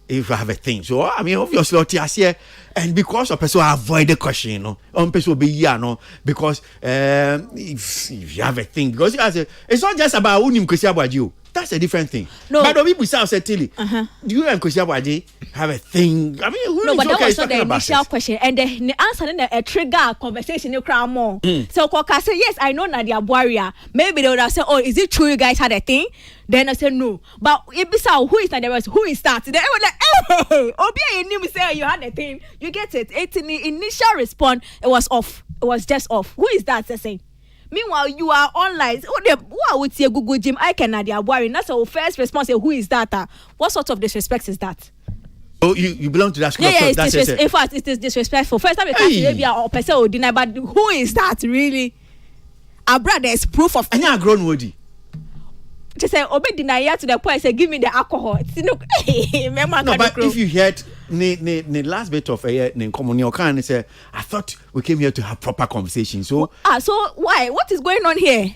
if you have a thing. So I mean, obviously, here and because a person avoid the question, person be because if you have a thing, because it's not just about unim about you. That's a different thing. No, but the people say, Tilly, do you and Kosia have a thing? I mean, no, but that was not the initial question, and the answer in a trigger conversation. You cry more. So Koka say, yes, I know Nadia Warrior. Maybe they would have said, oh, is it true you guys had a thing? Then I said no. But if it's who is Nadia? Who is that? Then I was like, hey, Obia, you say you had a thing. You get it? It's in the initial response. It was off. It was just off. Who is that? Saying. Meanwhile, you are online. What would say Google Jim? I cannot. They are worrying. That's our first response. Who is that? What sort of disrespect is that? Oh, you belong to that school. Yeah, in fact, it is disrespectful. First time you catch maybe a person will deny, but who is that really? Our brother is proof of. And you are grown woody. Just say, obey deny to the point. Say, give me the alcohol. No, but if you heard the last bit of a common, say, I thought we came here to have proper conversation. So so why? What is going on here?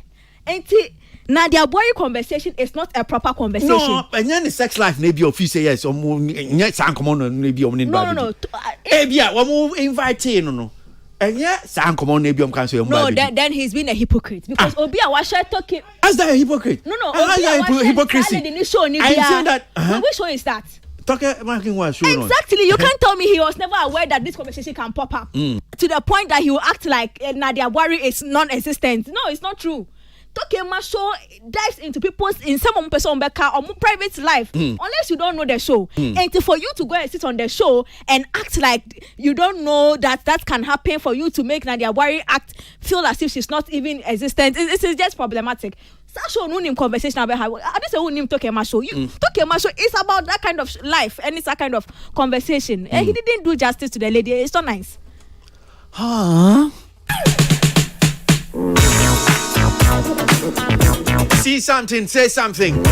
Nadia boy conversation is not a proper conversation. No, and then the sex life maybe of you say yes, or maybe on no. Invite no. And no, then he's been a hypocrite because Obia was talking. As that a hypocrite? No, hypocrisy. I'm saying that. Which show is that? Exactly. You can't tell me he was never aware that this conversation can pop up to the point that he will act like Nadia Wari is non-existent. No, it's not true. Tokema show dives into people's in some person or private life unless you don't know the show. And for you to go and sit on the show and act like you don't know that can happen, for you to make Nadia Wari feel as if she's not even existent, this is just problematic. Show no name conversation about how this is name Tokema show. Tokema show is about that kind of life and it's that kind of conversation. And he didn't do justice to the lady. It's not nice. See something, say something.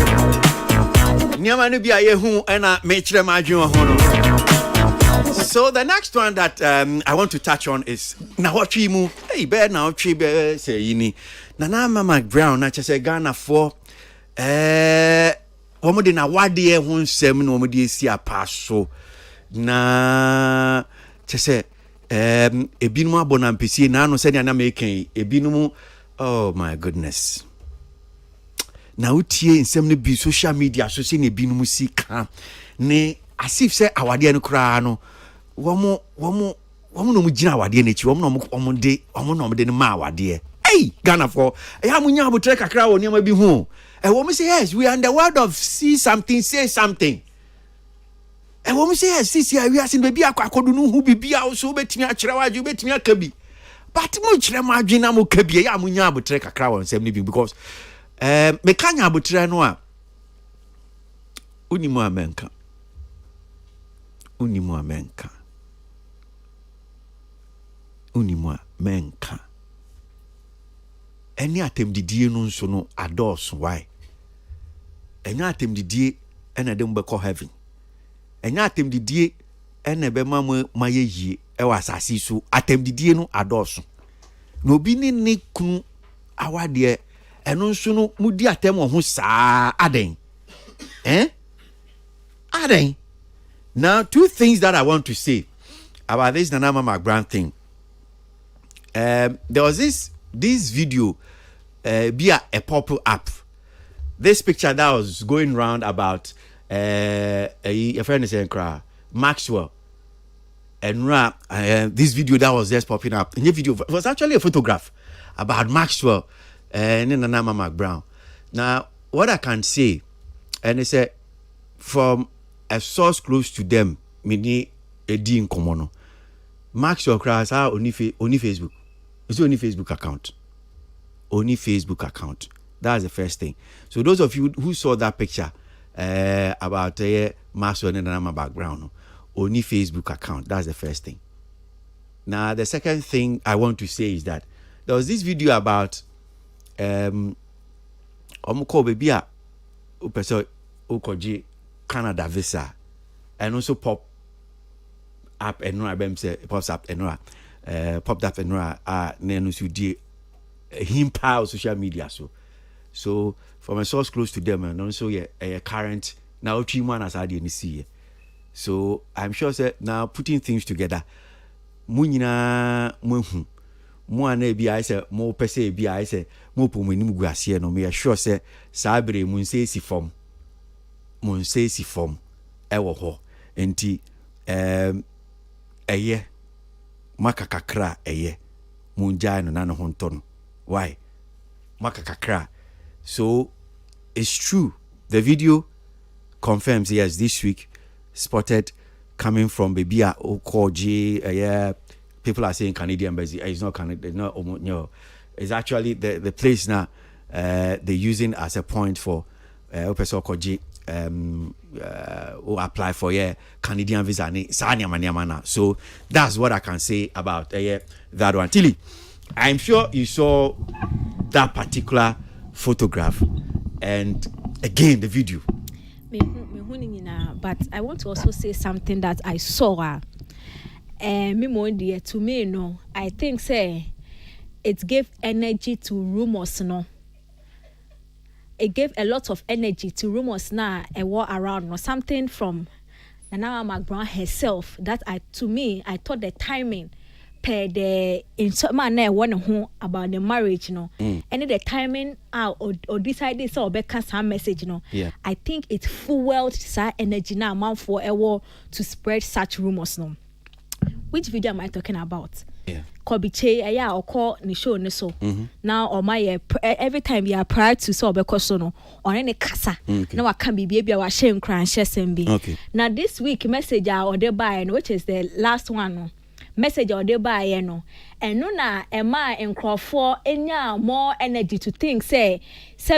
So the next one that I want to touch on is Nawachimu. Hey, bear now, Chibe say yini. Nana Mama Brown, na chese Ghana for Womodi na wadi hun sem no womodi si apaso. Na chese ebinum abona mpisi na no se na meken ebinum. Oh my goodness. Na utie nsem no bi social media so se na ebinum si ka ne asif se awade no kra no womo no mugina awade na chi womo de no ma awade. Hey, Ghana for ya munya abotre kakra wo niam bi hu. Womo say yes, we are in the world of see something, say something. Womo say yes, see we are sin baby akodu no hu bibia so betimi akere waju betimi akabi. But mo kire mo adwena mo kabi ya munya abotre kakra wo nsem ni bi because me kanya abotre no a unimu amenka. Unimu amenka. Eni atemdidie no nso no adults why? Enya atemdidie ena dem be call heaven. Enya atemdidie ena be maye yie e wa asasi so atemdidie no adults. No bi ni kunu awade eno nso no mudi atem ho saa aden. Aden. Now, two things that I want to say about this Nana Mama Brown thing. There was this video via a pop-up app. This picture that was going around about a friend is saying Maxwell and this video that was just popping up. And the video was actually a photograph about Maxwell and Nana Mama Brown. Now, what I can say, and they said from a source close to them, mini edi in common. Maxwell Cross are only Facebook. It's only Facebook account. Only Facebook account. That's the first thing. So those of you who saw that picture about Maxwell and Nana background, only Facebook account. That's the first thing. Now the second thing I want to say is that there was this video about Omuko Bebia Upeso Ukoji Canada visa and also pop up and no abem say pops up and no popped up and no nenu su di him power social media so from a source close to them and also a current now 3 months as I didn't see. So I'm sure say now putting things together munyina muhu mo ana bi I say mo pese bi I say mo pomani mu guase no me sure say sabre mun say si form Monsesi form ewo ho enti eye makakakra eye munjai no na no honto no why makakakra. So it's true, the video confirms yes this week spotted coming from Bebia Okoji. People are saying Canadian embassy. It's not Canadian, no, it's actually the place now they're using as a point for Okoji who apply for Canadian visa. So that's what I can say about that one. Tilly, I'm sure you saw that particular photograph and again the video. But I want to also say something that I saw. To me, no, I think it gave energy to rumors, no. It gave a lot of energy to rumors now a war around or something from Nana Mama Brown herself that I thought the timing per the man one who about the marriage, you know, and the timing or decided so Becca some message, you know. Yeah. I think it fueled such energy now man for a war to spread such rumors, no. Which video am I talking about? Yeah. Kobiche or call ni show ni so. Now or my every time you are prior to so because no or any casa. Now I can be baby or shame cran share be. Okay. Now this week message or they buy which is the last one no. Message or they buy no. And no na Emma and Crawford enya more energy to think say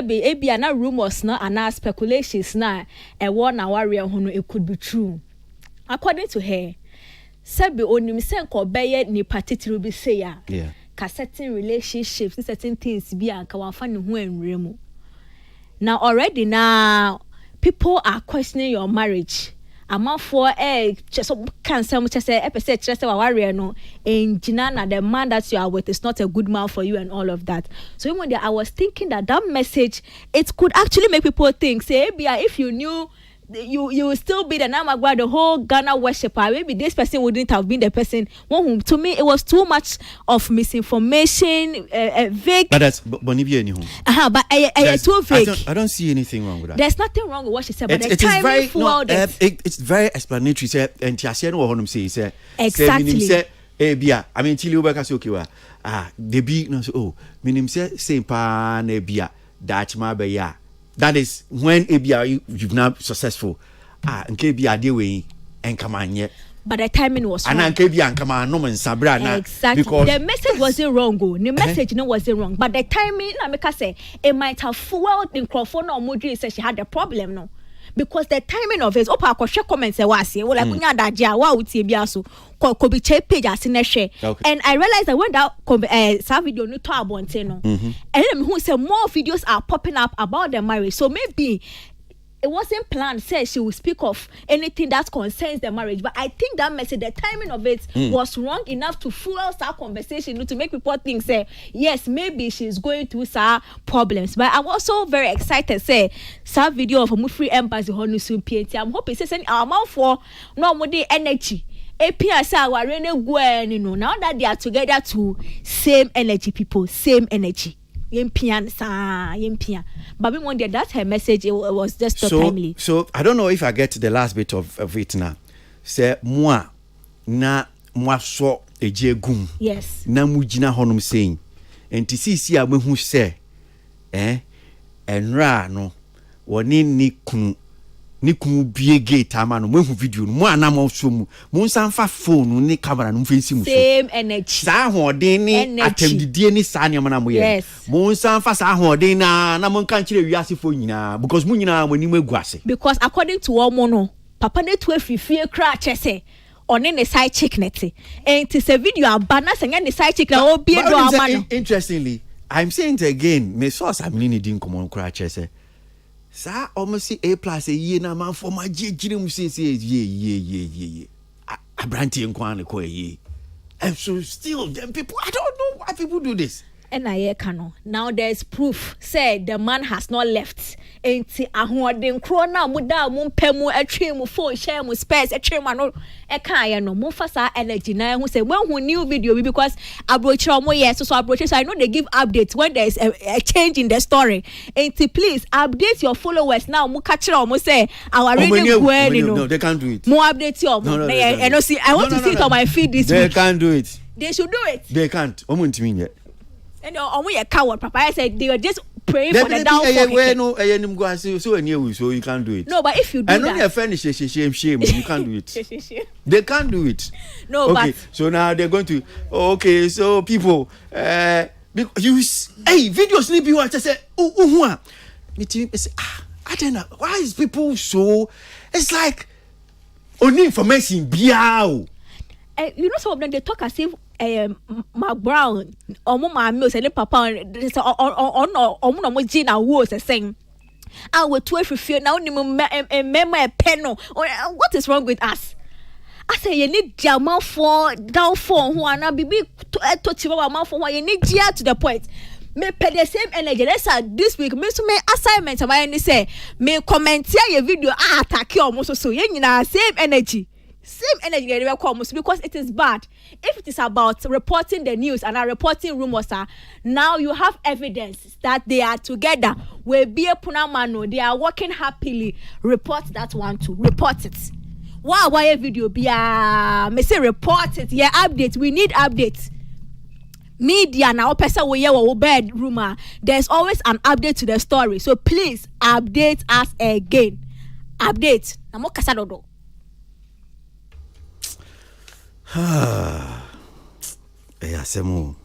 be na rumors na and speculations na a one warrior who it could be true. According to her. Sabi onim senko beye ni patitiru bi say ya. Yeah. Ka certain relationships, certain things bi anka wanfa ne ho enwere mu. Now already now people are questioning your marriage amount for just cancer much as episode just a warrior no in Jinana the man that you are with is not a good man for you and all of that. So even there I was thinking that message it could actually make people think say if you knew you will still be the Namagwa, the whole Ghana worshipper. Maybe this person wouldn't have been the person. Whom to me it was too much of misinformation, vague. But that's Bonibia anymore. But I too vague. I don't see anything wrong with that. There's nothing wrong with what she said, but it is very it's very explanatory. Say and Tiasiano or Honum say exactly. Bia. I mean, Chili Ubaka Sokiwa. The big no minim say pa nebia Dachma beya. That is when ABR you've now successful. And KBR deal way and come on yet. But the timing was wrong. And KBR and come on no man Sabra. Exactly. Because the message wasn't wrong. The message wasn't wrong. But the timing, I say it might have fueled in Crawford or Mudri said she had a problem no. Because the timing of it, opa ko share comments like kunya daja wa utie bia so ko be check page as na share. And I realized that when that video no to abonte no. And then who say more videos are popping up about the marriage. So maybe it wasn't planned say she will speak of anything that concerns the marriage, but I think that message, the timing of it was wrong enough to fuel our conversation to make people think say yes, maybe she's going through some problems. But I'm also very excited say some video of a Mufri Embassy Honu soon PNT. I'm hoping say our mouth for no more energy. APS are really now that they are together to same energy people, same energy. Yempian. But we wonder that's her message. It was just so timely. So I don't know if I get to the last bit of it now. Say moi so ejegum. Yes. Na mujina honum saying. And to see a who say enra no woni ni kun bie gate ama no mehu video mo anam so mu mo sanfa phone ni camera no mfensi mu so same energy sa hoden ni atemdidie ni sa ne na mo ye mo sanfa sa hoden na mo kan kire wiase fo nyina because mo nyina mo ni maguase because according to all no papa ne to afifie kra chese one ne side chick neti and it's a video abana senga ne side chick na obi do ama no. Interestingly, I'm saying it again, me source am ni din common kra chese sa almost A+ a year na man for my jirim since ye abranti nkwan ko ye. And so still them people, I don't know why people do this. And I cano. Now there's proof. Say the man has not left. Enti ahoden kro na muda mu pemu atwe mu phone share mu space atwe ma no e kan ya no mu fasa energy na hu say when who new video because abroach omo yes so abroach so I know they give updates when there is a change in the story. Enti please update your followers now mu catch omo say our radio no they can't do it. More update your and no see I want to see it on my feed this week. They can't do it. They should do it. They can't. Omo ntimi yet. And a coward. Papa said they were just praying for the downfall. So you can't do it. No, but if you do that, I know your friend is shame. You can't do it. They can't do it. No, okay, but so now they're going to. Okay, so people, videos need be what I say. I don't know why is people so. It's like only information. Biao. You know, some of them they talk as if. Mark Brown, omo ma mi o se le papa on no mo gina wo se sing. I will 12 fear now ni me penno. What is wrong with us? I say you need diamond for down for who ana bibi to chiba ma for you need dia to the point. Me pay the same energy. Let's say this week me so me assignment am I say me comment here video attack you almost so you nyina same energy. Same energy because it is bad. If it is about reporting the news and are reporting rumors, now you have evidence that they are together. We be a punamano, they are working happily. Report that one too. Report it. Why a video be me say report it. Yeah, update. We need updates. Media now person we hear bad rumor. There's always an update to the story. So please update us again. Update. Namo kasadodo. Semu.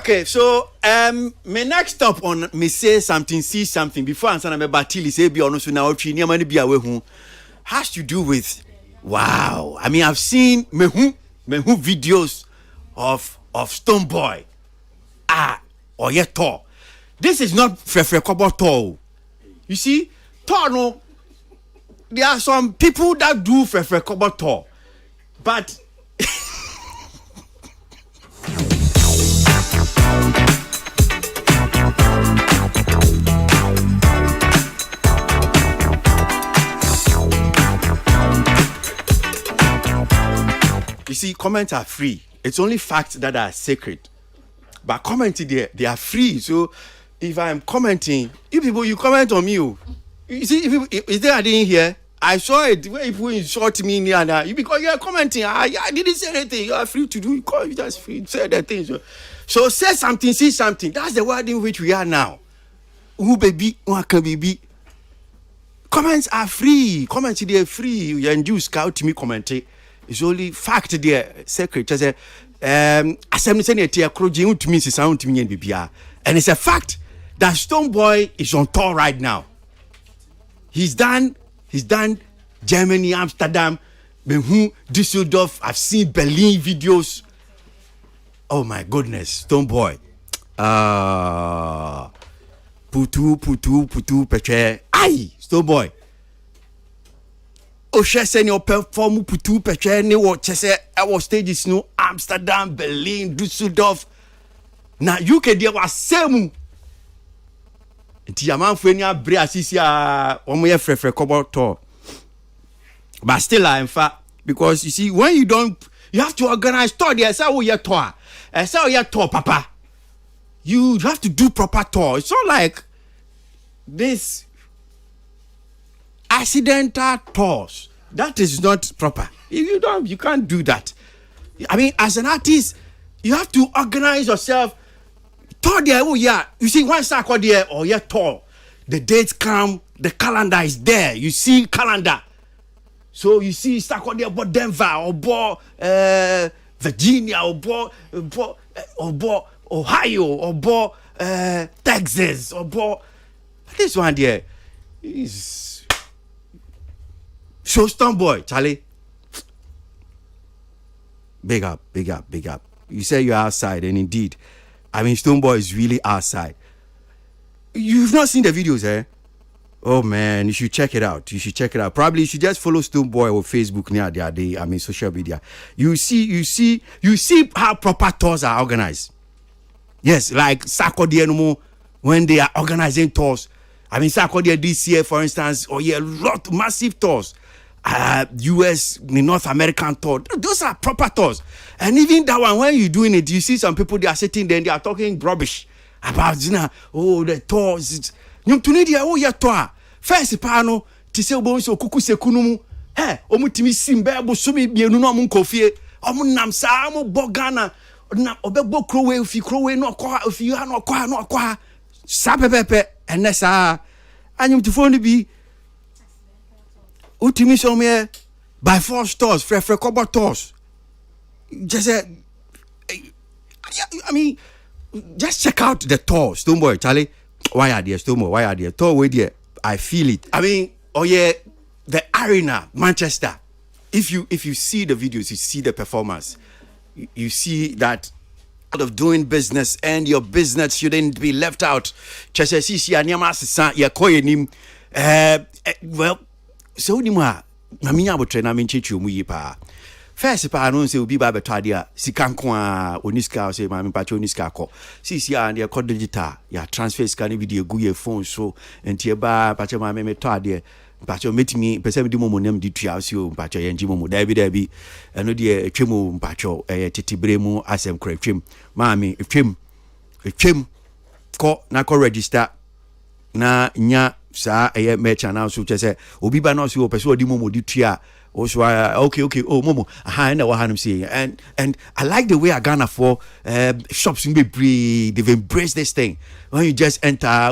Okay, so my next stop on me say something, see something before answer me batili say be ono so na otwi ni amani bia we hu has to do with wow. I mean, I've seen me hu videos of Stone Boy. Or yet Thor. This is not Frefre Kobo Thor. You see, Thor no. There are some people that do Frefre Kobo Thor, but you see, comments are free. It's only facts that are sacred. But commenting there, they are free. So if I'm commenting, you comment on me. You see, is there a thing here? I saw it where people insult me because you're commenting. I didn't say anything. You are free to do. You just free say the things. So say something, see something. That's the world in which we are now. Who baby, who can baby. Comments are free. Comments they are free. You and you scout me commenting. It's only fact there. Secret. Just and it's a fact that Stone Boy is on tour right now. He's done Germany, Amsterdam, Düsseldorf. I've seen Berlin videos. Oh my goodness, Stone Boy. Putu peche. Aye, Stone Boy. Send your perform putu peche ne wo chese our stages no Amsterdam, Berlin, Düsseldorf. Na UK there was same. Nti amanfo ani abre asisi a omo ye frefre Kobo Thor. But still in fact, because you see when you have to organize tour there say we tour. Say we tour papa. You have to do proper tour. It's not like this accidental tours. That is not proper. You can't do that. I mean, as an artist, you have to organize yourself. Tour there, oh yeah. You see, one circle there, oh yeah, tour. The dates come, the calendar is there. You see calendar. So you see, circle there about Denver, or Virginia, or Ohio, or Texas, or this one there is. So Stone Boy, Charlie. Big up. You say you're outside, and indeed, I mean, Stone Boy is really outside. You've not seen the videos, eh? Oh man, you should check it out. Probably you should just follow Stone Boy on Facebook near their day. I mean, social media. You see how proper tours are organized. Yes, like Sarkodie no when they are organizing tours. I mean, Sarkodie this year, for instance, lot massive tours. US, North American tour. Those are proper tours. And even that one, when you're doing it, you see some people, they are sitting there and they are talking rubbish about, the tours. You need to tour. First, pano, tise obo so kuku sekunumu. Omutimi simbe bo so bi bienu no mo nkofie. Nam sa mo bogana. Na obegbo krowe ofi krowe no kwa ofi ha no kwa. Sa pepepe enesa. Anyum to phone bi Utimi somewhere by 4 stores, Frefre Kobo Tours. Just I mean, just check out the tour, Stone Boy, Charlie. Why are there, Stone Boy? Why are there? Tour way there. I feel it. I mean, the arena, Manchester. If you see the videos, you see the performance, you see that out of doing business and your business shouldn't be left out. Well. So ni ma minya abotre na menchechu mu yi pa first pa no se obi ba beto ade a sika nko a oniska say ma mepacho oniska ko sisi a de ko digital ya transfer sika ni video gu ye phone so enti e ba pacho ma meto ade pacho metimi pese bi mo nem di tua so o pacho ye nji mo dabi eno de etwemu pacho titibre mu asem kra twem ma me etwem ko na ko register na nya sa merchant now so say obi ba no so person odi momo di tua o so okay oh momo na wa hanum say and I like the way Ghana for shops be they've embraced this thing. When you just enter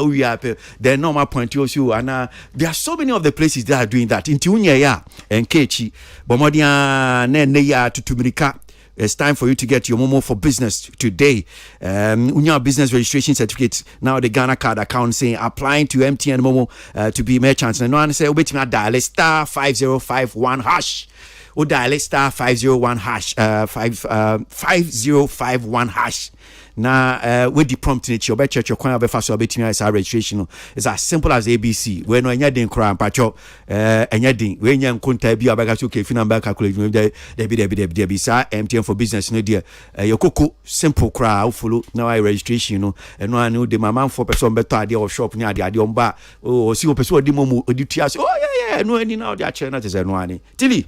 the normal point you see and there are so many of the places that are doing that. Inti unya ya enkechi bomodia ne ya tutumirika it's time for you to get your Momo for business today. Your business registration certificate. Now the Ghana card account saying applying to MTN Momo to be merchants. And no one say, wait me dial star 5051 hash. Or dial star 501 hash 5051 hash. Now, with the prompt in it, your church your coin of fast registration is as simple as ABC. When you're in crime, patrol, and you're doing when you're contact be about to keep number calculation, there be MTN for business, no dear. Your cocoa simple crowd follow now I registration, and no I know the man for person better idea or shop near the idea bar or see what person demo or do tears. Oh, yeah, no, any now the channel is a no one. Tilly,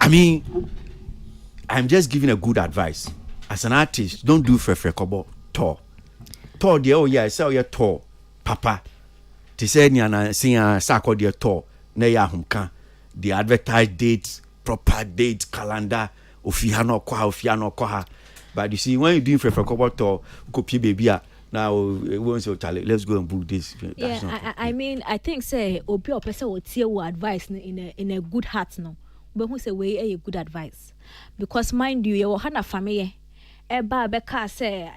I mean, I'm just giving a good advice. As an artist, don't do kobo tour. Tour the oh yeah, sell your tour, papa. Te say ni ana sing sako the tour. Na ya humka. The advertised dates, proper dates, calendar. Ofiano koha. But you see, when you doing kobo tour, copy baby. Now once you tell it, let's go and book this. Yeah, I mean, I think say obi or person will tell you advice in a good heart no. But who say we a good advice? Because mind you, you have a family. Eba beka say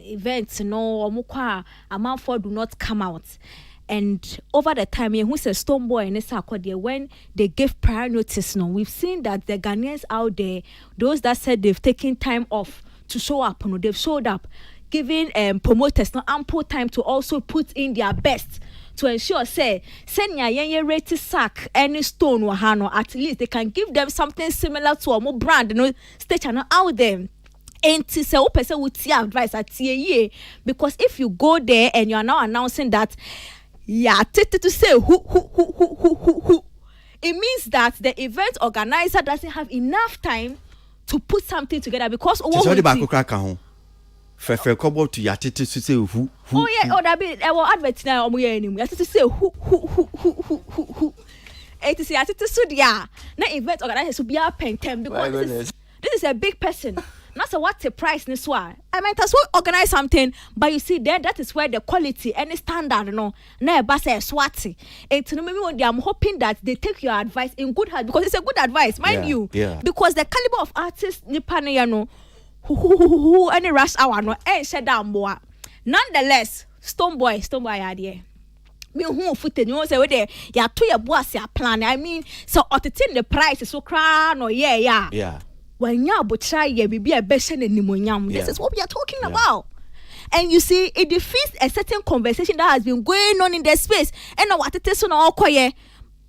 events no omukwa amount for do not come out, and over the time who say Stonebwoy and Esa when they gave prior notice no, we've seen that the Ghanaians out there, those that said they've taken time off to show up, no, they've showed up, giving promoters no ample time to also put in their best to ensure say send ya rate sack any stone wahano, at least they can give them something similar to a more brand no stage out there. And to say, person would see advice at TAE because if you go there and you are now announcing that, to say who, it means that the event organizer doesn't have enough time to put something together because to say who. Oh yeah, oh that be our advert now. To say who. It is to say yeah. Now event organizer should be a pen because this is a big person. Not so what's the price this one. I mean that's what organize something, but you see there that is where the quality and the standard no na basa swati. And to me I'm hoping that they take your advice in good heart because it's a good advice, mind you. Yeah. Because the caliber of artists Nippana you know who any rush hour no shut down boa. Nonetheless, Stonebwoy idea. Me who footed you say we there ya to your boss ya plan. I mean so auditing the price is so crown or yeah. When you try be a beshen and pneumonia, this is what we are talking about. And you see, it defeats a certain conversation that has been going on in the space. And now what it is on all quiet.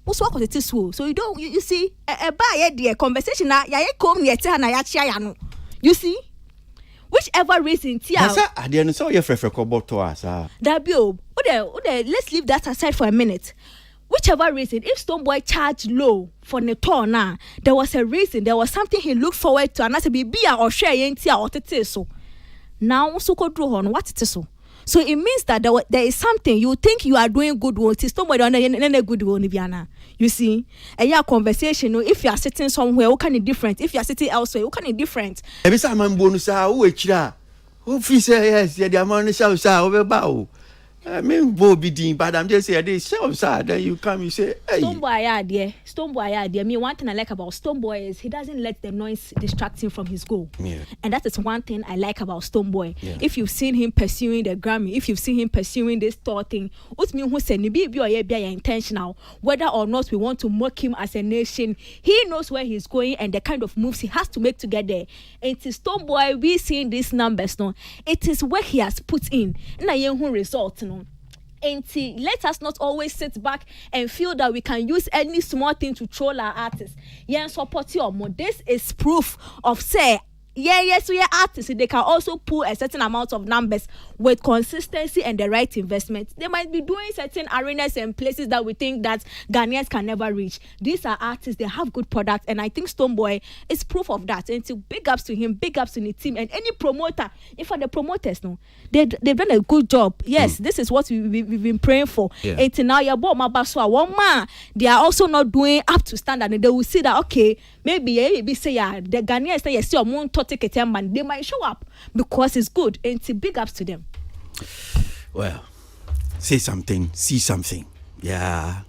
What's what it is so? So you see, a buy the conversation that ya come yet and I no. You see? Whichever reason, I didn't saw your friend to us. That bill, let's leave that aside for a minute. Whichever reason, if Stonebwoy charged low for the tour now, there was a reason, there was something he looked forward to, and I said, be or share or so. Now, so could draw on what it is so. So it means that there is something you think you are doing good work, Stonebwoy on a good one, you see. And your conversation, if you are sitting somewhere, what kind of different? If you are sitting elsewhere, what kind of different? Every time I'm bonus, who feels yes, the amount of shouts over bow. I mean, Bobby Dean, but I'm just saying, they so sad. Then you come, you say, hey. Stonebwoy idea. Me, one thing I like about Stonebwoy is he doesn't let the noise distract him from his goal. Yeah. And that is one thing I like about Stonebwoy. Yeah. If you've seen him pursuing the Grammy, if you've seen him pursuing this tour thing, what me who said, be intentional, whether or not we want to mock him as a nation, he knows where he's going and the kind of moves he has to make to get there. And to Stonebwoy, we seeing these numbers, no, it is what he has put in. And I result, no. And let us not always sit back and feel that we can use any small thing to troll our artists. Yeah, support your more. This is proof of say yes, we are artists. They can also pull a certain amount of numbers with consistency and the right investment. They might be doing certain arenas and places that we think that Ghanaians can never reach. These are artists, they have good products, and I think Stonebwoy is proof of that. And so big ups to him, big ups to the team, and any promoter. In fact, the promoters, no, they've done a good job. Yes, this is what we've been praying for. Yeah. And now you're one man, they are also not doing up to standard, and they will see that okay, maybe say the Ghanaians say yes, your moon ticket man, they might show up because it's good. And it's big ups to them. Well, say something, see something. Yeah.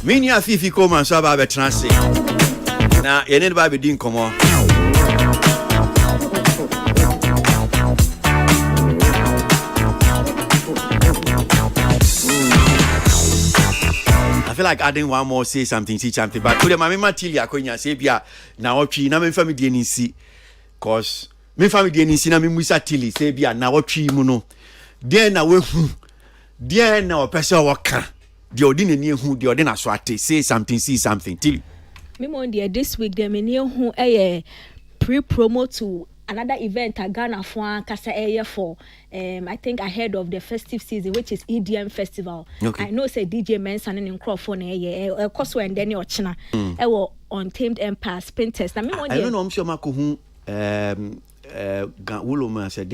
Mini afifi koma so aba betranse. Na ye ne ba be din komo. I feel like adding one more say something, see something. But today my mama tell you akonya say bia na otwi na me family dey nsi cause me family dey nsi na me musa tili say bia na otwi mu no. There na we hu. There na opese waka. The ordinary who the ordinary swate say something, see something. Till me mon there this week them who pre-promo to another event at Ghana for Kasa area for I think ahead of the festive season, which is EDM festival. Okay. I know say DJ Mensan and Crawford of course when Danny or China Untamed Empire Sprinters. I don't know I'm sure Mako who Wuloma said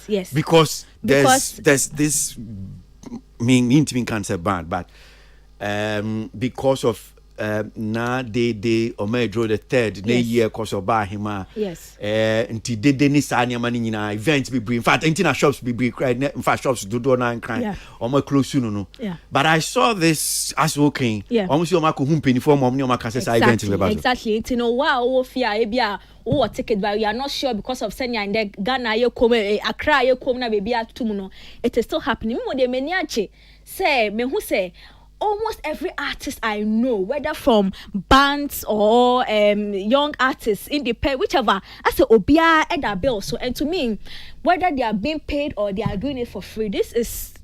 yes. Because there's this mean cancer bad, but because of na they Omedro the third year cause of Bahima. Yes. Until they ni sanya mani na events be bring. In fact, internet shops be bring. In fact, shops do na and crying. Almost close soon no. Yeah. But I saw this as okay. Yeah. Almost your marco humpen for mom your marco event. Exactly. You know wow fear ebia o ticket but we are not sure because of Senya and the Ghana ye come Accra ye come na baby atumuno. It is still happening. Me de meni ache say me who say almost every artist I know, whether from bands or young artists, independent, whichever, I say Obia Eda Bill. So, and to me, whether they are being paid or they are doing it for free, this is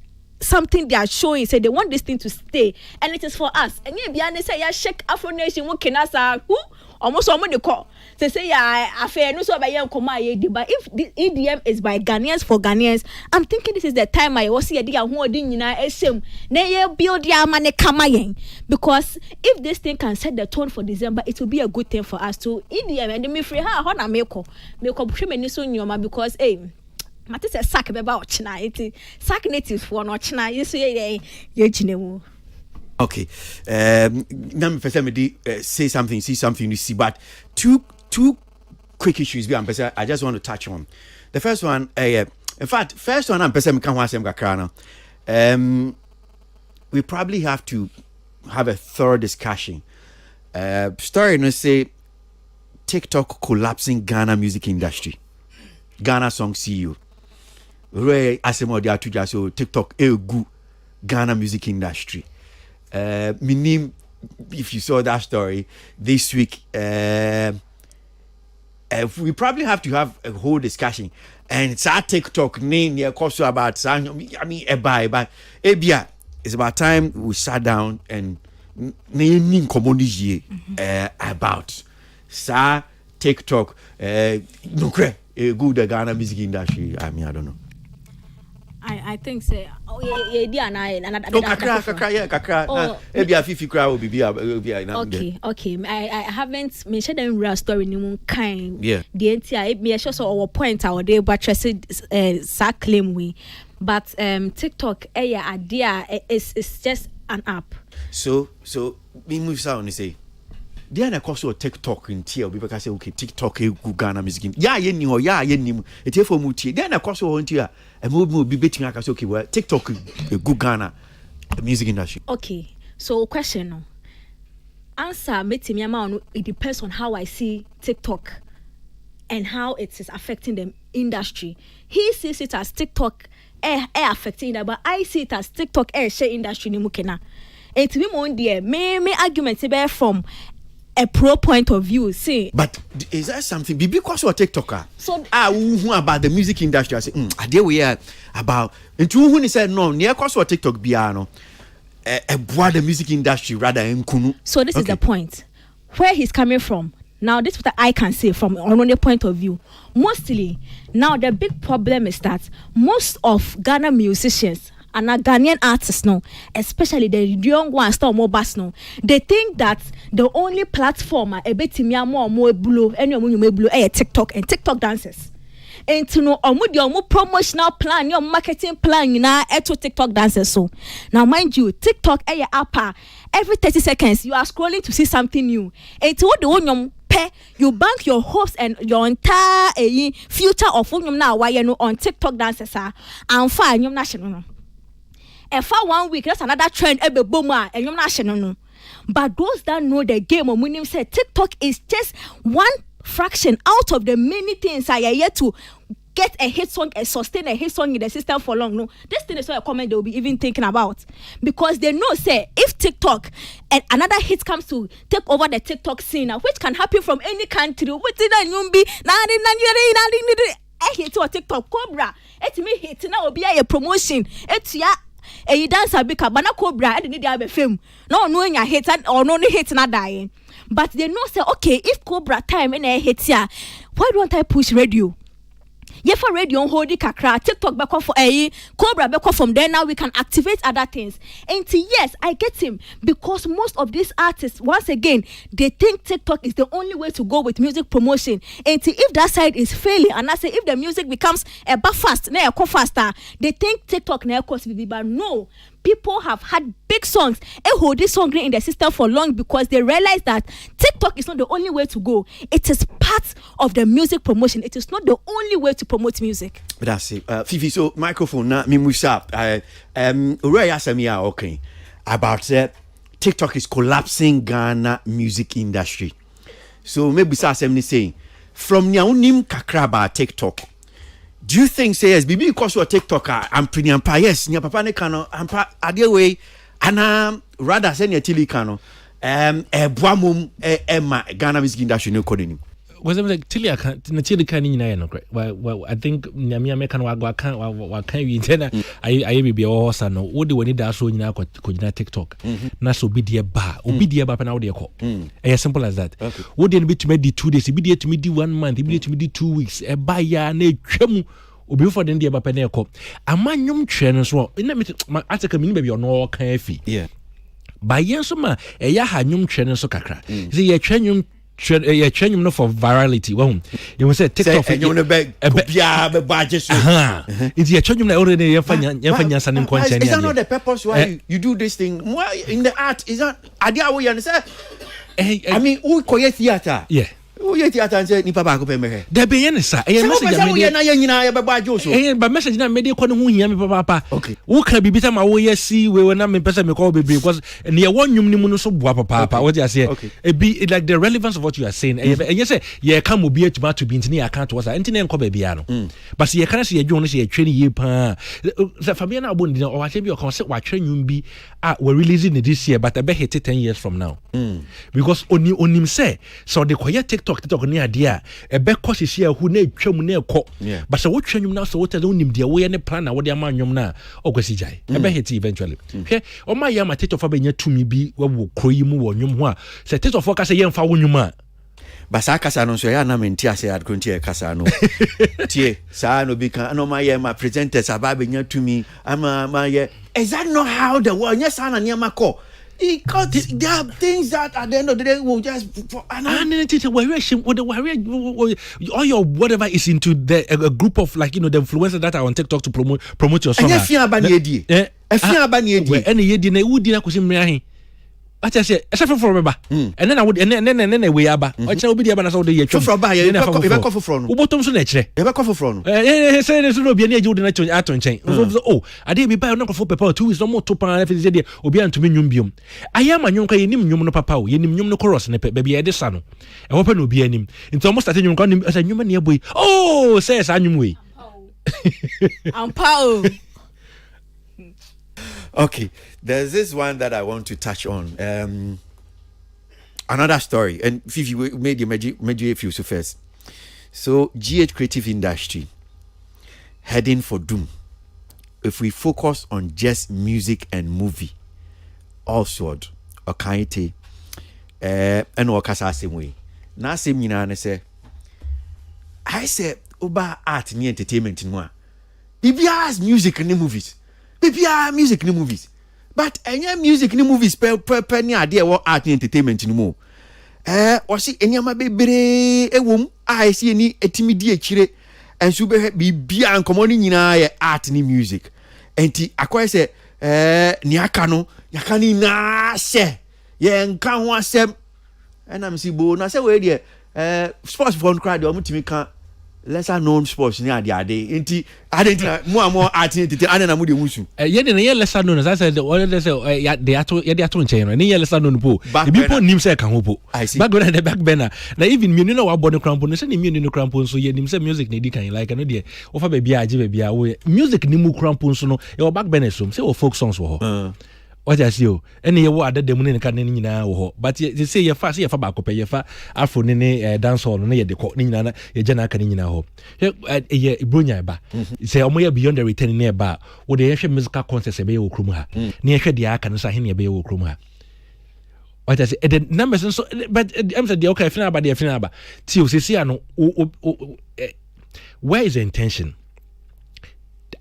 something they are showing. Say they want this thing to stay, and it is for us. And yeah, Biane say yeah, shake Afro Nation. What can I say? Who? Almost all the call. They say yeah, affair no so by young but if the EDM is by Ghanaians for Ghanaians, I'm thinking this is the time I was see a dia who din na esem na ye build ya mane kamayen, because if this thing can set the tone for December, it will be a good thing for us to EDM and me free ha na meko hwe mani so nyoma because mate say sack beba ochina iti sack native for no ochina yeso ye chinemu. Okay, now me say something, see something, you see, but two quick issues. I just want to touch on. The first one, in fact, first one, we probably have to have a thorough discussion. Story, no say TikTok collapsing Ghana music industry. Ghana song CEO. Ray Asemo dia tuja so TikTok egu Ghana music industry. Minim, if you saw that story this week, we probably have to have a whole discussion. And it's our TikTok name here, also about but it's about time we sat down and naming community about TikTok. No, good Ghana music industry. I don't know. I think say okay. I haven't mentioned them real story ni kind. Yeah. The NTI me sure so our point our day but sack claim we. But TikTok idea is just an app. So me move sound say there na course of TikTok in tier we say okay TikTok Ghana music. Yeah ye ni it for mu tie. There na course of tier and we be betting I say okay well TikTok Ghana music industry. Okay. So question no. Answer metimi ama it depends on how I see TikTok and how it is affecting the industry. He sees it as TikTok affecting that, but I see it as TikTok share industry ni mukena. And to me mon dear me argument be from a pro point of view, see. But is that something because of TikToker? So who about the music industry? I say, there we are about into who said no, near cause of TikTok biano. The music industry rather in Kunu. So this is the point. Where he's coming from. Now this is what I can say from another point of view. Mostly, now the big problem is that most of Ghana musicians and Ghanaian artists no, especially the young ones more bass no, they think that the only platform a bit more blue TikTok and TikTok dances. And to know your promotional plan, your marketing plan, to TikTok dances. So now mind you, TikTok app every 30 seconds you are scrolling to see something new. And to what the you bank your hopes and your entire future of now why you know on TikTok dances and fine national. and for 1 week that's another trend ebe boom and you na hye no. But those that know the game of Munim said TikTok is just one fraction out of the many things I are yet to get a hit song and sustain a hit song in the system for long. No, this thing is not a comment they will be even thinking about, because they know say if TikTok and another hit comes to take over the TikTok scene, which can happen from any country, which is a hit to a TikTok Cobra, it me hit now will be a promotion. It's ya. A dancer because Bana Cobra I didn't have a film. No knowing a hit or no hit not dying. But they know say okay, if Cobra time in a hit here, why don't I push radio? Yeah, for radio on hold kakra, TikTok back off for a Cobra back off from there. Now we can activate other things. And yes, I get him, because most of these artists, once again, they think TikTok is the only way to go with music promotion. And if that side is failing, and I say if the music becomes a bit fast, faster, they think TikTok now cost but no. People have had big songs and hold this song in the system for long because they realize that TikTok is not the only way to go. It is part of the music promotion. It is not the only way to promote music. That's it. Fifi, so microphone na me musa. Okay. About TikTok is collapsing Ghana music industry. So maybe somebody saying from nyaunim kakra about TikTok. Do you think say yes, bibi because you are TikToker, I'm pretty ampa yes, nya papa ne kano ampa ade way ana rather say nya tili kano boamum ma Ghana music industry no kodeni. Was it like tili aka na tili kan ni na no well I think nyame American wa kan wi tena aye bibi o hosa no wo de woni da so nyina ko nyina TikTok na so bi de ba pa na wo de ko as simple as that wo de no bitumi di 2 days bi de tumi di 1 month bi de tumi di 2 weeks e ba ya na twam obi for den de ba pa na ko amanyum twe no so na me ataka mini ba bi ono kan afi ba yen so ma e ya ha nyum twe no so kakra say ye twe nyum changing no for virality. Well, you will say TikTok for you a budget. It's your changing already. Is that not the purpose why you do this thing? In the art, is that idea we understand? I mean, who create theater? Yeah. Uye theater nse nipa ba ko pe me he da be ye ne sa e message na me na ye nyina ye beba ajo so ba message na me de ko ne hu hia me papa wo ka bibita ma wo ye si we na me pesa me ko bebre because ne ye wonwum ni mu no so boa papa what you say e be like the relevance of what you are saying and you say ye ka mo bi atuma to be ntini ya ka to was ntini enko ba bia no but ye kana se ye dwon no se ye twene ye pa the Fabian na abon o wa se bi o kan se wa twennwum bi we releasing it this year but I bet hit it 10 years from now because onim say so the koye TikTok ni adia e be ko sisi ahu na atwam na ekọ but so wo twannwum na so wo tell onim de wo ye ne plan na wo de ama nwom na okwasi jai e be hit eventually okay o ma ya ma TikTok fa be nya tumi bi wo kroyi mu wo nwom ho a se TikTok fa ka se ye mfa wo nwum a basa kasa no so ya na menti ase ad konti e kasa no tie sa no bi kan no ma ye ma presenters aba be nya tumi ama ma ye is that not how the world yes na niam ko because there are things that at the end of the day will just all your whatever is into a group of like the influencers that are on TikTok to promote your song. I just say, except for Baba, and then I would, and then we are back. I shall be able to say, you're from by a coffee from Ubotom's nature, a coffee from. Say there's no be any Jordan at chain. Oh, I did be by a for papa 2 is no more to pan if it's or be to minimum. I am a young nim no papa, yenim no chorus and a baby at the sun. A open will be an him. It's almost as a human near boy. Oh, says I knew we. I'm Paul. Okay, there's this one that I want to touch on. Another story, and Fifi made you feel so first. So, GH creative industry heading for doom. If we focus on just music and movie, also, okaite, and wakasa same way. Now, same you say, I say, Oba art ni entertainment in one. Bibia's music and the movies. PPR music ni movies. But any music ni movies per ni idea what art ni entertainment ni mo. Wasi enyama bebre ewom I see ni etimidi echire enso be bibia nkomoni nyina ye art ni music. Enti akoye se ni aka no yaka ni na hye ye nka ho asem enam si bo na se we de sports for crowd o mutimi ka lesser known sports near the day. Inti, I didn't more art into the other Namudi Wusu. Yet in the lesser known, as I said, they say, they are to chain, and the lesser known pool. The people name say Kamupo. I see. Back when the back banner. Now, even you know what Bonnie Crampon, send him in the Crampon, so you say music, Nidi can like an idea. Offer baby, music, Nimu Crampon, so no, your back banner, so say, folk songs for her. What I see you, any what other demon in the now, but you say you're fast, you're back up, you're fat, Afro Nene dance hall, near the court, Nina, your Jana Canina ho. Here, Brunya ba. Say, Omoya beyond the returning nearby, or the ancient musical concerts a bay or crumha. Near the Akan Sahini a bay or crumha. What I say, the numbers and so, but I'm saying, okay, if not about the Finaba, Tio Siciano, where is the intention?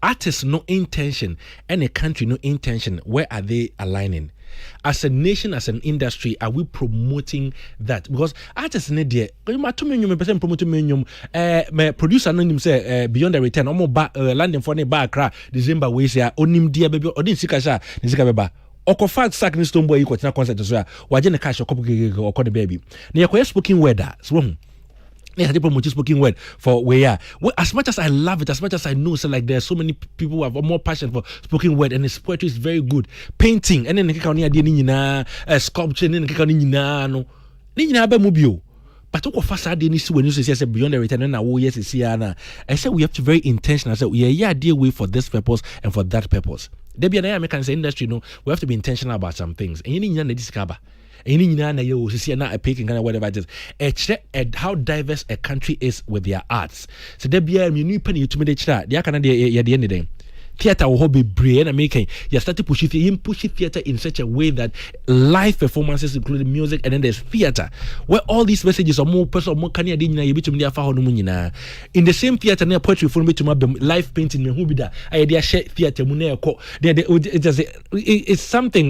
Artists no intention and a country no intention. Where are they aligning? As a nation, as an industry, are we promoting that? Because artists need there. Promoting producer no say beyond the return. Landing for ne bar cra December we say onim dia baby odin sika sha ni sika beba. Oko fact sack ni stone boy iko tina concert so waje ne cash okopo oko the baby. Na yakoye spoken word so yeah, they promote spoken word for where yeah. Well, as much as I love it, as much as I know, so like there are so many people who have more passion for spoken word, and his poetry is very good. Painting, and then sculpture, and then no, but what facade when you say beyond the return, and now yes, it's here. I said we have to be very intentional. I said we are deal with for this purpose and for that purpose. There be an American industry, we have to be intentional about some things. And you need to discover. Any na you see na a picking kind of whatever it is. How diverse a country is with their arts. So there be a new penny to me the chat. They are kind of the end of them. Theater will be brave and making you start to push theater in such a way that live performances including music, and then there's theater where all these messages are more personal, more can you in the same theater near poetry for me to my live painting me who be that I idea share theater it's something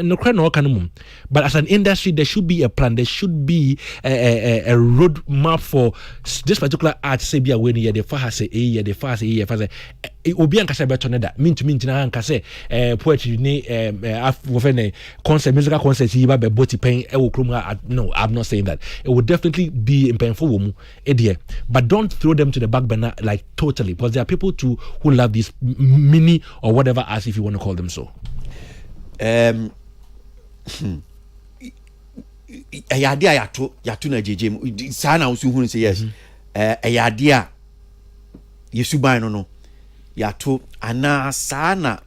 no crime no can, but as an industry there should be a plan, there should be a road map for this particular art. Say be aware the far say the far say it will be an that mean to na can say poetry ni concert, musical concerts you be boti pen no, I'm not saying that. It would definitely be in painful woman but don't throw them to the back burner like totally, because there are people too who love this mini or whatever as if you want to call them so. Idea yatu na JJ sana usuhunu say yes. Idea yesuban no yato ana sana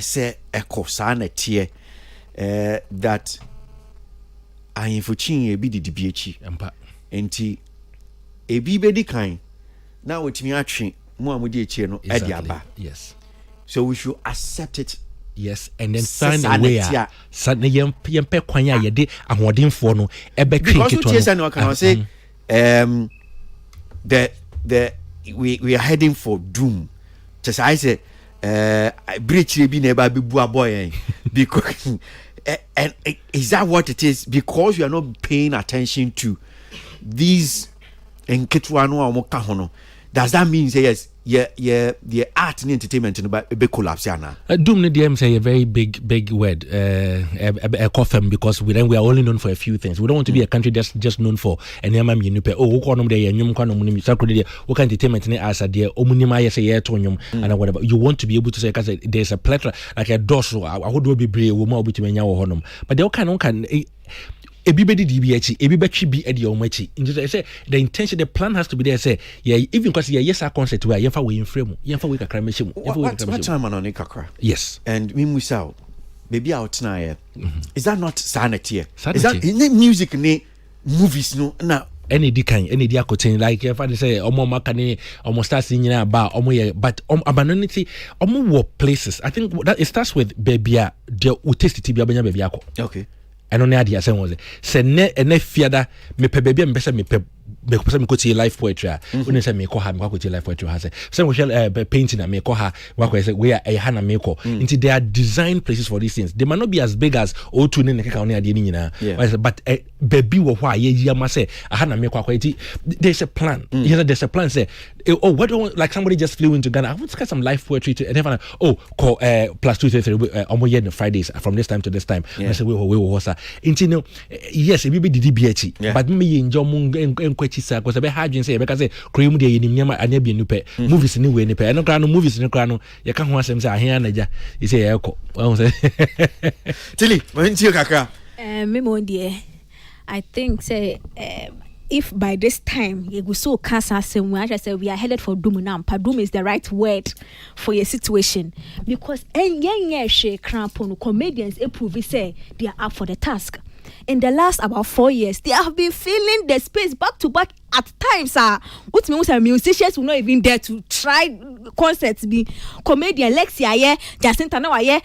se eko sana tie that ayinfochin ebi didi echi empa enti ebi bedi kan na wetimi atwe mu amudi echi no e dia ba. Yes, so we should accept it. Yes, and then find a way suddenly yempe kwanya yede ahodenfo no ebe twin kito no. Because no can say we are heading for doom. Just I say breach be never be boy because and is that what it is? Because you are not paying attention to these does that mean say yes yeah art and entertainment in a big collapse doom ne DM say a very big word a coffin, because we are only known for a few things. We don't want to be a country that's just known for and what entertainment as a dear and whatever. You want to be able to say because there's a plethora like a dorsal I would be brave but they can everybody DBH, be at your machi. Say the intention, the plan has to be there. Say, yeah, even because yes, our concert where you we in frame, you we can cremation. What time on Kakra? Yes, and we must out, baby out now. Is that not sanity? Is that in music, movies? No, now. Any diacotin like if I say makani almost start singing about but abanonity work places. I think that it starts with baby the taste tibia baby. Okay. I don't know the answer was say ne fiada me pe baby me me ko ti life poetry when say me ko ha me ko ti life poetry ha say we shall painting na me ko ha we say we are hana me ko into they are designed places for these things. They might not be as big as O2 ne keka oni ade ni nyina but baby wo ho aye yama say hana me ko there's a plan. There's a plan say what don't like somebody just flew into Ghana. I want to get some life poetry to and then call plus 233 almost year Fridays from this time to this time. I say we yes it be DDBH but me enjoy kwachi sa ko se be hadwen say be ka say krom de yenim nyama anya bi nupe movies ni we ni pe no kra no movies ni kra no ye ka ho asem say ahia na ja you say ye ko won say Tilly when you kakra me mo dear I think say if by this time you go so cancer same way I say we are headed for doom now. Doom is the right word for your situation because she crampon comedians prove say they are up for the task. In the last about 4 years, they have been filling the space back to back at times. What means musicians will not even dare to try concerts. Be comedian Lexia, yeah, Jacinta, no, yeah,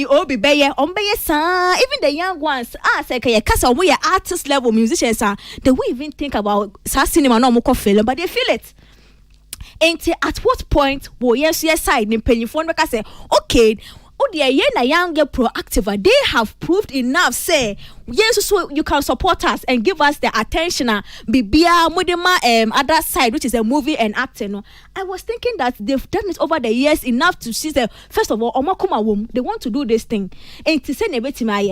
Obi Bayer, even the young ones, say, because we are artist level musicians, they will even think about cinema, no more film, but they feel it. And at what point will yes side in penny phone because say, okay. Oh dear, na young girl proactive. They have proved enough. Say yes, so you can support us and give us the attention. Bibia Modema other side, which is a movie and acting. No, I was thinking that they've done it over the years enough to see that first of all, Omakuma wom they want to do this thing. And to say nebeti my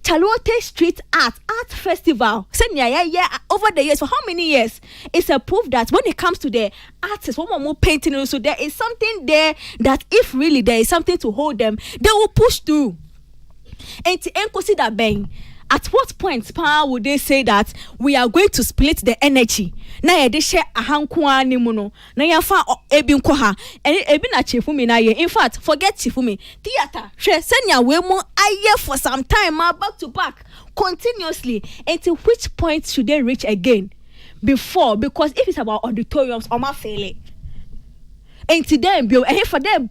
Chalote Street Art Festival. Say yeah over the years for how many years? It's a proof that when it comes to the artists, one more painting, so there is something there that if really there is something to hold them. They will push through. And to consider bang, at what point would they say that we are going to split the energy? Na they share a hankwa ni muno. Na ya fa ebi nkoha. And ebi na chifumi na ye. In fact, forget chifumi. Theater. She senya we mo aye for some time back to back continuously. And to which point should they reach again? Before, because if it's about auditoriums, Oma fail. And to them, for them,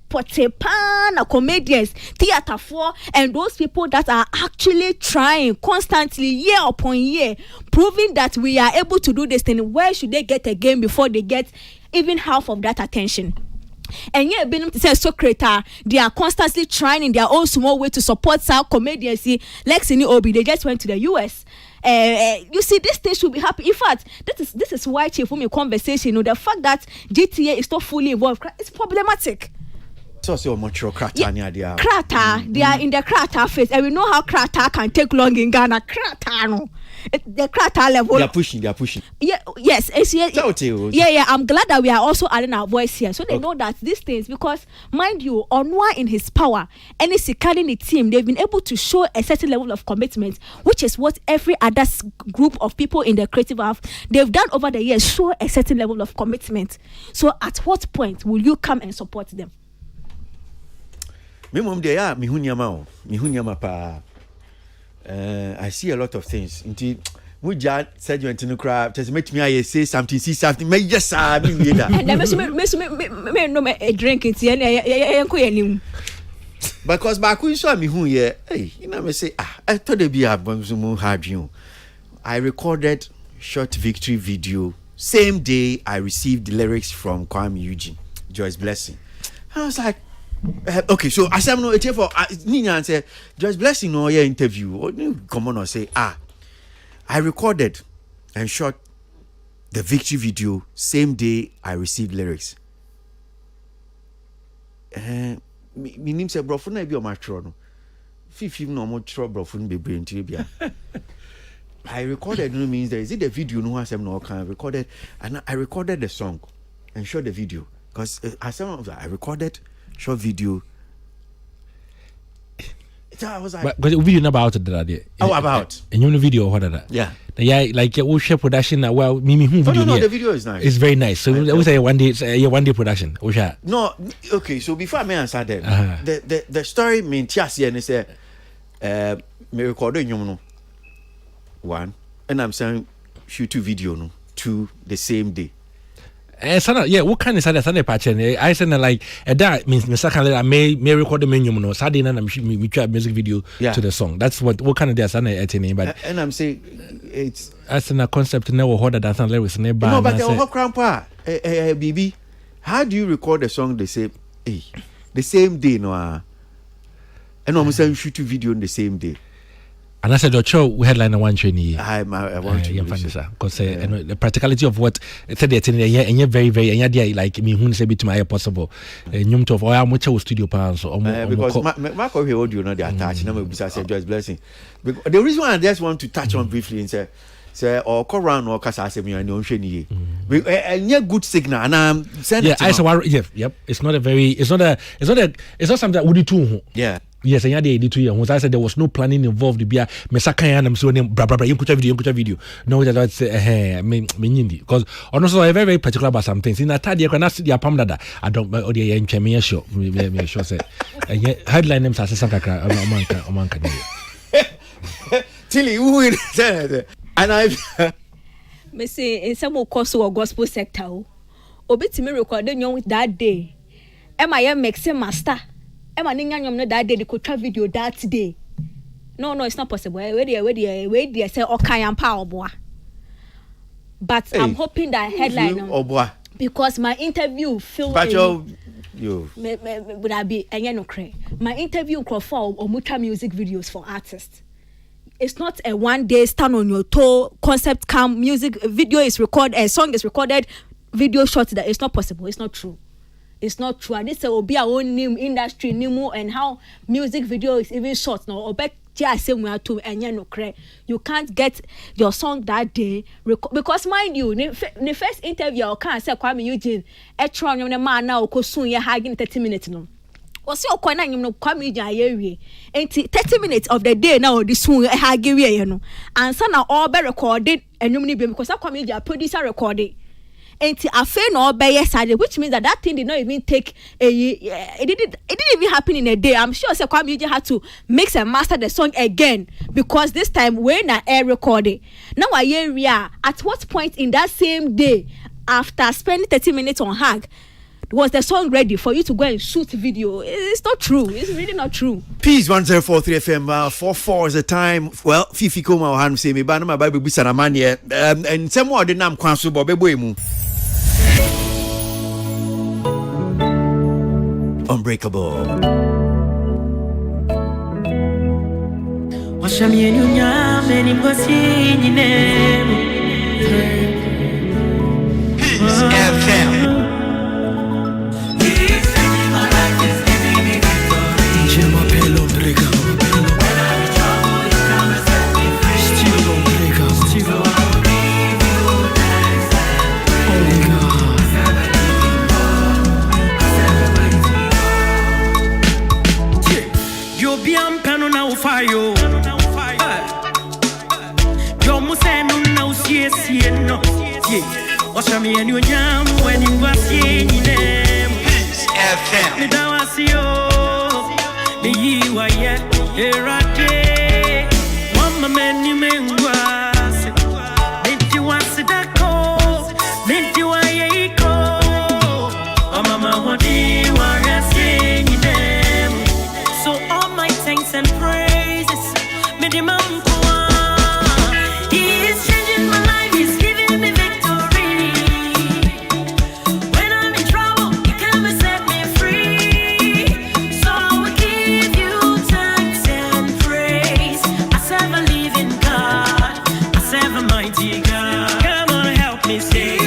pan comedians, theater for, and those people that are actually trying constantly, year upon year, proving that we are able to do this thing. Where should they get again before they get even half of that attention? And yeah, being says so creator, they are constantly trying in their own small way to support some comedians. See, Lexini Obi, they just went to the US. You see, this thing should be happy. In fact, this is why Chief Umi conversation. You know, the fact that GTA is not fully involved, it's problematic. So much krata krata, they are in the krata phase, and we know how krata can take long in Ghana. Krata, no, the krata level. They are pushing. Yeah, yes, yeah. I'm glad that we are also adding our voice here, so they know that these things. Because mind you, Onwa in his power, and his Sikali team, they've been able to show a certain level of commitment, which is what every other group of people in the creative have they've done over the years. Show a certain level of commitment. So, at what point will you come and support them? Me mom dey mihunyama pa. I see a lot of things. Inti muja segment no cry just make me say something me yes me we da. And me no me drink it here because back when saw me who here, hey, you know me say I thought they be a bonzumu hadwin. I recorded short victory video same day I received the lyrics from Kwame Eugene, Joyce Blessing. I was like, okay, so as I'm not for Nina and say Joyce Blessing no your interview or come on or say I recorded and shot the victory video same day I received lyrics. Me name say bro na be o matro no. Fifi no mo tro bro fun be brain to bia. I recorded no means there is it the video no has no can recorded and I recorded the song and shot the video because as I recorded short video. I was like, but video about that. How about? And you know video what that? Yeah. Yeah, like your share production. Well, me video. No, the video is nice. It's very nice. So it was a one day production. No, okay. So before I may answer that, the story mean Tiasi and say, me recording no one, and I'm saying shoot 2 video no 2 the same day. Yeah, what kind of Sunday patch? I said like that means I may record the menu no Saturday and me try music video to the song. That's what kind of Sunday at any but and I'm saying it's as in a concept never heard that some lyrics never. No, but the whole grandpa BB, how do you record the song the same day no and I'm saying shoot 2 video on the same day. And I said, we headline one training. I want to because the practicality of what said that and you're very like me who say bit my possible. Nyum to for much studio plans so because my audio not the attach. Now say Joyce Blessing. The reason why I just want to touch on briefly and say say or call round or kasa asem you no hwe ni e good signal and send it. Yep. It's not something that would do. Yeah. Yes, and they did 2 years. I said there was no planning involved. The beer, Mesaka and so name bra you put video. No, that's because honestly, I'm very particular about some things. In that time, you can ask the Pamdada. I don't or the Enchemia show. Me sure say headline names are Sankaka Omanka. Tilly, who is and I me say in some course or gospel sector. Obetimi recording you with that day. Am I mixing master? Emma Ninganyam no that day they could try video that day. No, it's not possible. Where they say okay and power boy. But hey, I'm hoping that headline because my interview film but you would I be no cray. My interview for Omuta music videos for artists. It's not a one day stand on your toe concept cam music video is recorded, a song is recorded, video shot that it's not possible. It's not true. It's not true. And this will be our own new industry, new and how music video is even short now. Or bet you can't get your song that day because mind you, the first interview I can't say Kwame Eugene. Etron you man now ko soon you hagging 30 minutes no. Was your corner you know Kwame Eugene 30 minutes of the day now this soon hagging you know. And so now all be recorded and you because Kwame Eugene producer recorded. And a fair no by side, which means that thing did not even take it didn't even happen in a day. I'm sure Kwame Eugene had to mix and master the song again because this time when I air recording. Now I hear at what point in that same day after spending 30 minutes on hag was the song ready for you to go and shoot video? It's not true. It's really not true. Peace 1043 FM 44 is the time. Well, Fifi Koma or Han say me ban my Bible bisana man here. And some more the name kwanso bobe mu. Unbreakable. FM. Fire. Yo musenu na usie no. Yeah. Washa me and you nyam when you was in FM. Me dawasio. Me yiwa ye erate. Mama meni mengwase. Menti wasidako. Menti wa yeiko. Mama wadi wa yasi them. So all my thanks and praises, minimum. He is changing my life, he's giving me victory. When I'm in trouble, he came and set me free. So I will give you thanks and praise. I serve a living God, I serve a mighty God. Come on, help me sing.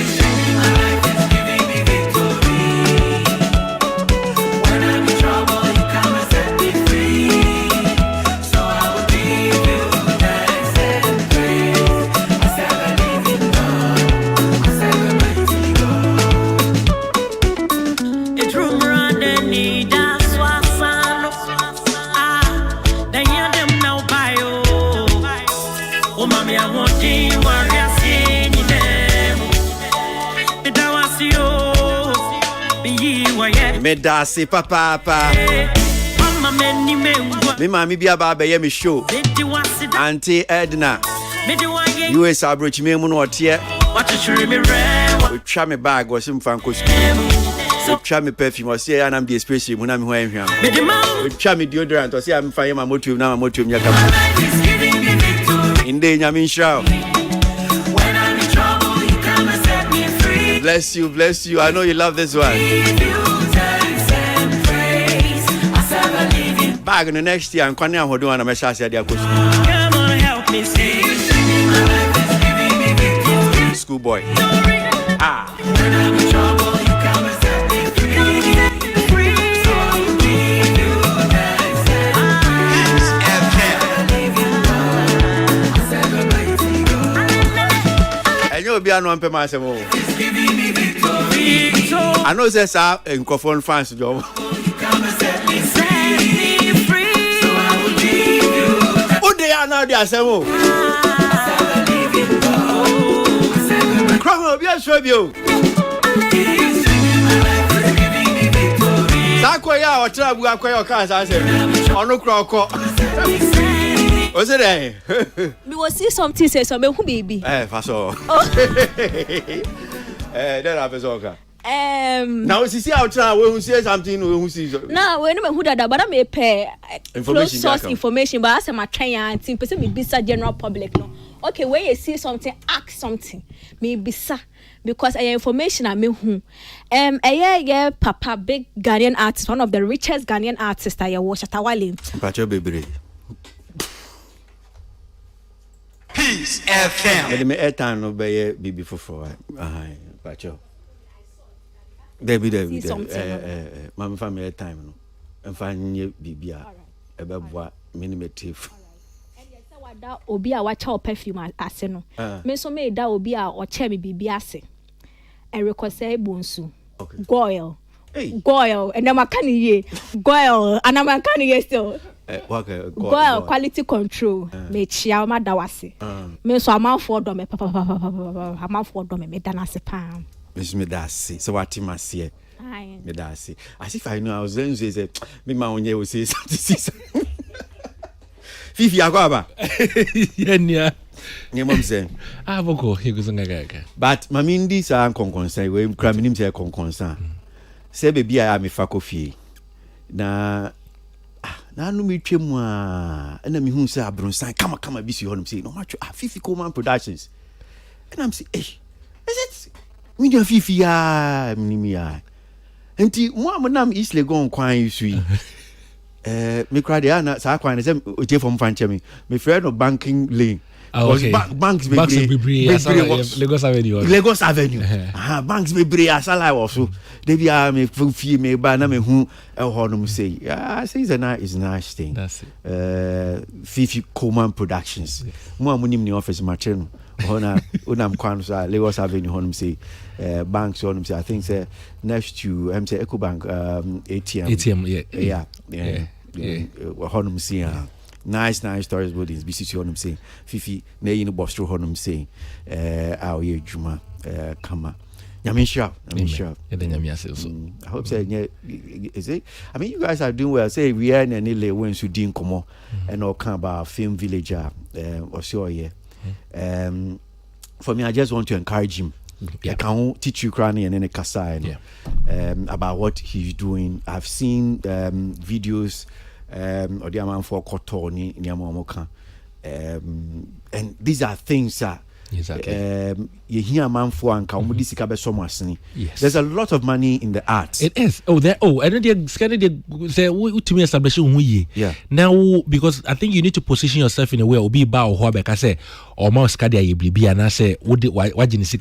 Me da se papa. Me mami bi aba be ye me show. Auntie Edna. US abroach me mu no ote. We try me bag was him fan cost. We try me perfume was say am the expression mu na me ho ehwam. We try me deodorant was say am fan my motor na my motor nya kam. Inde nya me show. When I'm in trouble, you come and set me free. Bless you. I know you love this one. Bag in the next year and Kwanya Hodu and a message at the Come on, help me sing. Schoolboy. When I'm in trouble, you come and set me free. So I will give you thanks and praise. FM. I serve a mighty God. be no ampe ma asemo. I know say sir microphone fans job. They are now the asemo. Come on, be a show you. Sakoya or trabu akoya cancer. Or no croco. What's it there? We will see something say some who baby. Faso. Then I was now see out we say something we see. Now we know who that but I may pay close source information but as my train and team person be bisa general public no. Okay, when you see something ask something. Me bisa because information I me who yeah papa big Ghanaian artist, one of the richest Ghanaian artists I was Shatawale. Pacho baby. Peace FM. Me airtime no be bibi for Pacho. Debbie, Mamma family time no. And find ye bibia about minimative. That obi a watch our perfume ase no. Me so me da obi a o che me bibi ase. E rekose bonsu. Goil. Goil and am can ye. Goil and am can ye still. Goil quality control. Me chia ma da wase. Me so am for do me papa am for do me dana se pam. Miss me that see. So what him see? Me that see. As if I know I was then say me ma onye will say something. Fifi akwaba. Yenya. Nye mom say. Ah boko he go ngaga. But mami ndi sa konkonsan we kra minim say konkonsan. Say baby I am fa kofi. Na no me twemu a na me hu say abronsan kama bi si honum say no match Fifi Coleman Productions. And I'm say is it me do Fifi ya minimi ya. Enti mo amnam East Legon kwan yusui. Me cry the na sa kwan say oje from fanche me friend no banking lane. Okay. Banks be Lagos Avenue. Lagos Avenue. Banks be bre asala also. They be me fie me ba na me hu e ho no say. Say it's a nice thing. That's it. Fifi Coleman Productions. Mo amunim ni office mache no. Hona unam kwan so Lagos Avenue honum say banks honum say I think say next to say EcoBank ATM. Yeah. Honum say nice stories buildings BCC honum say Fifi na yin boss through honum say ye juma kama nyame sharp. I hope say is it I mean you guys are doing well. Say we are in any when so din komo and all come about film village or so yeah. For me, I just want to encourage him. I can teach you cranny and then a kasa about what he's doing. I've seen videos or the amount for Kotoni Nyamomoka. And these are things that you hear a man for and yes. There's a lot of money in the arts. It is. And then they say to me establishing yeah. Now because I think you need to position yourself in a way or be bow or I say or mouse cadia you be and I say what you see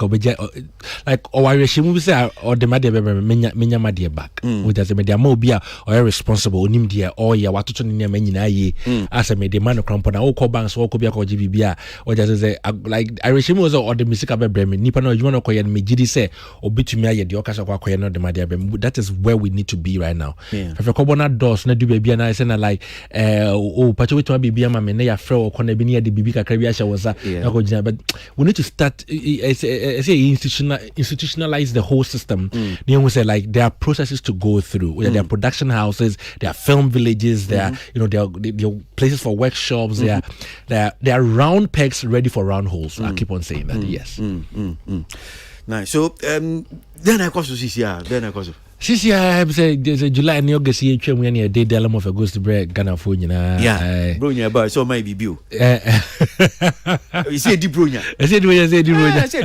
like or I regime say or the media menya media back with as a media mobia or irresponsible nim dia or ya watu ni menina ye as a media man crampon or call banks or cobia or GBBA or just say like I regime was or the music about Bremen nipa no you want to call me jidi say obitumi aye the okasa kwa koye no the media Bremen. That is where we need to be right now. If you call na doors na do baby and I say na like pacho wetu baby ama me na ya frɛ o kona bi na de bibi kakra bi ahya woza na ko gina but we need to start institutionalize the whole system. You say like there are processes to go through. There are production houses, there are film villages, there are there are places for workshops, there are round pegs ready for round holes. I keep on saying that. Yes. Nice. So then I cost to CCI say there's a July and August year when you did the element of a ghost bread Ghana for you know. Yeah, Brunya about so maybe bill. You say the Brunya. I said I said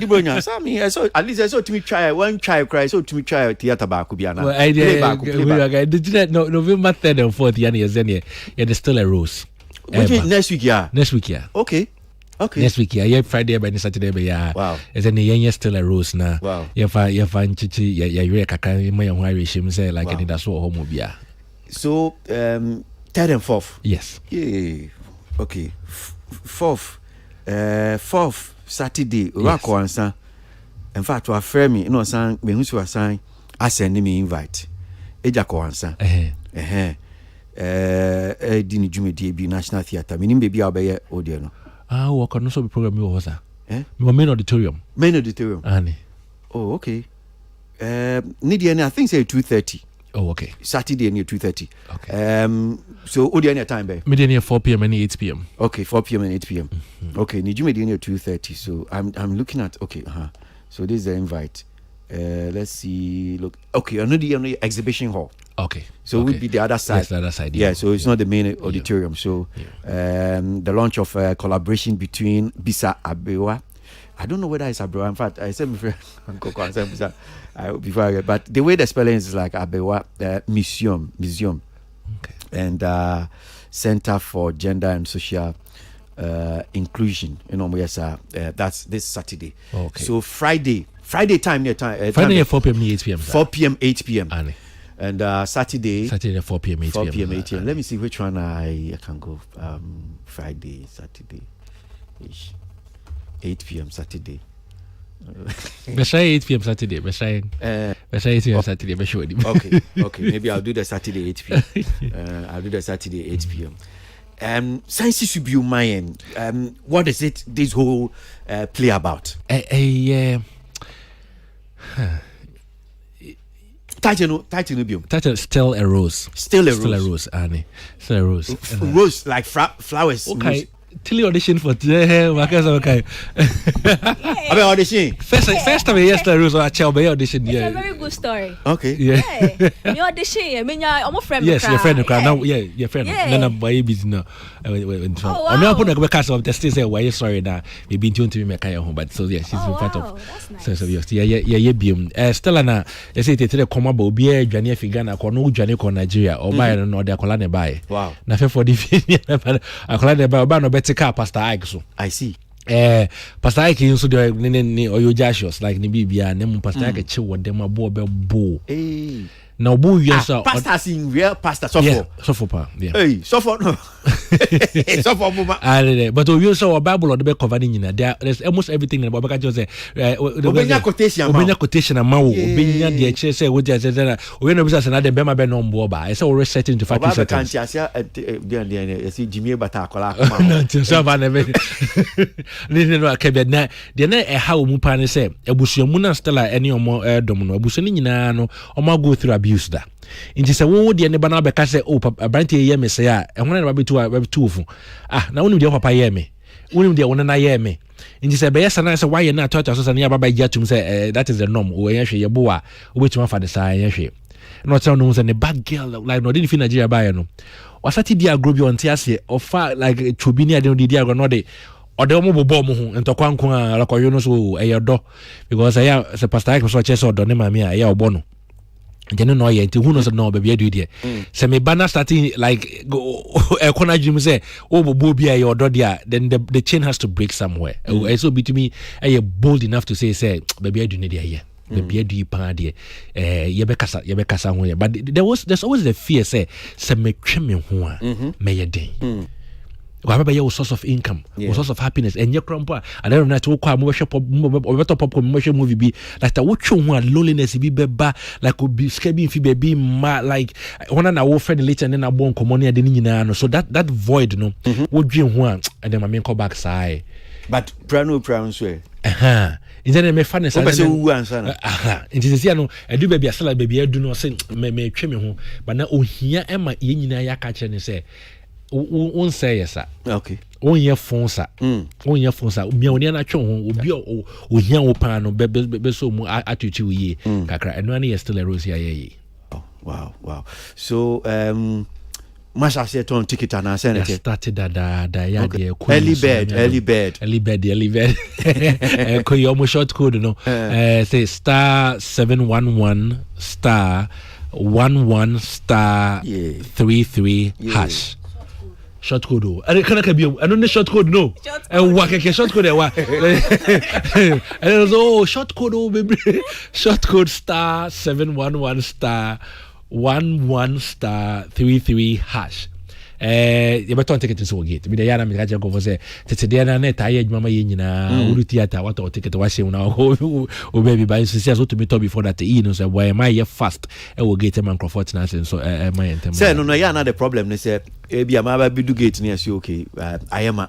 the Brunya. So me I saw at least I saw to me try one child cry so to me try theater back could be an well, I did November 3rd and 4th years then there's still a rose. Next week yeah. Okay. Next week, yeah, Friday by Saturday, yeah. Wow. Is any young still a rose now? Wow. You find chichi, you kaka, my young Irish him say like any that's what home be. So 3rd and 4th. Yes. Yeah. Okay. 4th Saturday. Rako ansa. In fact, to a friend me, you know, son, me who's was saying, I send me invite. Eja ko ansa. Dini Jumi DB National Theatre. Meaning baby obey audio no. Work on also be program you was main auditorium. Main auditorium. Annie. Oh, okay. Nidiana, I think say 2:30. Oh, okay. Saturday near 2:30. Okay. So audio time by. Midday near 4 p.m. and 8 p.m. Okay, 4 p.m. and 8 p.m. Okay, Nijumi near 2:30. So I'm looking at So this is the invite. Let's see. Look, okay, another exhibition hall. Okay. So it would be the other side. Yes, the other side. Yeah. So it's not the main auditorium. So the launch of collaboration between Bisa Abewa. I don't know whether it's Abewa. In fact, I said before, but the way the spelling is like Abewa Museum, okay, and Center for Gender and Social Inclusion. You know, yes, that's this Saturday. Okay. So Friday time near time. Friday at 4 p.m. 8 p.m. 4 p.m. 8 p.m. Annie. And Saturday at 4 p.m. 8 p.m. 8 p.m. Let me see which one I can go. Friday, Saturday, 8 p.m. Saturday. Let's try 8 p.m. Saturday. Let's try 8 p.m. Saturday. Okay. Maybe I'll do the Saturday 8 p.m. I'll do the Saturday 8 p.m. Science should be my end. What is it? This whole play about? Title Still a Rose. Annie. Still a Rose. Rose like flowers. Okay. Rose. Till audition for today, okay. Audition. First time yesterday, Rose, I tell me audition. It's a very good story. Okay. Yeah. You audition. I mean, I'm a friend. Yes, your friend. Now, your friend. No, why busy now? I'm not putting a cast of the state. Say why you sorry now? You've been tuned to me, make home, but so yeah, she's in front of. So yes, yeah. Stella na. You say they come about be a Johnny Figana, kono Johnny ko Nigeria, or buy no de akola ne buy. Wow. Na for the akola ne buy no better car Pastor Ike so. I see. Pastor Ike also the ni oyo Joshua like ni bibia ne mu Pastor Ike che wo dem abo be bo. Now bo yes pastor in real pastor so for yeah. Hey, so for no. So for mama. But you saw a Bible or the back of an there's almost everything about just say obenya quotation amount obenya the church say what just say we no business na dem be ma be no mbo ba I say we set into factory settings. You see Jimmy Batakola no so ba na be no akebe na de na e ha omu pa ne say ebusuamu na Stella any omo dom no ebusu ni nyina no omo go through abuse da inti se wo de ne ba na be ka say branti ye me say a ehuna na ba betu ofu na wonu de papa ye me wonu de wonu na ye me inti se be yesa na say why na touch so na ya baba giatum say that is the norm we ye hwe ye bo a obetuma fa de say ye hwe no tell no say ne bad girl like no didn't feel Nigeria buy no wasati dia grobi on tiase ofa like chobini ade no di dia no de ode omo bobo mo ho ntokwa nko a lakoyo no so eyedo because say pastor Ike so che so do ne mami a ye obo no Jeno no ye nti who knows no baby do there say me banner starting like e corner dream say bobo bia ye odo there then the chain has to break somewhere so be to me I bold enough to say baby do ne there here baby do pan there ye be kasa ho but there's always the fear say me twe me ho a me ye den whatever your source of income, source of happiness, and your crumpa. I don't know to call more shop or better pop commercial movie be like the watch one loneliness be beba like could be scabbing fee be mad like one and our friend later and then I won't come on the so that void no would dream one and then my main call back side. But brown swear. Instead me fun answer. It is no I do baby asala baby I do not say me twe me ho but na ohia e ma ye nyina ya ka kire ne say won say yes okay won ye phone sa me oni na twe ho obi ohia wo pan no be so mu atutu ye kakra eno na ye still a rose ye. Oh wow so Masha said ton ticket and I sent it started that ya de early bed ko yo mo short code no say star 711 star 11 star 33 hash short code o I can be I don't know short code no wa keke short code wa and so short code o baby short code star 711 star 11 star 33 hash you better take it to gate. Me the yana me ka go for say tete dey na net aye adwuma ye nyina uru theater what or ticket wa she una o baby by so to me talk before that you know say why am I fast e will get man comfort na so my enter. Say no yana the problem ne say e bia ma ba bidu gate ne say okay I am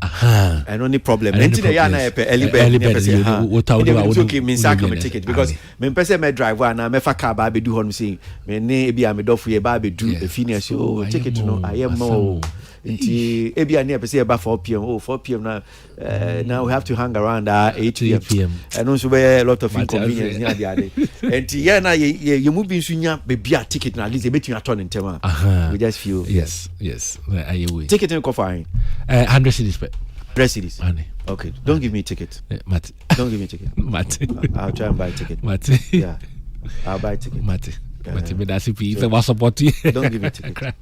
and only problem enti dey yana early bird say okay me say come ticket because me person me driver na me fa car ba be do hon say me ne e bia me do for e ba be do e finish so ticket no I am more enti e bia ne person e ba 4 p.m. 4 p.m. now we have to hang around at 8 p.m. and also a lot of inconvenience near the other enti yana ye mu bi nsunya be bia ticket na at least e betun aturn in tema we just feel yes I will ticket in coffee 100 cedis per 100 cedis. Okay, don't give me a ticket. Mate. Don't give me a ticket. Mate. I'll try and buy a ticket. Mate. Yeah. I'll buy a ticket. Mate. Mate, me that's if I support you. Don't give me a ticket.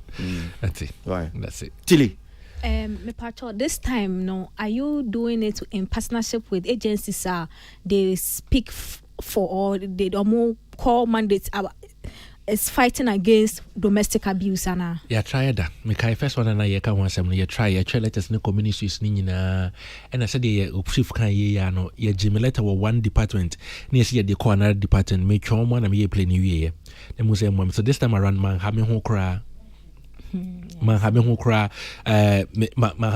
That's it. Why? That's it. Tilly. Me Pacho, this time no, are you doing it in partnership with agencies? They speak for or they don't call mandates is fighting against domestic abuse ana. Yeah, try that. Me kai first one na ye ka one sem ye try letters no communities ni nyina. And I said ye chief kan ye ya no ye jimi letter wa one department. Ni ye dey call another department me twon na me ye play new year. Dem mo say mom so this time around man ha me ho kra. Man ha me ho kra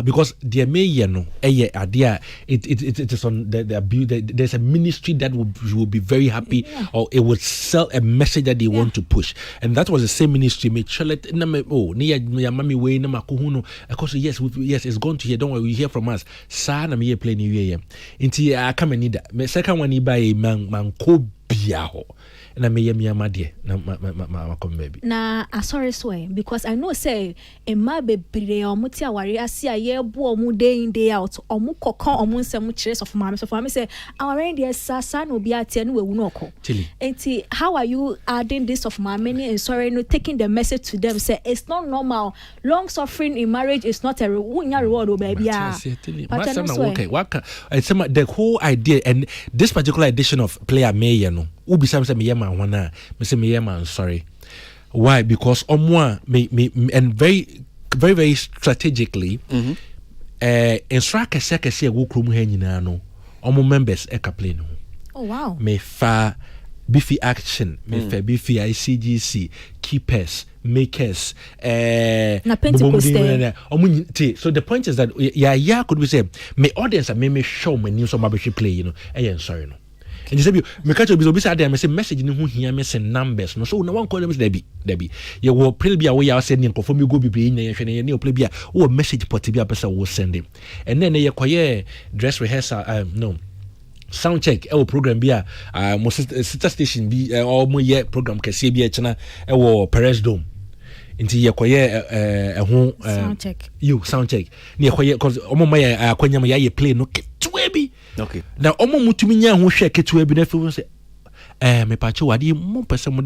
because the may no idea it is on the abuse. There's a ministry that will be very happy or it will sell a message that they want to push, and that was the same ministry me cholet na me near mami way na makuhuno because yes it's going to hear, don't worry, we hear from us sa na me play new year inti I come need that me second one buy man ko bia ho na me yam de na come baby na sorry swear because I know say e ma bebre omuti aware ase aye bo omu day in day out omu kokon omu nsem kire so for mama say aware dey sasa no bi atie no wewu no okọ enti how are you adding this of mama and sorry no taking the message to them say it's not normal, long suffering in marriage is not a reward o baby okay waka the whole idea and this particular edition of Player May no ubi sam say me yema wana me say me yema sorry why because me and very strategically instruct kese wo krom ha nyina no omo members e ka play no oh wow me fa Biffy Action, me fa Biffy ICGC, Keepers, Makers, na Pentecost. So the point is that yeah could we say me audience and me show my news on my play, you know, sorry no. And you say me catch you say there me say message ni hu hia me say numbers no so na one call them Debbie you will play bia we are sending confirm you go be na ye hwe na play bia o message port bia person will send him and then ye koye dress rehearsal no sound check program bia mo sister station bi or mo ye program kese bia chena Perez Dome inti ye koye sound check sound check ni koye cause omo ma ye akwanya ma ye play no ketua bi okay na omo mutumi nya ho hwe ketua bi na fi say me pacho wadi mo pese mo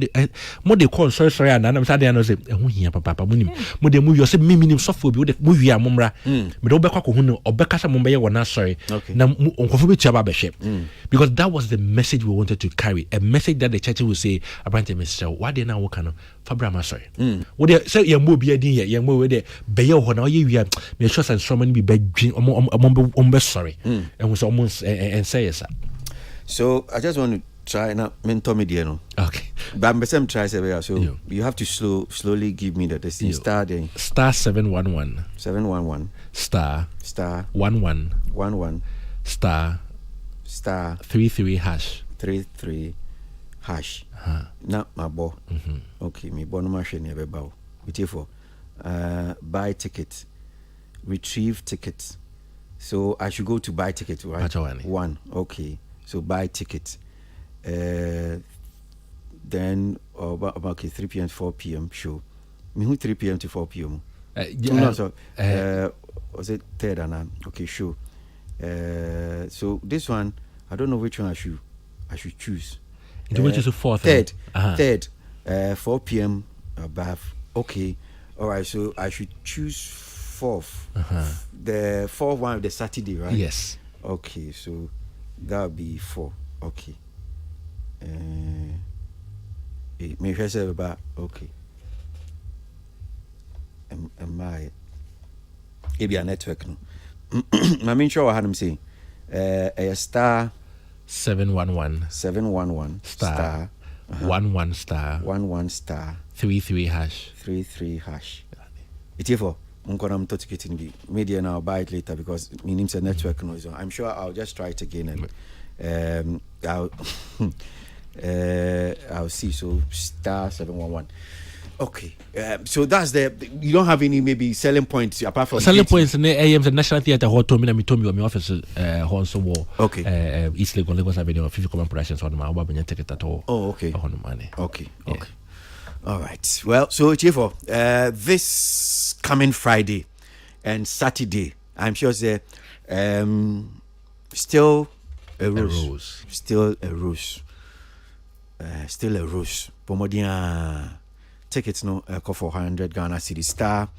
de call sorry and na say no say ho hia papa mo nim mo de mo yo say minim sofo bi mo wi amomra me de obekwa ko hu no obekasa mo be ye wona sorry na onkofo be tua ba be hwe because that was the message we wanted to carry, a message that the church will say about Mr. wadi na wo kana fabra ma sorry wo de say ye mo bi adin ye mo we de be ye ho na ye wi me sure say so many be bedwin omo be sorry and we say almost and say yes. So I just want to try now mentor me there no. Okay. But I'm some try say so you have to slowly give me the star then. Star 711 star 11 star 33 hash. Now my boy. Okay, me bono machine e be bawo. With for buy ticket, retrieve tickets. So I should go to buy ticket, right? One. Okay. So buy ticket. Then okay 3 p.m. to 4 p.m. show. Me who 3 p.m. to 4 p.m. Was it third and okay show. So this one I don't know which one I should choose. Which is a fourth? Third. 4 p.m. above. Okay. All right. So I should choose fourth. The fourth one of the Saturday, right? Yes. Okay. So that would be 4. Okay. May I say about okay. my maybe a network no. I mean sure what I'm saying. A star 711 star 11 star 11 star 33 hash. It's here for I'm getting the media now. I'll buy it later because it means a network noise. I'm sure I'll just try it again and I'll see. So star 711. Okay, so that's you don't have any maybe selling points apart from selling points in the AM the National Theatre Hall. Told me my office also war. Okay, East Lagos Avenue of 50 Common Productions on my mobile ticket at all. Oh, okay. Okay. All right. Well, so Chiefo, this coming Friday and Saturday, I'm sure still a rose. Still a rose. Pomodia tickets no call for 100 Ghana cedi star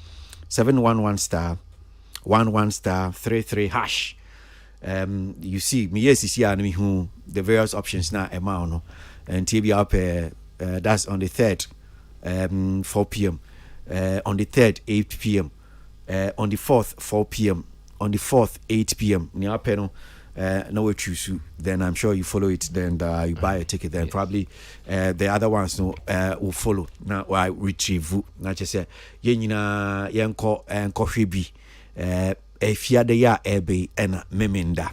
711 star 11 star 33 hash. You see me yes see me who the various options now amount no and TB up that's on the 3rd 4 p.m. On the 3rd 8 p.m. On the 4th 4 p.m. On the 4th 8 p.m. Ni apeno no we choose then I'm sure you follow it then you buy a ticket then probably the other ones no will follow now I retrieve na just say ye nyina yenko hwebi efiade ya ebe na memenda.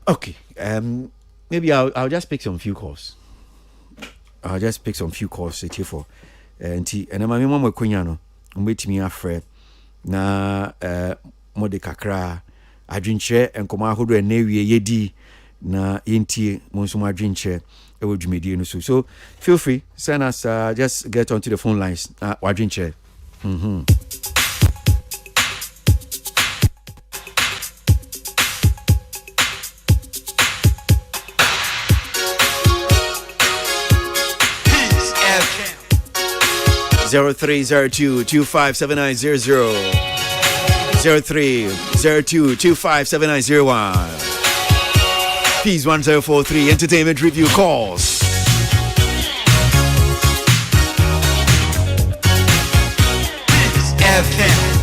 Okay, maybe I'll just pick some few calls. For and my mama kwanya no mbetimi afre na mode kakra adwinche enkoma ahodo na wie yedi na yentie monso adwinche e wodwumedie no so feel free send us just get onto the phone lines adwinche 0302257900 0302257901 Peace 1043 Entertainment Review calls. FM.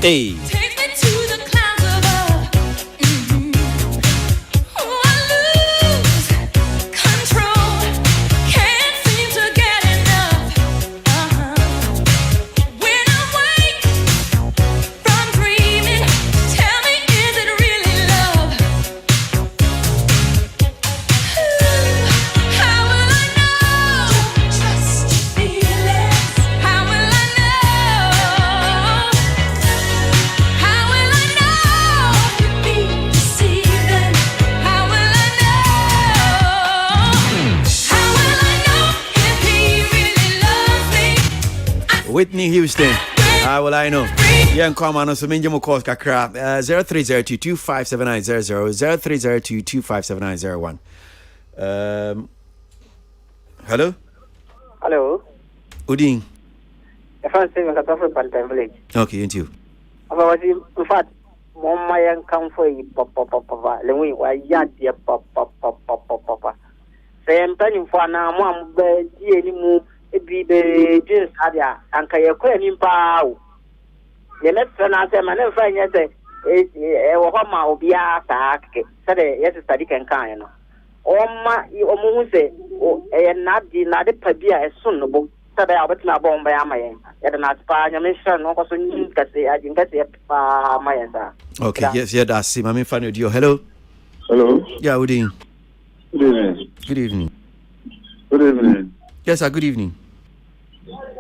Hey. Take me to the clouds above. Oh, I lose control. Can't seem to get enough. When I wake from dreaming, tell me, is it really love? How will I know? Trust feelings. How will I know? Whitney Houston. How will I know? Yeah, come on, so many more calls. Kakra 0302257900 0302257901. Hello. Hello. Udin. If I'm saying a coffee Pantan Village. Okay, and you. In fact, Mama and come for you, Papa. Let me why yard dear Papa. Say I'm turning for now, Mom, any move. Be the jeans adia and kaya kweni mpao ye let's na say man fa nya say wo ma obia sa ke say yes study kan kan no o ma o mu say o na di na de pa bia esun no bo say da obetina bo mba ya mayen ye da na pa nya me sha no ko so nyin ka say ajin ka say pa mayen sa. Okay, yes, yeah, that's it. I'm fan with you. Hello. Yeah, good evening. Good evening. Yes, sir, good evening.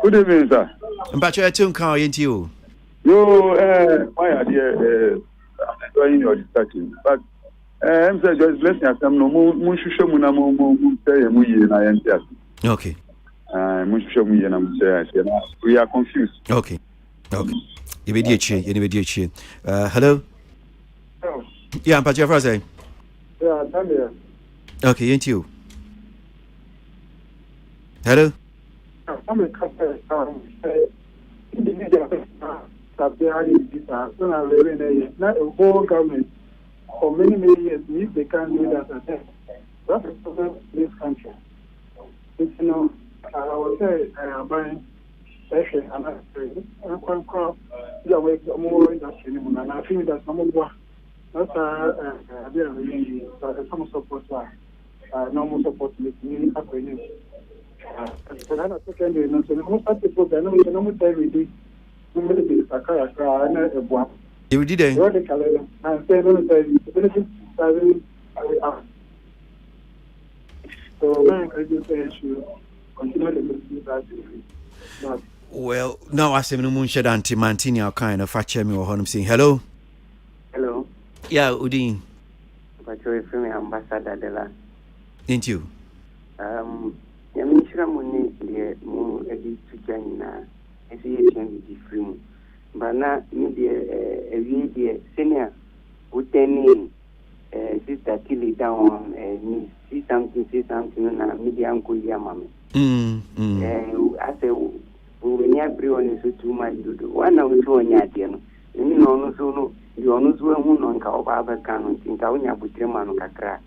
Good evening, sir. But you're too calm, ain't you? Yo, my idea, I'm enjoying your discussion. But I'm saying, just blessing us. I'm no more, okay. We are confused. Okay. Hello? Yeah, but you're saying? Yeah, I'm here. Okay, ain't you? Hello. I'm a couple individual that they are in this not a whole government for many years. If they can't do that, that's the problem in this country. It's, I would say, buying session and I'm more industry, and I feel that some of that's some support, normal support with me. So that's a secondary. So most of the people, I know you know what I did. You did it. Well, now I say no moon shed anti Mantini or kind of fatcher me or him saying hello. Hello. Yeah, Udin. But you're from Ambassador Dela. Ain't you? Yamishra Muni, the moon edit to Janina, as he is free. But now, media, a senior, would tell sister Tilly down and say something, and media uncle Yamami. I say, when everyone is too much to do. One of the two on Yadian, you know, so you almost were on Kawa Canon, in Kauna Butreman Kakra.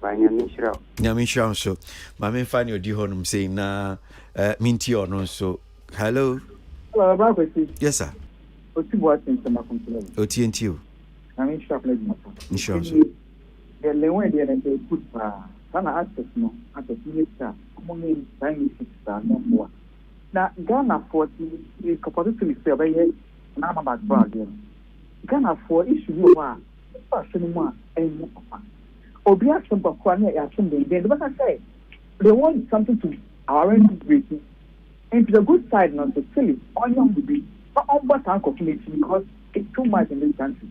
Nyamisha so mame fan your dihonum saying na minti or no so hello. Yes sir. OTNTU. Nyamisha Nyamisha so the lewe de put kana access no access minister among time star no more na Ghana 40 capacity say be na ma background Ghana for issue no wa person mo en papa obi action papa na ya action den but I say they want something to our integrity and to the good side not to tell it on young be but on but community because it's too much in this country.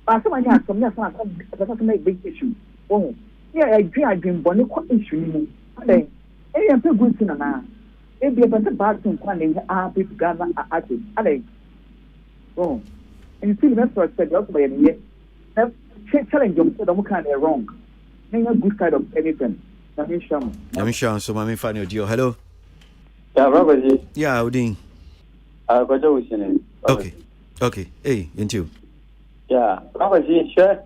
But some of some that's make big issue. Oh, yeah, I dream bonny issue. Then, I'm so good to na. If you have a bad thing, one people Ghana at it. Oh, and still that's what I said. Also, by any challenge them so don't kind of wrong. Ain't a good side of anything. Nyamisha so mame fan your deal. Hello. Yeah, Robert. Yeah, Udin. Okay. Hey, ain't you? Yeah, probably share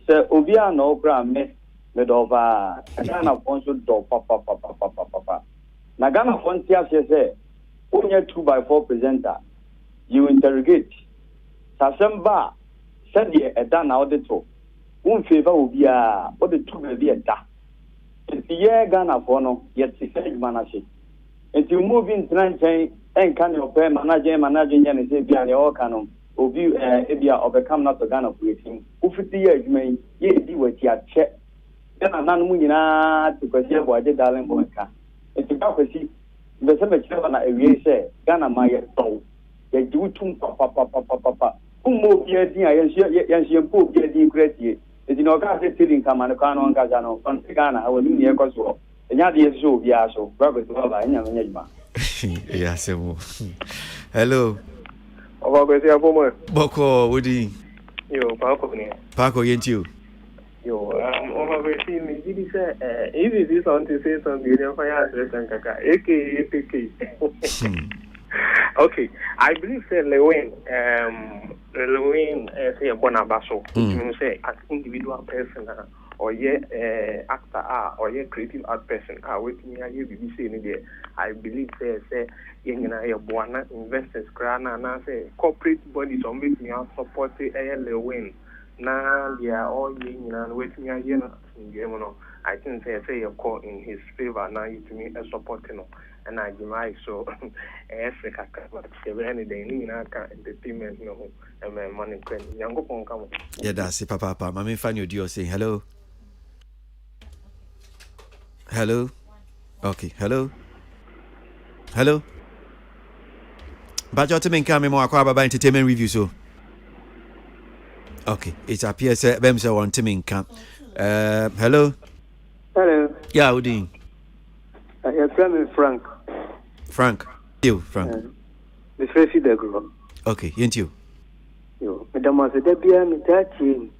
Obia no gram me over Ghana Fonso do papa. Nagana Fontia say, when you're 2x4 presenter, you interrogate. Sasemba said a done auditor. One favor Obia, what the 2 may be a da. It's the year Ghana Fono, yet the same manager. And you move in tonight and can your pay managing and say, be an all canon. Obi ebia overcome not to Ghana operating. 50 years may ye di what ya check. Then a man munina to question what the darling boy can. It's a prophecy. The same children a way say Ghana my soul. They do too papa. Umo ye dia yan poop ye di great ye. It's in Ocasa sitting come and Kano and Gazano on Ghana. I will do near Cosmo. And yet is so yeah so Robert Lover and Yama. Yes, hello. Boko, Woody. Yo, Paco, ain't you? Yo, overseeing me. Did he say, if it is on to say something, you know, okay, I believe say Lewin, say a Bonabaso, you say as individual person or actor or creative art person with me, I believe say investors and say corporate bodies on with me are supporting Lewin. Now they are all with me I think say a call in his favor now you to me a supporting and I deny so Africa any day entertainment and money young come. Yeah, that's it, Papa. Mammy fan your deal saying hello. Hello. Okay, hello. But your team come more about entertainment review so. Okay, it appears Bemsa want team come. Hello. Yeah, Udin. Frank. You, Frank. The first the girl. Okay, ain't you? Yo, Madam was a debut and touching.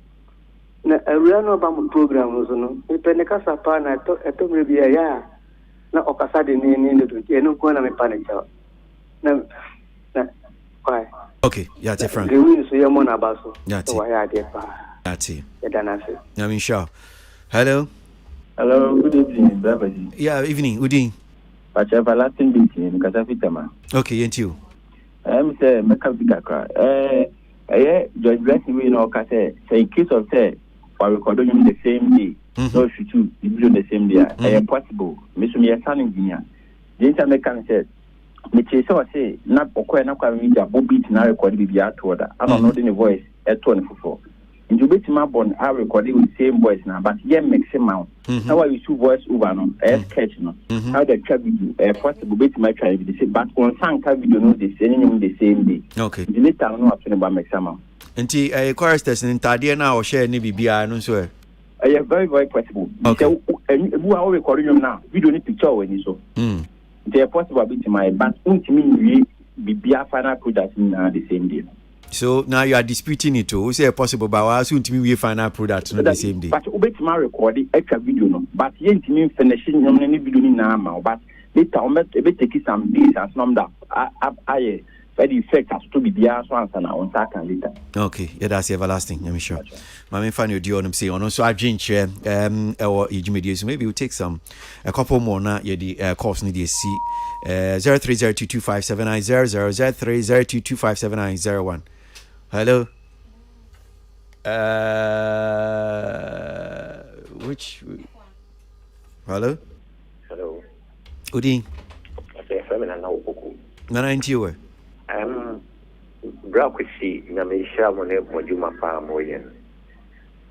Na a run about program was no. If Penacasa Pana, I told maybe a na okasa de ni do ti enu ko na me pa ne cha na why okay yeah te Frank the win so yemo na ba so yeah so why are there pa that's it yeah danase I mean sure hello good evening brother yeah evening udin pacha everlasting beat ni kasa fitama okay yentiu say make up kakra George Blessing we know say in case of say we record on the same day no shoot you video the same day possible me so me san engineer the internet say me say na okwa na kwa media bo beat na record bi ato da I don't know the voice eto ne fofo you bet my born I recording with same voice now but yeah maximum how I use voice over no sketch no how the track video possible bet my try the same but on sang video no the same day okay the later no up to maximum nti choristers in tade na o share ni bibia no so very very possible okay who are recording now video ni picture when so the possible bet my but ultimately bibia final product na the same day. So now you are disputing it too. We say possible, but I soon to me we find out product on the same day. But obey my recording extra video no. But you mean finishing any video ni na ma. But later on take some days as number. I very effect as to be there so answer na on second later. Okay, yeah that's everlasting. I'm sure. My main fan you do on say on so I drink share or ejimedies maybe we'll take a couple more na yeah the course need to see 0302257900 0302257901. Hello. Which? Hello. Hello. Udin. Okay, feminine na oku. Nana intiwe. Bra kwisi na me sha mo ne moduma pa mo yen.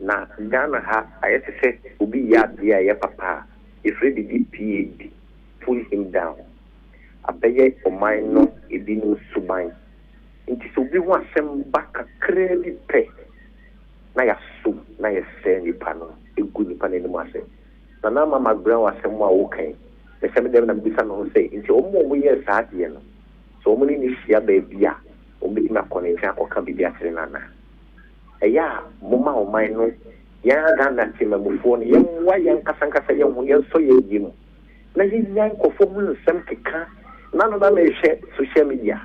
Na Ghana ha ayese se obi ya bia ya papa if ready PhD pull him down. Abeye oman no ebi no suban. Nti so bi ho asem baka kredi pe na ya so na ya se nipa no egu nipa ne mu ase na na mama gra wa asem a wo kan e se me dem na bisa no say nti omo ye saade no so omo ni hia ba bia omo bi na connection akoka bibia tere na na eya mama oman no ya ga na ti mamufo no ye wa ye nkasankasa ye ho ye so ye yi no na ye nya nkofo mu nsem keka na no ba me hwe social media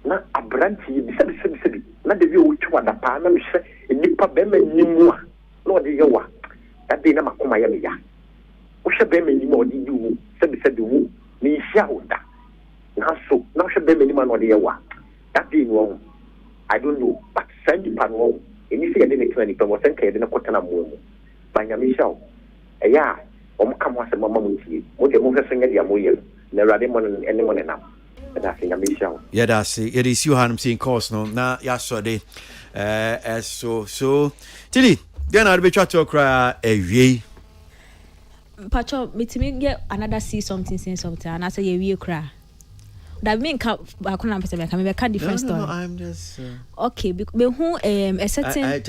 na abranti bisabi na debi o twa da pa na mehwe nipa be manimu a na ode yewa ade na makoma ya meya o hwe be manimu ode yiwu sabi wu ni hia oda na so na hwe be manimu na ode yewa ade no I don't know but send nipa no eni se ye de ne twa nipa mo senka ye de na kotana mo mu banya me hia eya o mo kam wase mama mo tie mo de mo hwe senga dia mo ye na rade mo ene mo ne nam. Yeah, that's it. It is you hanum seeing course no. Na ya so de so Tili, then I'll be try to cry a Pacho, me get another say something and I say ye cry. That mean I couldn't person make a different story. No, I'm just okay, because who a certain I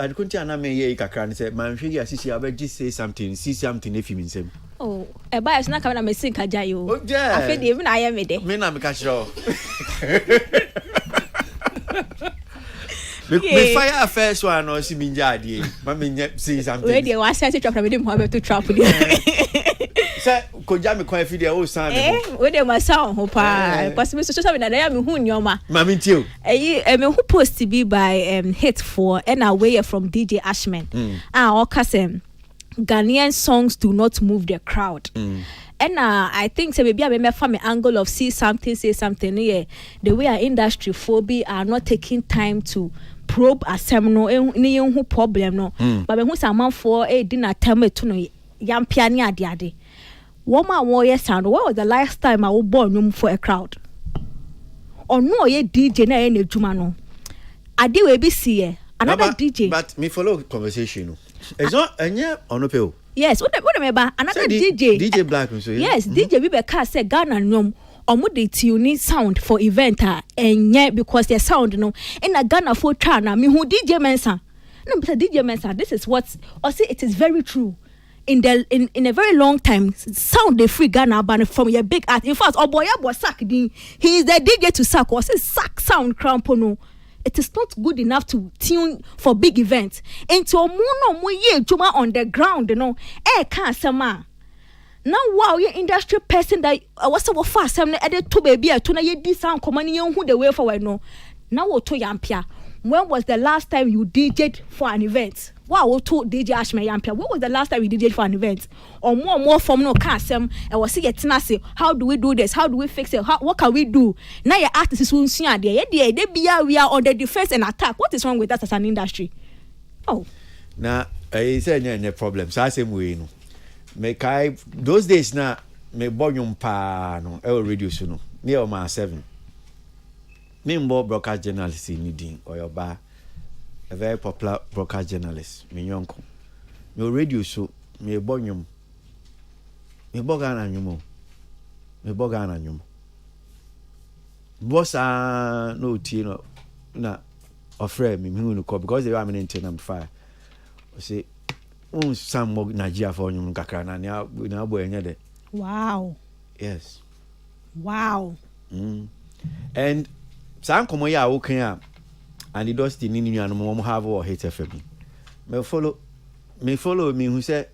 couldn't tell me ye kakra and say man figure sisi I say something if you mean same. Oh, a buyer is not coming to me sing Kajayo. Oh, yeah. I feel even I am a day. Me na me catch you. Me fire first one or see me jadi. Mama see something. Radio was set to trap with him to trap. Say koja me kwa fidie o san me. We dey my sound ho pa. Because me so say na dey me hu nyoma. Mama ntio. Me who post to be by hit for and away from DJ Ashman. All kasem Ghanaian songs do not move the crowd. And I think maybe I may from an angle of say something. Yeah, the way our industry phobia are not taking time to probe a seminal who problem no. But when some man for a dinner tell me to no young piano ade. Woman warrior sound. What was the last time I was born for a crowd? Or no ye DJ na any jumano. I did we be see another DJ. But me follow conversation. It's not any on yes, what remember another DJ Black so yes, DJ Bibeka say Ghana nyom omo dey tune sound for event and because the sound no in a Ghana for try na me who DJ Mensa. No, but DJ Mensa, this is what or say it is very true. In a very long time, sound the free Ghana band from your big art. In fact, Oboya was sack he is the DJ to sack or say sack sound crampono. It is not good enough to tune for big events. Into mono mo ye juma on the ground, you know. Can't sama. now wow ye industry person that was so fast some edit to baby to na ye di sound command who the way forward no now wo to yampia. When was the last time you DJ'd for an event? Wow, to DJ Ashme Yampia. When was the last time you DJ'd for an event? Or more from no casem and was see say, how do we do this? How do we fix it? What can we do? Now your artist is soon see there. We are on the defense and attack. What is wrong with us as an industry? Oh. Now I say no problem. So I say we no. Make I those days now me boyum pa no I will reduce no. Near my 7. Me mbo broadcast journalist in Nidin or your bar. A very popular broadcast journalist, me yonko. Me radio show, me bonyum. Me bogana nyumo. Me bogana nyumo. Bossa no tino na ofre me hu no call because they are me in number 5. I say some more Nigeria for nyum kakra na na boy nya de. Wow. Yes. Wow. And some come ya okay and the dusty nini and mom have or hate FM. Me follow me who said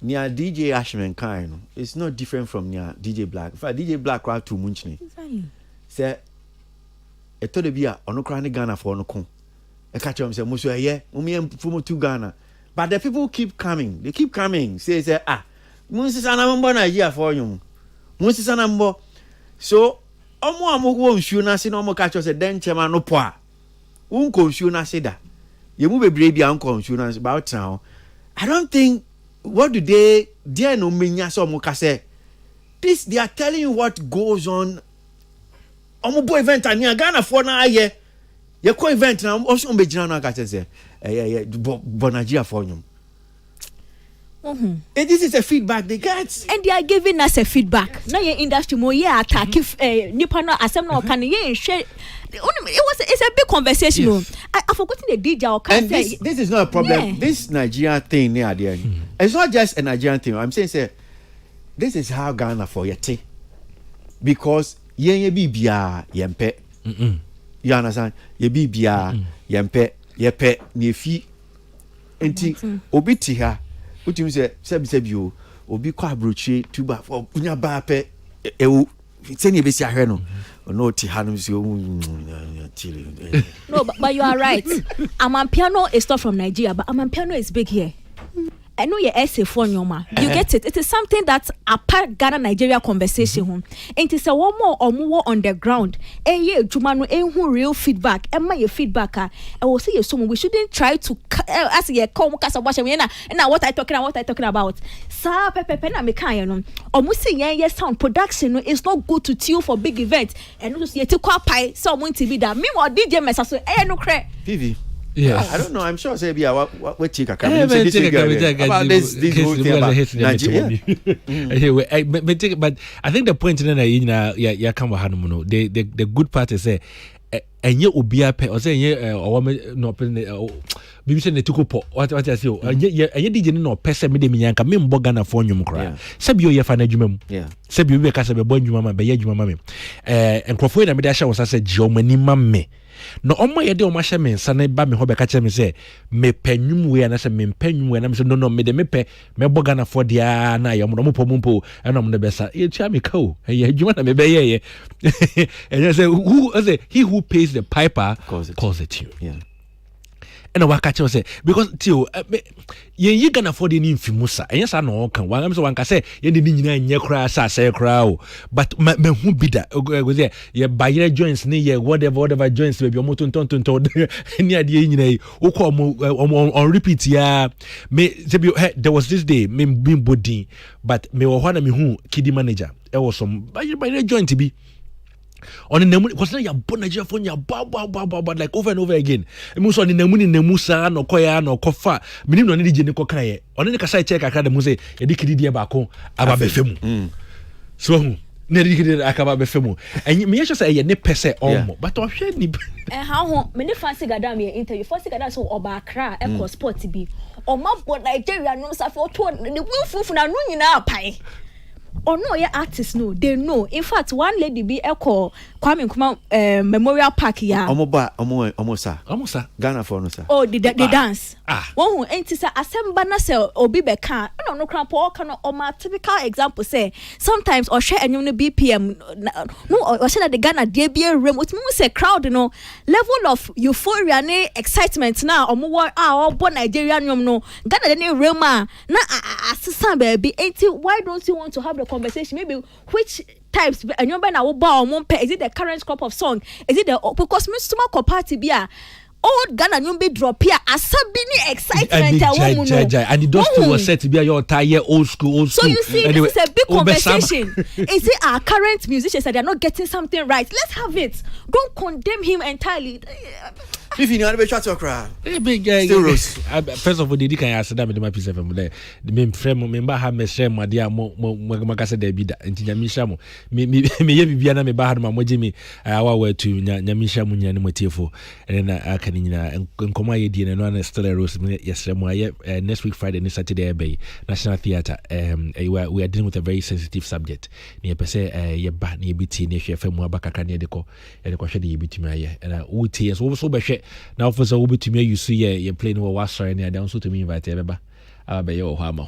near DJ Ashman kind. It's not different from near DJ Black. In fact, DJ Black crowd too much. Exactly. Say a told be a ono cranny Ghana for no con. A catch him say Musu yeah, from 2 Ghana. But the people keep coming. They keep coming. Say Musisana Mbo Nigeria for you. Musisana Mbo. So omo amogo nsuo na se na omo ka cho se den chema no po a unko nsuo na se da ye mu bebre bia unko nsuo na se ba otan. I don't think what do they no menya so omo ka se this they are telling you what goes on omo boy event ani Ghana for na aye ye ko event na omo be gina na ka se bo Nigeria for you. And this is a feedback they get, and they are giving us a feedback. Now your industry more attack if nipa no asem no can share. It's a big conversation. Yes. I forgotten the DJ or and this is not a problem. Yeah. This Nigerian thing near the end. It's not just a Nigerian thing. I'm saying this is how Ghana for yet because ye bibia yempe. You understand? Ye bibia yempe yepe nefi enti obi ti ha. What you say? Sebio, obi kwa abrochi tuba for unya ba pe ewu. Send you be see no. No ti hanum si No, but you are right. Amapiano is not from Nigeria, but Amapiano is big here. I know your essay for Nyoma. You get it. It is something that's a part Ghana Nigeria conversation. And it is a one more or more on the ground. And yeah, Jumano who real feedback. And my feedback. I will say someone we shouldn't try to ask you come cast watch and now what I talking about. Sa pepe na mekaya almost say yeah sound production is not good to tune for big events. And also you to pie someone to be that. Meanwhile DJ message so no credit. PV. Yes. I don't know. I'm sure say be what chick about this whole thing about Nigeria. But I think the point in ya come hanumo the good part is say enye obia pe o say enye no bibi say netuko what I say enye DJ no pese me de minyanka me mbo Ghana for nwum kra sabi o ye fa na adwuma mu sabi obi ka say be bo adwuma ma be ye adwuma ma me enkrofo na me da sha wo say geomani ma me no omo ye de o ma hye me nsa na ba me ho be ka che me say me panyum we na say me panyum we na me say no me de me pe me bo Ghana for dia na ye mo mpo na mo ne be sa ye tia me ka o ye adwuma na me be ye and say he who pays the piper calls it tune. Yeah. And I catch you say because tio ye Ghana for the infimusa and yes I know can one so one can say ye the nyina kra sa say kra but me hu bi da go there ye buy joints ni ye whatever joints be omo tonton ni ade nyina wo ko on repeat ya me there was this day me been body but me wo na me hu kidi manager e was some buy joint bi on the nemu because now you born Nigeria phone you ba like over and over again e mo so on the nemu sa no koya no kofa minim no ne DJ ne kokan ye on ne kasa check akra de mo say e di kidi dia ba ko aba be femu so hu ne di kidi akaba be femu and me just say ye ne pese omo but o hwe ni how ho me ne fancy gadam ye interview fancy gadam so oba akra e ko sport bi o ma born Nigeria no sa for to ne wufufu na no nyina apai. Or no, your artists know, they know. In fact, one lady be echo Kwame Nkrumah Memorial Park ya. Omosa. Ghana for no sir. Oh, they dance. One who ain't say asemba na say obi be kan. No crampo kan o ma typical example say sometimes or share any BPM no or share the Ghana dey be a room. What me say crowd no level of euphoria ne excitement na omo wa born Nigerian no Ghana dey room na assistant baby. Why don't you want to have the conversation? Maybe which types and you na wo ba o mo is it the current crop of song? Is it the because me stomach party bia old Ghana you be drop here asabini excitement and the dust was set to be your entire old school. So you see anyway, this is a big conversation. Is it our current musicians that they are not getting something right? Let's have it. Don't condemn him entirely. If you know how to chat to cry, still Rose. First of all, the can answer that with my piece of the main frame member have me share my dear Makasa de Bida and Yamishamo. Me Biana me bahad my mojimi our way to Yamisha Munya Motifo and then I can and Komaya Dean and one still a Rose. Yes, next week Friday and Saturday Bay National Theatre. We are dealing with a very sensitive subject. Near per se, ye bat near BT near Sheffield Bakaka near the co and the question you beat me. And I tears also by now for so to me you see you're playing with washer and down so to me invite everybody. I'll be your hammer.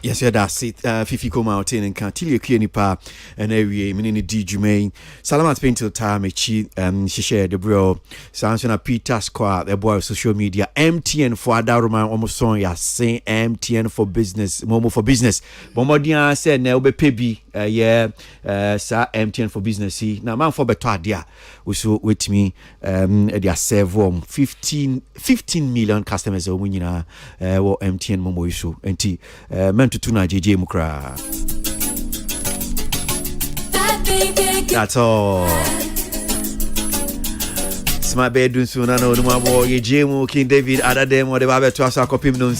Yes, that's it. Fifi come out and can't tell you clearly pa and every minute D Jumaine. Salamat paint till time she shared the bro. Sansona Peter Squad, the boy of social media. MTN for Adaruma almost song ya saying MTN for business, Momo for business. Bomodia said ne obe pebi sa MTN for business. Now man for better idea. Also with me they serve 15 million customers or MTN Momo issue and to tuna JJ Mukra. That's all. Smart bedroom soon. I know the my boy JJ King David other them or the Bible to us copy no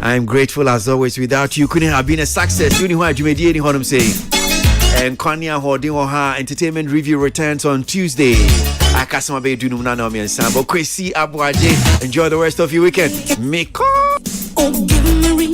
I'm grateful as always. Without you couldn't have been a success. You know what you made any honum say. And Konya Holding Oha Entertainment Review returns on Tuesday. I can't smart bedroom no me and Sambo Kwesi Abuaje. Enjoy the rest of your weekend. Make up. Oh, give me a ring.